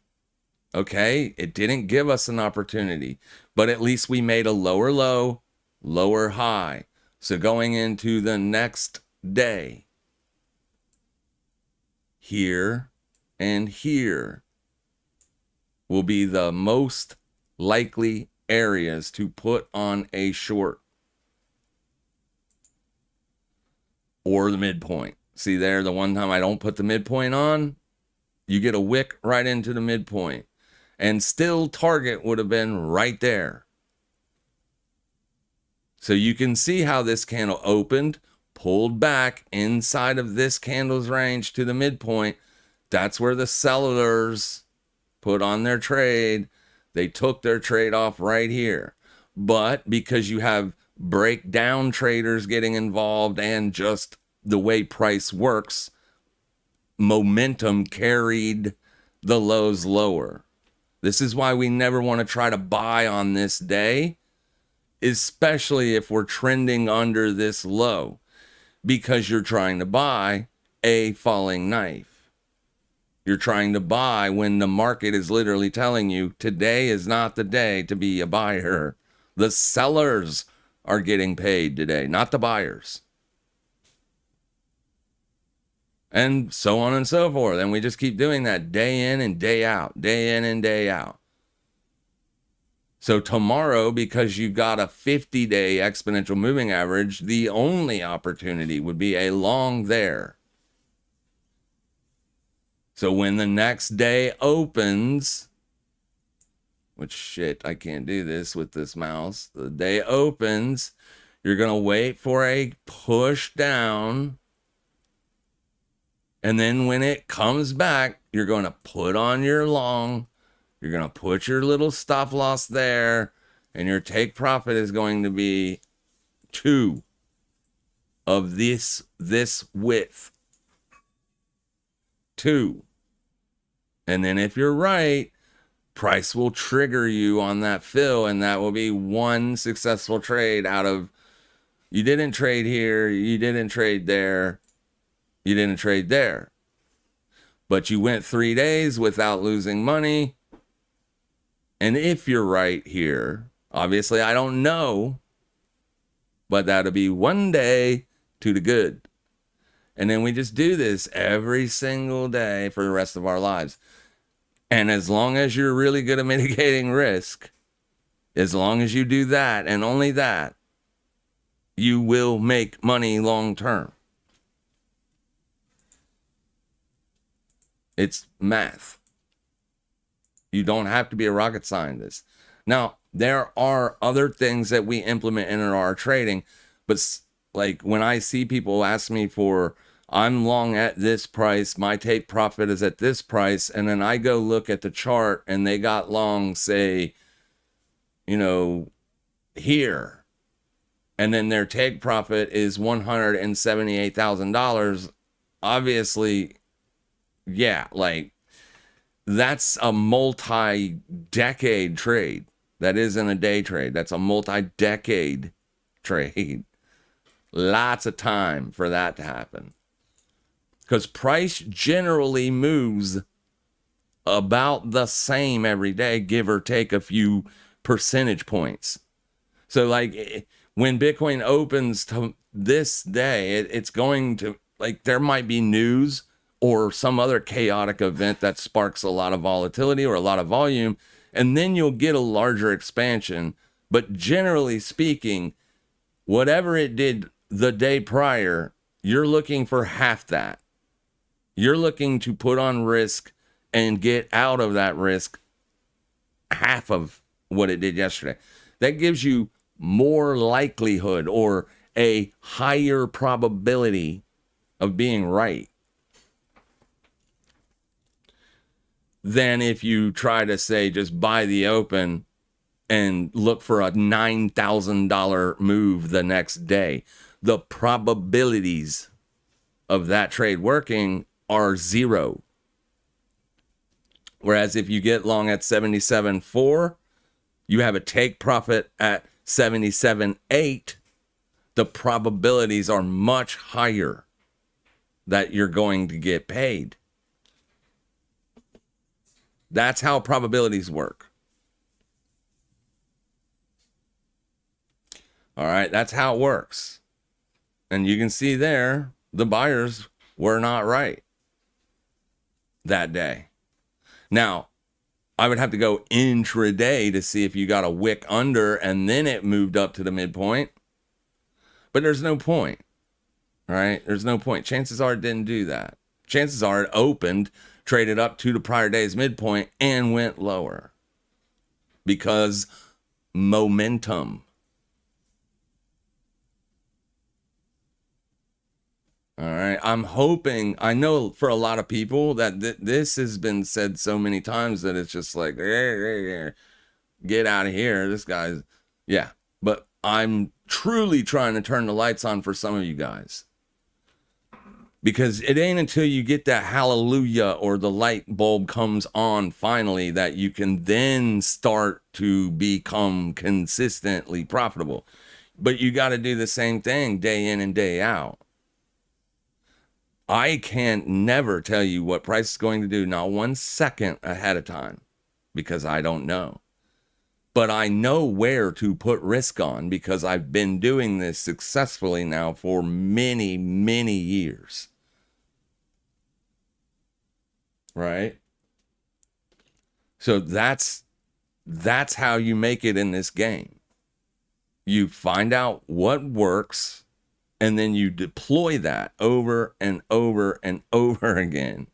Okay, it didn't give us an opportunity, but at least we made a lower low, lower high. So going into the next day, here and here will be the most likely areas to put on a short or the midpoint. See there, the one time I don't put the midpoint on, you get a wick right into the midpoint. And still target would have been right there. So you can see how this candle opened, pulled back inside of this candle's range to the midpoint. That's where the sellers put on their trade. They took their trade off right here. But because you have breakdown traders getting involved and just the way price works, momentum carried the lows lower. This is why we never want to try to buy on this day, especially if we're trending under this low, because you're trying to buy a falling knife. You're trying to buy when the market is literally telling you today is not the day to be a buyer. The sellers are getting paid today, not the buyers. And so on and so forth. And we just keep doing that day in and day out, day in and day out. So tomorrow, because you got a 50-day exponential moving average, the only opportunity would be a long there. So when the next day opens, which shit, I can't do this with this mouse. The day opens, you're going to wait for a push down. And then when it comes back, you're going to put on your long. You're going to put your little stop loss there. And your take profit is going to be 2 of this width. 2. And then if you're right, price will trigger you on that fill. And that will be one successful trade out of, you didn't trade here, you didn't trade there. You didn't trade there, but you went 3 days without losing money. And if you're right here, obviously I don't know, but that'll be one day to the good. And then we just do this every single day for the rest of our lives. And as long as you're really good at mitigating risk, as long as you do that and only that, you will make money long term. It's math. You don't have to be a rocket scientist. Now, there are other things that we implement in our trading, but like when I see people ask me for, I'm long at this price, my take profit is at this price, and then I go look at the chart and they got long, say, here, and then their take profit is $178,000. Obviously, yeah, like that's a multi-decade trade. That isn't a day trade. That's a multi-decade trade. Lots of time for that to happen. Because price generally moves about the same every day, give or take a few percentage points. So like when Bitcoin opens to this day, it's going to, like, there might be news or some other chaotic event that sparks a lot of volatility or a lot of volume, and then you'll get a larger expansion. But generally speaking, whatever it did the day prior, you're looking for half that. You're looking to put on risk and get out of that risk half of what it did yesterday. That gives you more likelihood or a higher probability of being right than if you try to say just buy the open and look for a $9,000 move the next day. The probabilities of that trade working are 0. Whereas if you get long at 77.4, you have a take profit at 77.8, the probabilities are much higher that you're going to get paid. That's how probabilities work. All right, that's how it works. And you can see there, the buyers were not right that day. Now, I would have to go intraday to see if you got a wick under and then it moved up to the midpoint. But there's no point, right? There's no point. Chances are it didn't do that. Chances are it opened, traded up to the prior day's midpoint, and went lower. Because momentum. All right. I'm hoping, I know for a lot of people that this has been said so many times that it's just like, get out of here. This guy's, yeah. But I'm truly trying to turn the lights on for some of you guys. Because it ain't until you get that hallelujah or the light bulb comes on finally that you can then start to become consistently profitable. But you got to do the same thing day in and day out. I can't never tell you what price is going to do, not 1 second ahead of time, because I don't know. But I know where to put risk on because I've been doing this successfully now for many, many years. Right? So that's how you make it in this game. You find out what works, and then you deploy that over and over and over again.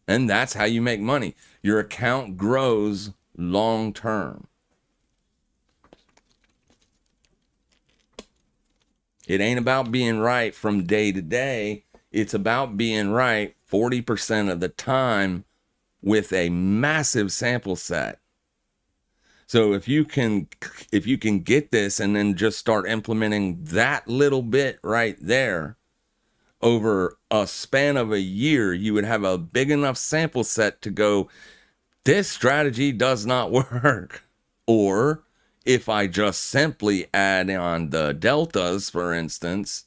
And that's how you make money. Your account grows long term. It ain't about being right from day to day. It's about being right 40% of the time with a massive sample set. So if you can get this and then just start implementing that little bit right there over a span of a year, you would have a big enough sample set to go, this strategy does not work. Or if I just simply add on the deltas, for instance,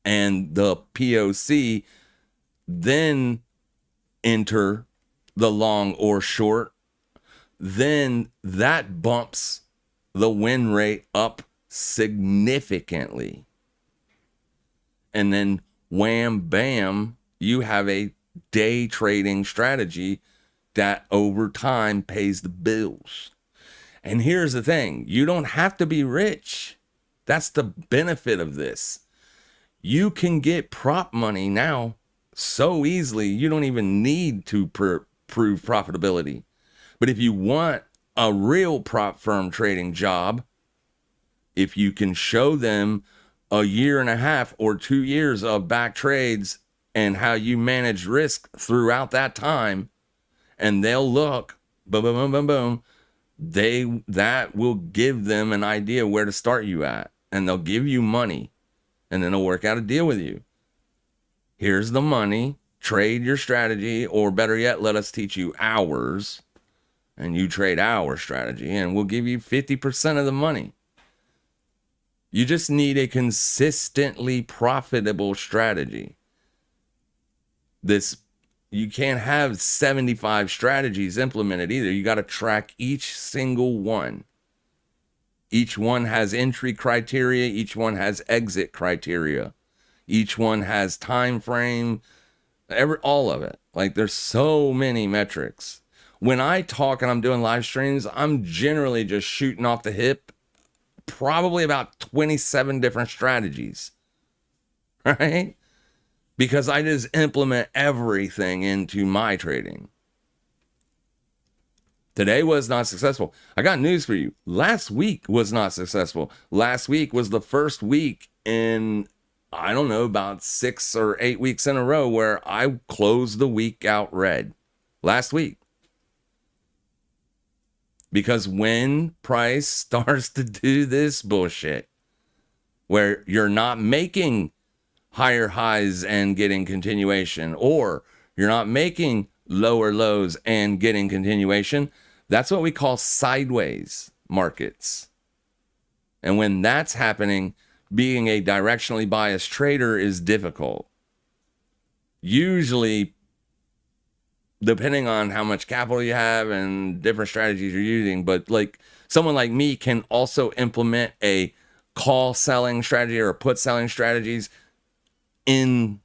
and the POC, then enter the long or short, then that bumps the win rate up significantly. And then wham, bam, you have a day trading strategy that over time pays the bills. And here's the thing, you don't have to be rich. That's the benefit of this. You can get prop money now so easily, you don't even need to prove profitability. But if you want a real prop firm trading job, if you can show them a year and a half or 2 years of back trades and how you manage risk throughout that time, and they'll look, boom, boom, boom, boom, boom, that will give them an idea where to start you at, and they'll give you money, and then they'll work out a deal with you. Here's the money, trade your strategy, or better yet, let us teach you ours. And you trade our strategy, and we'll give you 50% of the money. You just need a consistently profitable strategy. You can't have 75 strategies implemented either. You got to track each single one. Each one has entry criteria. Each one has exit criteria. Each one has time frame. All of it. Like, there's so many metrics. When I talk and I'm doing live streams, I'm generally just shooting off the hip, probably about 27 different strategies, right? Because I just implement everything into my trading. Today was not successful. I got news for you. Last week was not successful. Last week was the first week in, I don't know, about 6 or 8 weeks in a row where I closed the week out red. Last week. Because when price starts to do this bullshit, where you're not making higher highs and getting continuation, or you're not making lower lows and getting continuation, that's what we call sideways. markets. And when that's happening, being a directionally biased trader is difficult. Usually, depending on how much capital you have and different strategies you're using, but like someone like me can also implement a call selling strategy or put selling strategies in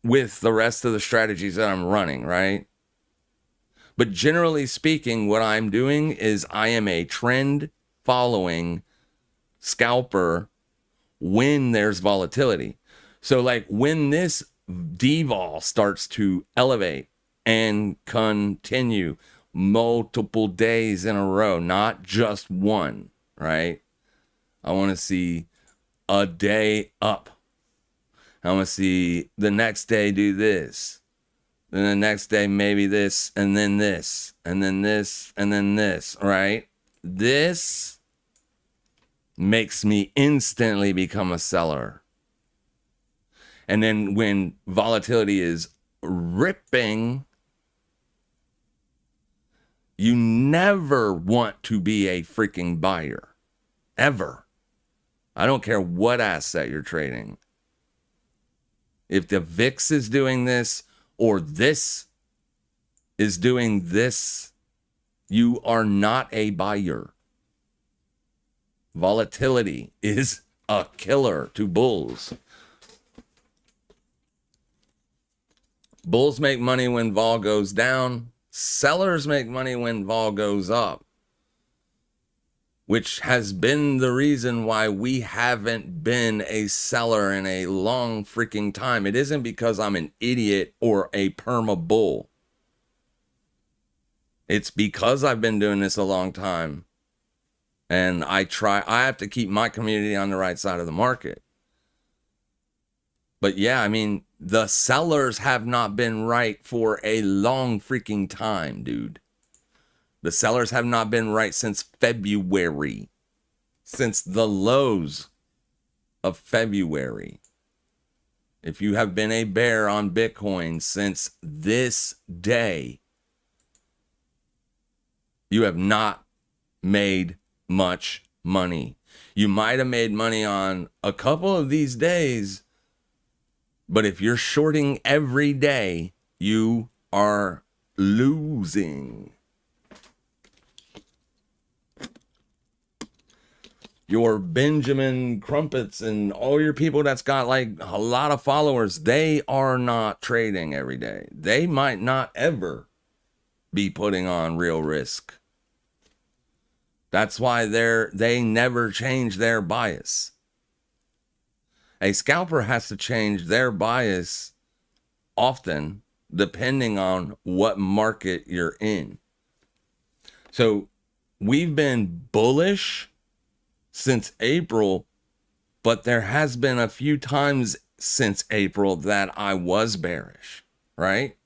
with the rest of the strategies that I'm running, right? But generally speaking, what I'm doing is I am a trend following scalper when there's volatility. So like when this devol starts to elevate and continue multiple days in a row, not just one, right? I want to see a day up. I want to see the next day do this. Then the next day, maybe this, and then this, and then this, and then this, right? This makes me instantly become a seller. And then when volatility is ripping, you never want to be a freaking buyer. Ever. I don't care what asset you're trading. If the VIX is doing this, or this is doing this, you are not a buyer. Volatility is a killer to bulls. Bulls make money when vol goes down. Sellers make money when vol goes up, which has been the reason why we haven't been a seller in a long freaking time. It isn't because I'm an idiot or a perma bull. It's because I've been doing this a long time. And I have to keep my community on the right side of the market. But yeah, I mean, the sellers have not been right for a long freaking time, dude. The sellers have not been right since February, since the lows of February. If you have been a bear on Bitcoin since this day, you have not made much money. You might have made money on a couple of these days, but if you're shorting every day, you are losing. Your Benjamin Crumpets and all your people that's got like a lot of followers, they are not trading every day. They might not ever be putting on real risk. That's why they never change their bias. A scalper has to change their bias often depending on what market you're in. So we've been bullish since April, but there has been a few times since April that I was bearish, right?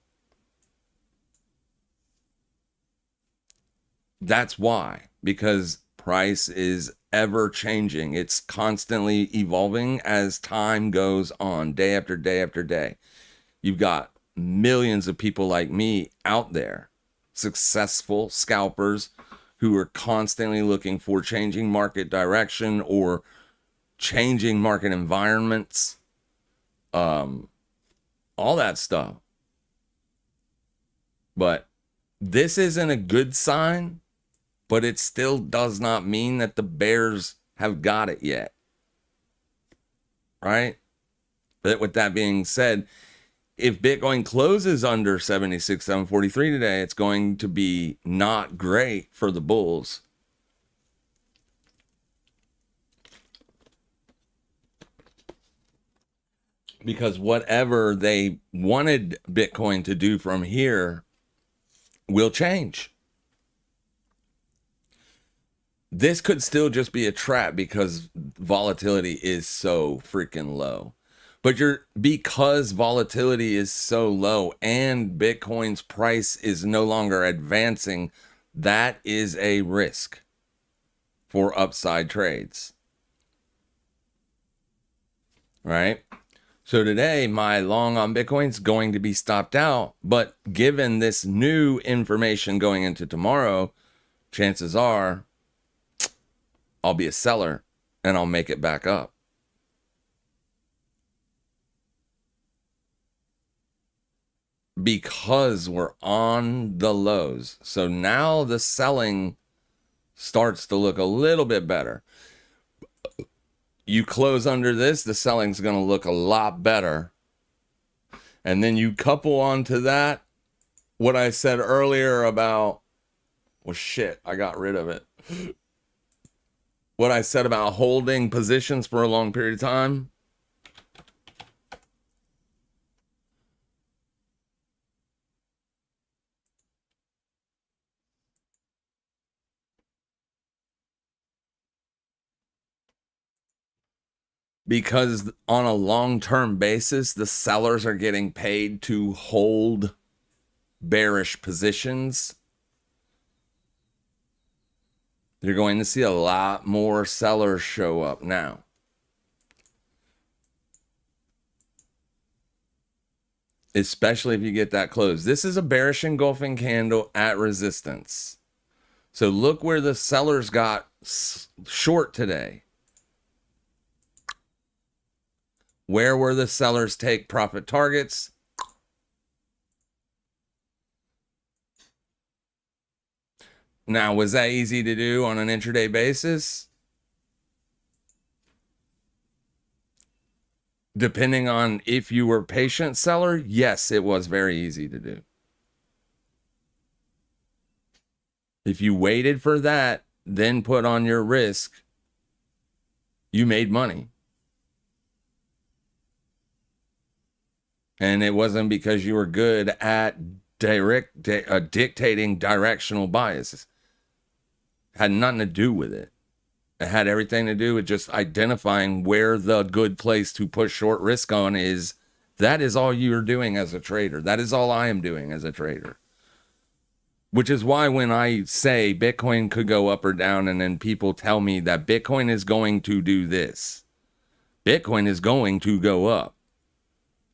That's why, because price is ever changing. It's constantly evolving as time goes on, day after day after day. You've got millions of people like me out there, successful scalpers who are constantly looking for changing market direction or changing market environments, all that stuff. But this isn't a good sign, but it still does not mean that the bears have got it yet. Right? But with that being said, if Bitcoin closes under 76,743 today, it's going to be not great for the bulls. Because whatever they wanted Bitcoin to do from here will change. This could still just be a trap because volatility is so freaking low. But because volatility is so low and Bitcoin's price is no longer advancing, that is a risk for upside trades. Right? So today, my long on Bitcoin is going to be stopped out. But given this new information going into tomorrow, chances are I'll be a seller and I'll make it back up. Because we're on the lows. So now the selling starts to look a little bit better. You close under this, the selling's going to look a lot better. And then you couple onto that what I said earlier about, well, shit, I got rid of it. What I said about holding positions for a long period of time. Because on a long-term basis, the sellers are getting paid to hold bearish positions. You're going to see a lot more sellers show up now. Especially if you get that close. This is a bearish engulfing candle at resistance. So look where the sellers got short today. Where were the sellers take profit targets? Now, was that easy to do on an intraday basis? Depending on if you were patient seller, yes, it was very easy to do. If you waited for that, then put on your risk, you made money. And it wasn't because you were good at dictating directional biases. It had nothing to do with it. It had everything to do with just identifying where the good place to put short risk on is. That is all you're doing as a trader. That is all I am doing as a trader. Which is why when I say Bitcoin could go up or down, and then people tell me that Bitcoin is going to do this, Bitcoin is going to go up,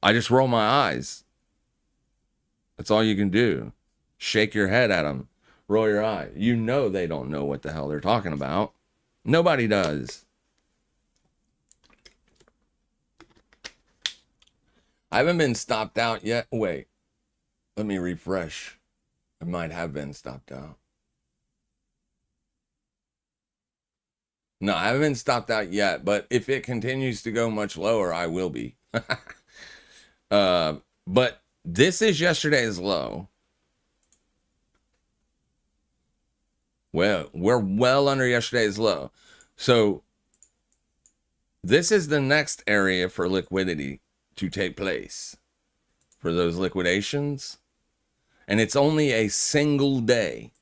I just roll my eyes. That's all you can do. Shake your head at them. Roll your eye. You know they don't know what the hell they're talking about. Nobody does. I haven't been stopped out yet. Wait. Let me refresh. I might have been stopped out. No, I haven't been stopped out yet, but if it continues to go much lower, I will be. But this is yesterday's low. Well, we're well under yesterday's low. So this is the next area for liquidity to take place for those liquidations. And it's only a single day.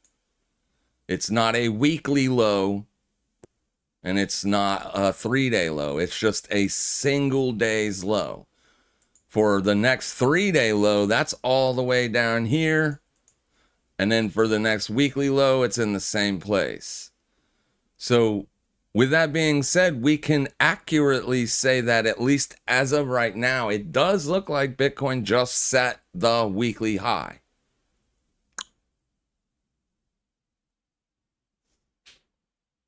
It's not a weekly low. And it's not a 3-day low. It's just a single day's low. For the next 3-day low, that's all the way down here. And then for the next weekly low, it's in the same place. So with that being said, we can accurately say that at least as of right now, it does look like Bitcoin just set the weekly high.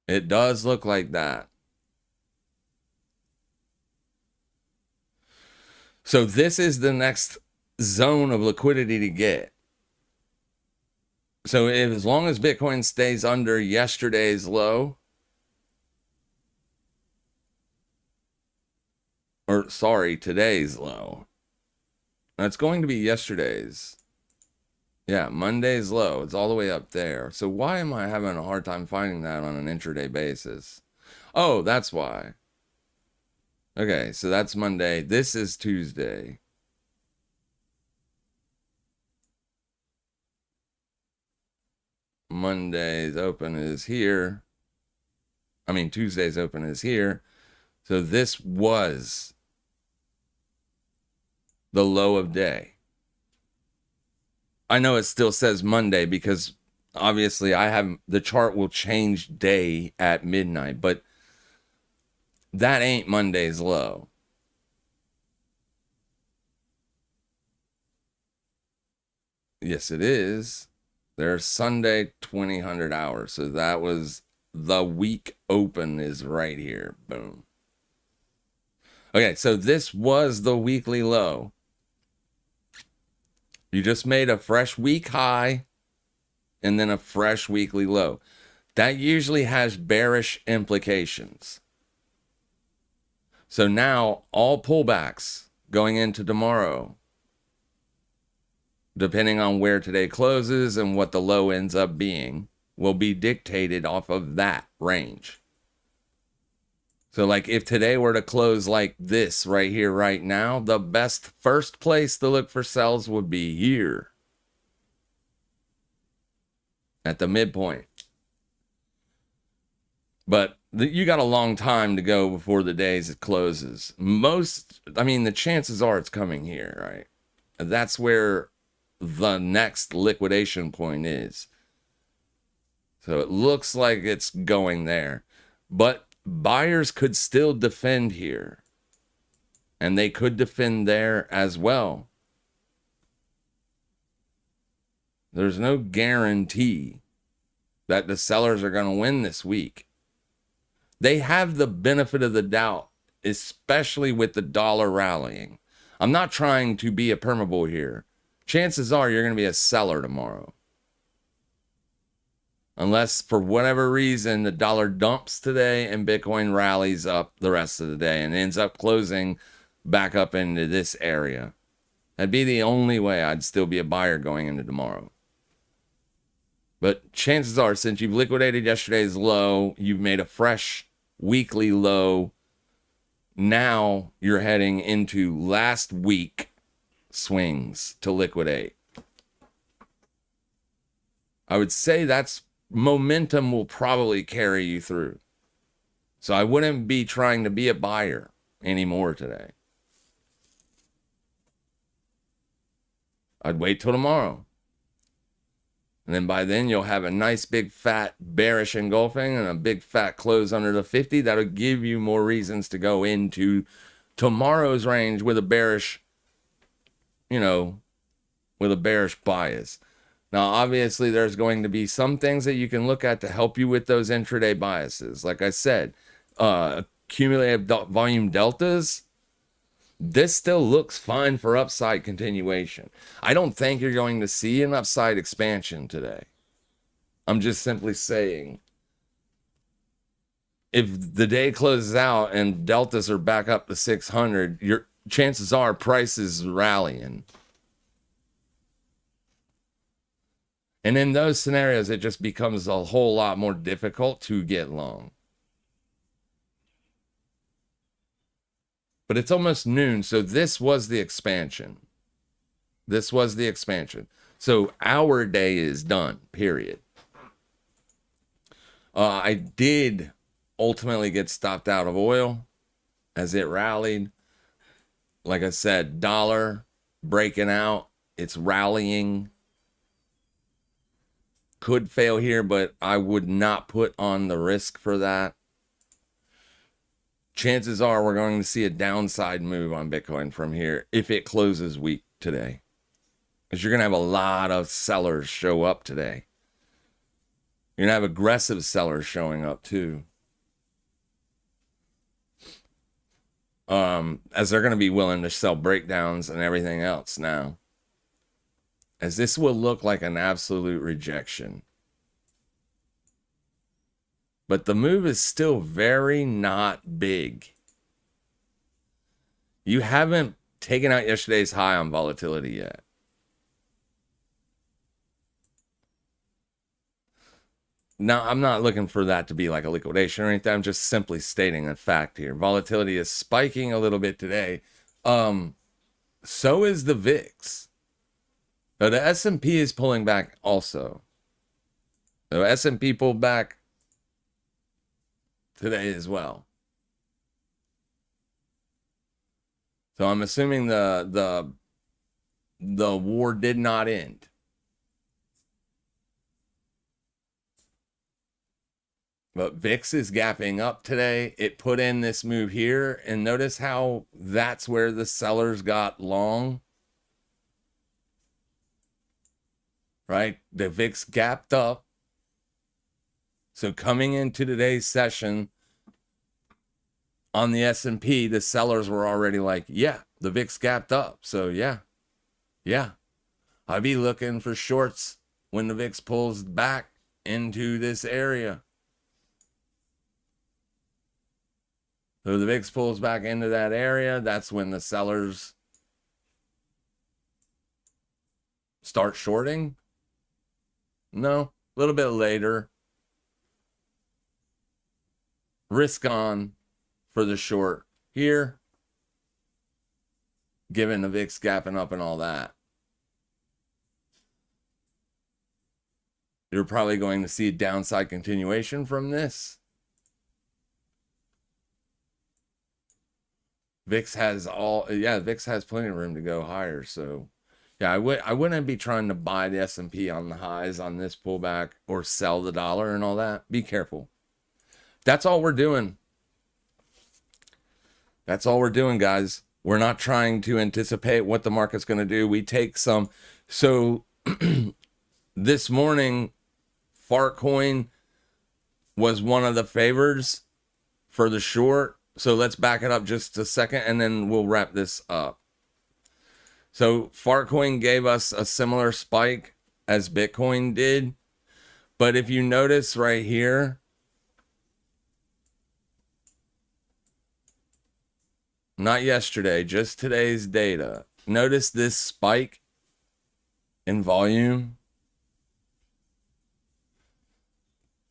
It does look like that. So this is the next zone of liquidity to get. So as long as Bitcoin stays under yesterday's low, or sorry, today's low. That's going to be yesterday's. Yeah, Monday's low. It's all the way up there. So why am I having a hard time finding that on an intraday basis? Oh, that's why. Okay, so that's Monday. This is Tuesday. Monday's open is here. I mean, Tuesday's open is here. So this was the low of day. I know it still says Monday because obviously I have the chart will change day at midnight, but that ain't Monday's low. Yes, it is. There's Sunday 2000 hours. So that was the week open is right here. Boom. Okay, so this was the weekly low. You just made a fresh week high and then a fresh weekly low. That usually has bearish implications. So now all pullbacks going into tomorrow, depending on where today closes and what the low ends up being, will be dictated off of that range. So like if today were to close like this right here, right now, the best first place to look for sells would be here at the midpoint. But you got a long time to go before the days it closes. The chances are it's coming here, right? That's where the next liquidation point is. So it looks like it's going there. But buyers could still defend here. And they could defend there as well. There's no guarantee that the sellers are going to win this week. They have the benefit of the doubt, especially with the dollar rallying. I'm not trying to be a permabull here. Chances are you're going to be a seller tomorrow. Unless for whatever reason the dollar dumps today and Bitcoin rallies up the rest of the day and ends up closing back up into this area. That'd be the only way I'd still be a buyer going into tomorrow. But chances are, since you've liquidated yesterday's low, you've made a fresh weekly low. Now you're heading into last week swings to liquidate. I would say that's momentum will probably carry you through. So I wouldn't be trying to be a buyer anymore today. I'd wait till tomorrow. And then by then you'll have a nice big fat bearish engulfing and a big fat close under the 50. That'll give you more reasons to go into tomorrow's range with a bearish, with a bearish bias. Now, obviously, there's going to be some things that you can look at to help you with those intraday biases. Like I said, cumulative volume deltas. This still looks fine for upside continuation. I don't think you're going to see an upside expansion today. I'm just simply saying, if the day closes out and deltas are back up to 600, your chances are price is rallying. And in those scenarios, it just becomes a whole lot more difficult to get long. But it's almost noon, so this was the expansion. This was the expansion. So our day is done, period. I did ultimately get stopped out of oil as it rallied. Like I said, dollar breaking out. It's rallying. Could fail here, but I would not put on the risk for that. Chances are we're going to see a downside move on Bitcoin from here if it closes weak today. Because you're going to have a lot of sellers show up today. You're going to have aggressive sellers showing up too. As they're going to be willing to sell breakdowns and everything else now. As this will look like an absolute rejection. But the move is still very not big. You haven't taken out yesterday's high on volatility yet. Now, I'm not looking for that to be like a liquidation or anything. I'm just simply stating a fact here. Volatility is spiking a little bit today. So is the VIX. So the S&P is pulling back also. So S&P pulled back today as well. So I'm assuming the war did not end. But VIX is gapping up today. It put in this move here. And notice how that's where the sellers got long. Right? The VIX gapped up. So coming into today's session on the S&P, the sellers were already like, yeah, the VIX gapped up. So yeah, I'd be looking for shorts when the VIX pulls back into this area. So the VIX pulls back into that area. That's when the sellers start shorting. No, a little bit later. Risk on for the short here, given the VIX gapping up and all that. You're probably going to see a downside continuation from this. VIX has VIX has plenty of room to go higher. So yeah, I wouldn't be trying to buy the S&P on the highs on this pullback or sell the dollar and all that. Be careful. That's all we're doing. That's all we're doing, guys. We're not trying to anticipate what the market's going to do. We take some. So this morning, Fartcoin was one of the favors for the short. So let's back it up just a second and then we'll wrap this up. So Fartcoin gave us a similar spike as Bitcoin did. But if you notice right here, not yesterday, just today's data, notice this spike in volume.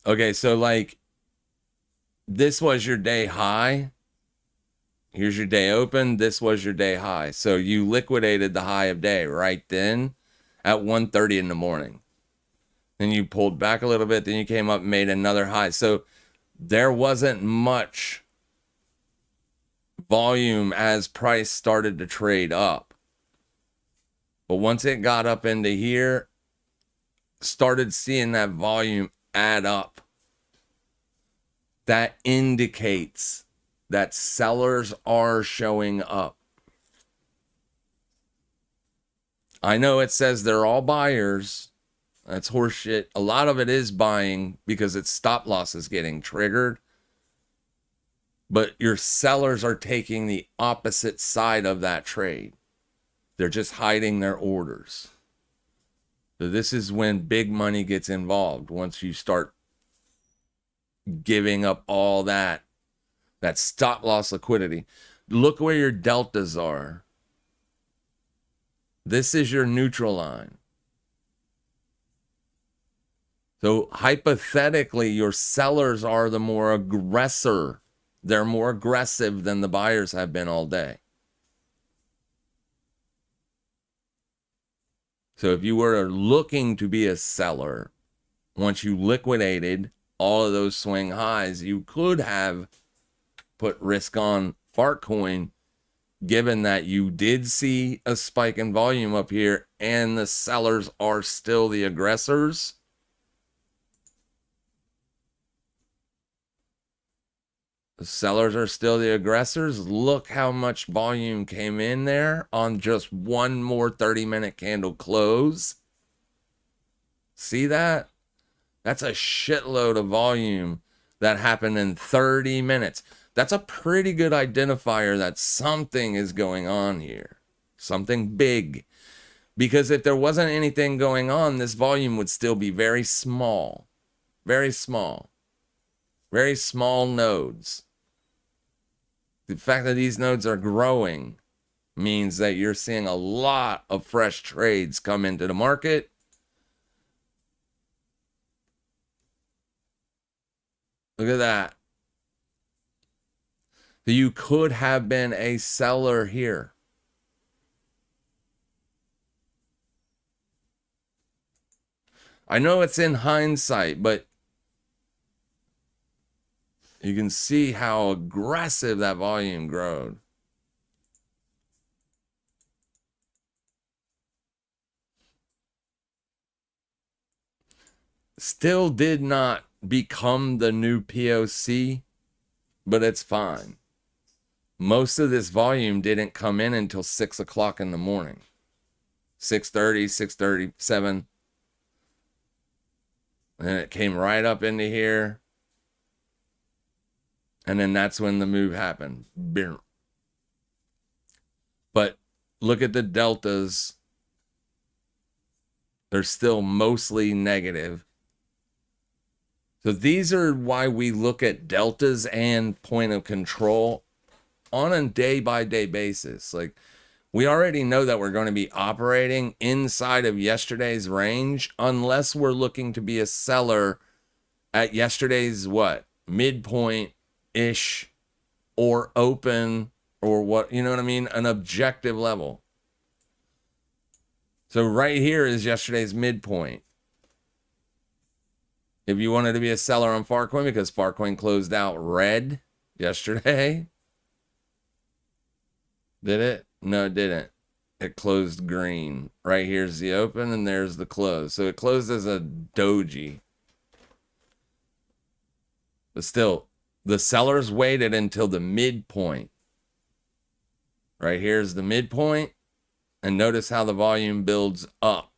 Okay, so like this was your day high. Here's your day open. This was your day high. So you liquidated the high of day right then at 1:30 in the morning. Then you pulled back a little bit. Then you came up and made another high. So there wasn't much volume as price started to trade up. But once it got up into here, started seeing that volume add up. That indicates that sellers are showing up. I know it says they're all buyers. That's horseshit. A lot of it is buying because its stop loss is getting triggered. But your sellers are taking the opposite side of that trade. They're just hiding their orders. So this is when big money gets involved. Once you start giving up all that stop loss liquidity. Look where your deltas are. This is your neutral line. So hypothetically, your sellers are the more aggressor. They're more aggressive than the buyers have been all day. So if you were looking to be a seller, once you liquidated all of those swing highs, you could have put risk on Fartcoin, given that you did see a spike in volume up here and the sellers are still the aggressors. The sellers are still the aggressors. Look how much volume came in there on just one more 30-minute candle close. See that? That's a shitload of volume that happened in 30 minutes. That's a pretty good identifier that something is going on here. Something big. Because if there wasn't anything going on, this volume would still be very small. Very small. Very small nodes. The fact that these nodes are growing means that you're seeing a lot of fresh trades come into the market. Look at that. You could have been a seller here. I know it's in hindsight, but you can see how aggressive that volume growed. Still did not become the new POC, but it's fine. Most of this volume didn't come in until 6 o'clock in the morning. 6:30, 6:37. And it came right up into here. And then that's when the move happened. But look at the deltas. They're still mostly negative. So these are why we look at deltas and point of control on a day-by-day basis. Like, we already know that we're going to be operating inside of yesterday's range unless we're looking to be a seller at yesterday's midpoint-ish or open or what, you know what I mean? An objective level. So right here is yesterday's midpoint. If you wanted to be a seller on Farcoin, because Farcoin closed out red yesterday. Did it? No, it didn't. It closed green. Right here's the open and there's the close. So it closed as a doji. But still, the sellers waited until the midpoint. Right here's the midpoint. And notice how the volume builds up.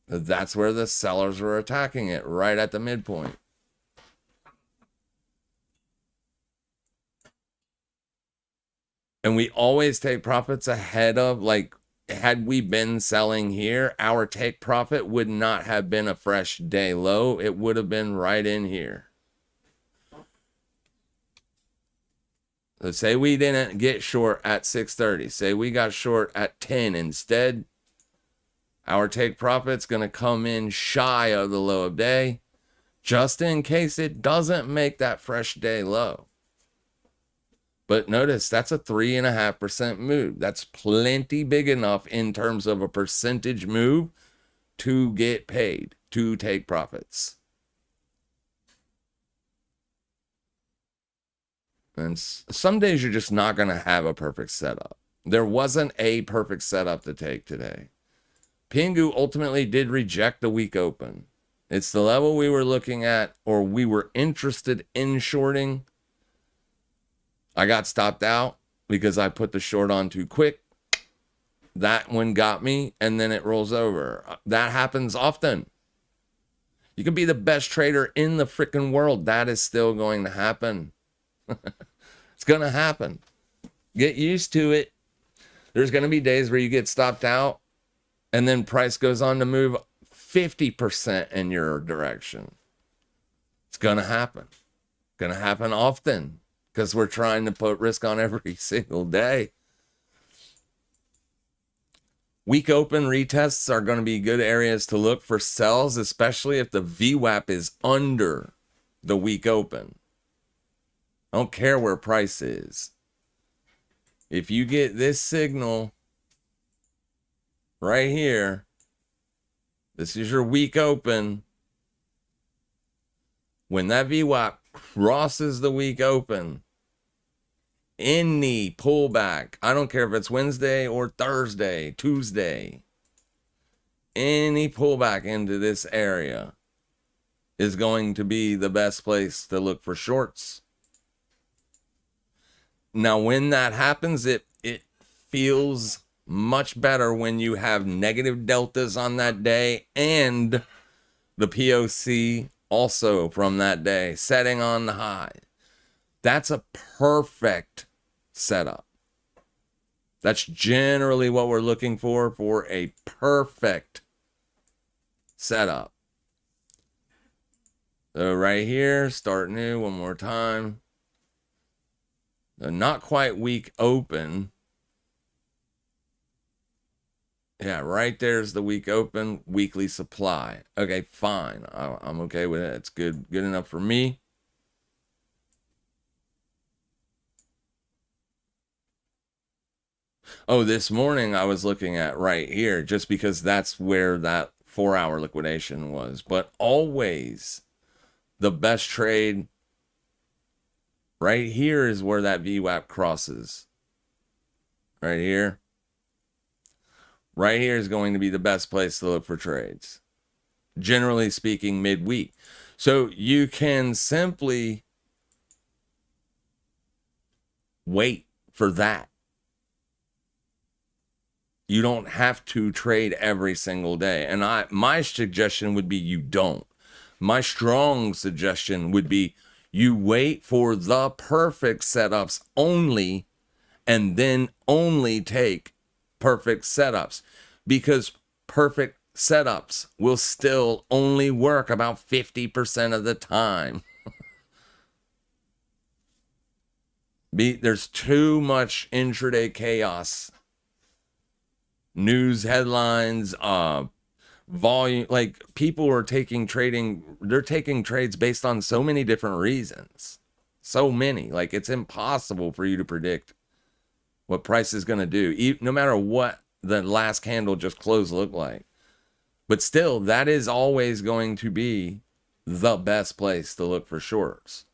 That's where the sellers were attacking it, right at the midpoint. And we always take profits ahead of, like, had we been selling here, our take profit would not have been a fresh day low. It would have been right in here. So say we didn't get short at 6:30. Say we got short at 10 instead. Our take profit's going to come in shy of the low of day, just in case it doesn't make that fresh day low. But notice that's a 3.5% move. That's plenty big enough in terms of a percentage move to get paid, to take profits. And some days you're just not going to have a perfect setup. There wasn't a perfect setup to take today. Pingu ultimately did reject the week open. It's the level we were looking at, or we were interested in shorting. I got stopped out because I put the short on too quick. That one got me, and then it rolls over. That happens often. You can be the best trader in the freaking world. That is still going to happen. It's going to happen. Get used to it. There's going to be days where you get stopped out, and then price goes on to move 50% in your direction. It's going to happen. It's going to happen often because we're trying to put risk on every single day. Week open retests are going to be good areas to look for sells, especially if the VWAP is under the week open. I don't care where price is. If you get this signal right here, this is your week open. When that VWAP crosses the week open, any pullback, I don't care if it's Wednesday or Thursday, Tuesday, any pullback into this area is going to be the best place to look for shorts. Now, when that happens, it feels much better when you have negative deltas on that day and the POC also from that day setting on the high. That's a perfect setup. That's generally what we're looking for a perfect setup. So right here, start new one more time. Not quite week open. Yeah, right there's the week open, weekly supply. Okay, fine. I'm okay with it. It's good enough for me. Oh, this morning I was looking at right here just because that's where that 4-hour liquidation was. But always the best trade right here is where that VWAP crosses. Right here. Right here is going to be the best place to look for trades. Generally speaking, midweek. So you can simply wait for that. You don't have to trade every single day. And my suggestion would be you don't. My strong suggestion would be You wait for the perfect setups only, and then only take perfect setups, because perfect setups will still only work about 50% of the time. There's too much intraday chaos, news headlines, volume. Like, people are they're taking trades based on so many different reasons. So many. Like, it's impossible for you to predict what price is going to do, no matter what the last candle just closed look like. But still, that is always going to be the best place to look for shorts.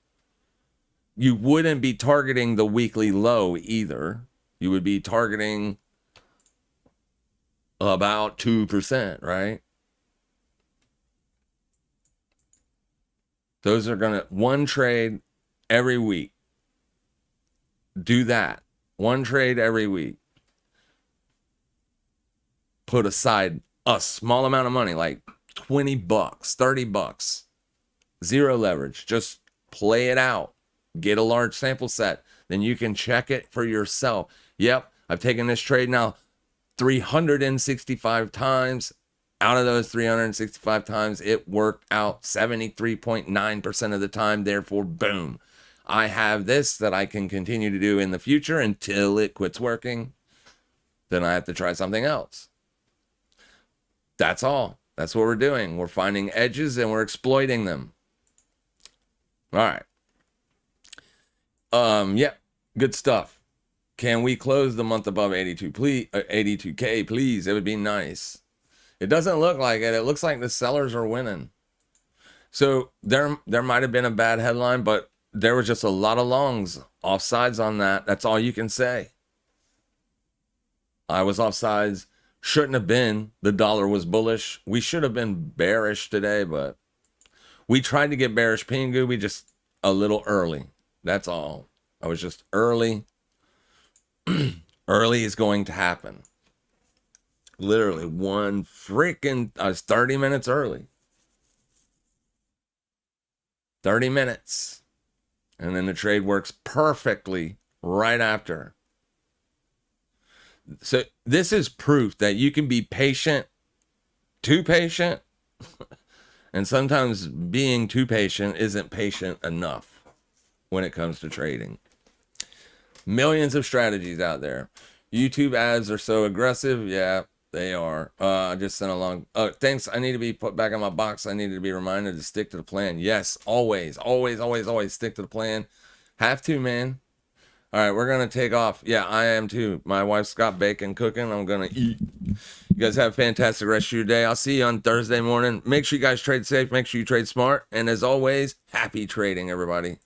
You wouldn't be targeting the weekly low either. You would be targeting about 2%, right? Those are going to, one trade every week. Do that. One trade every week. Put aside a small amount of money, like $20, $30. Zero leverage. Just play it out. Get a large sample set. Then you can check it for yourself. Yep, I've taken this trade now 365 times. Out of those 365 times, it worked out 73.9% of the time. Therefore, boom. I have this that I can continue to do in the future until it quits working. Then I have to try something else. That's all. That's what we're doing. We're finding edges and we're exploiting them. All right. Yeah, good stuff. Can we close the month above 82, please? 82K, please. It would be nice. It doesn't look like it. It looks like the sellers are winning. So there might have been a bad headline, but there was just a lot of longs, offsides on that. That's all you can say. I was offsides. Shouldn't have been. The dollar was bullish. We should have been bearish today, but we tried to get bearish Pingu. We just a little early. That's all. I was just early. Early is going to happen. Literally I was 30 minutes early. 30 minutes. And then the trade works perfectly right after. So this is proof that you can be patient, too patient. And sometimes being too patient isn't patient enough when it comes to trading. Millions of strategies out there. YouTube ads are so aggressive. Yeah, they are. I just sent along. Thanks. I need to be put back in my box. I needed to be reminded to stick to the plan. Yes, always, always, always, always stick to the plan. Have to, man. All right, we're going to take off. Yeah, I am too. My wife's got bacon cooking. I'm going to eat. You guys have a fantastic rest of your day. I'll see you on Thursday morning. Make sure you guys trade safe. Make sure you trade smart. And as always, happy trading, everybody.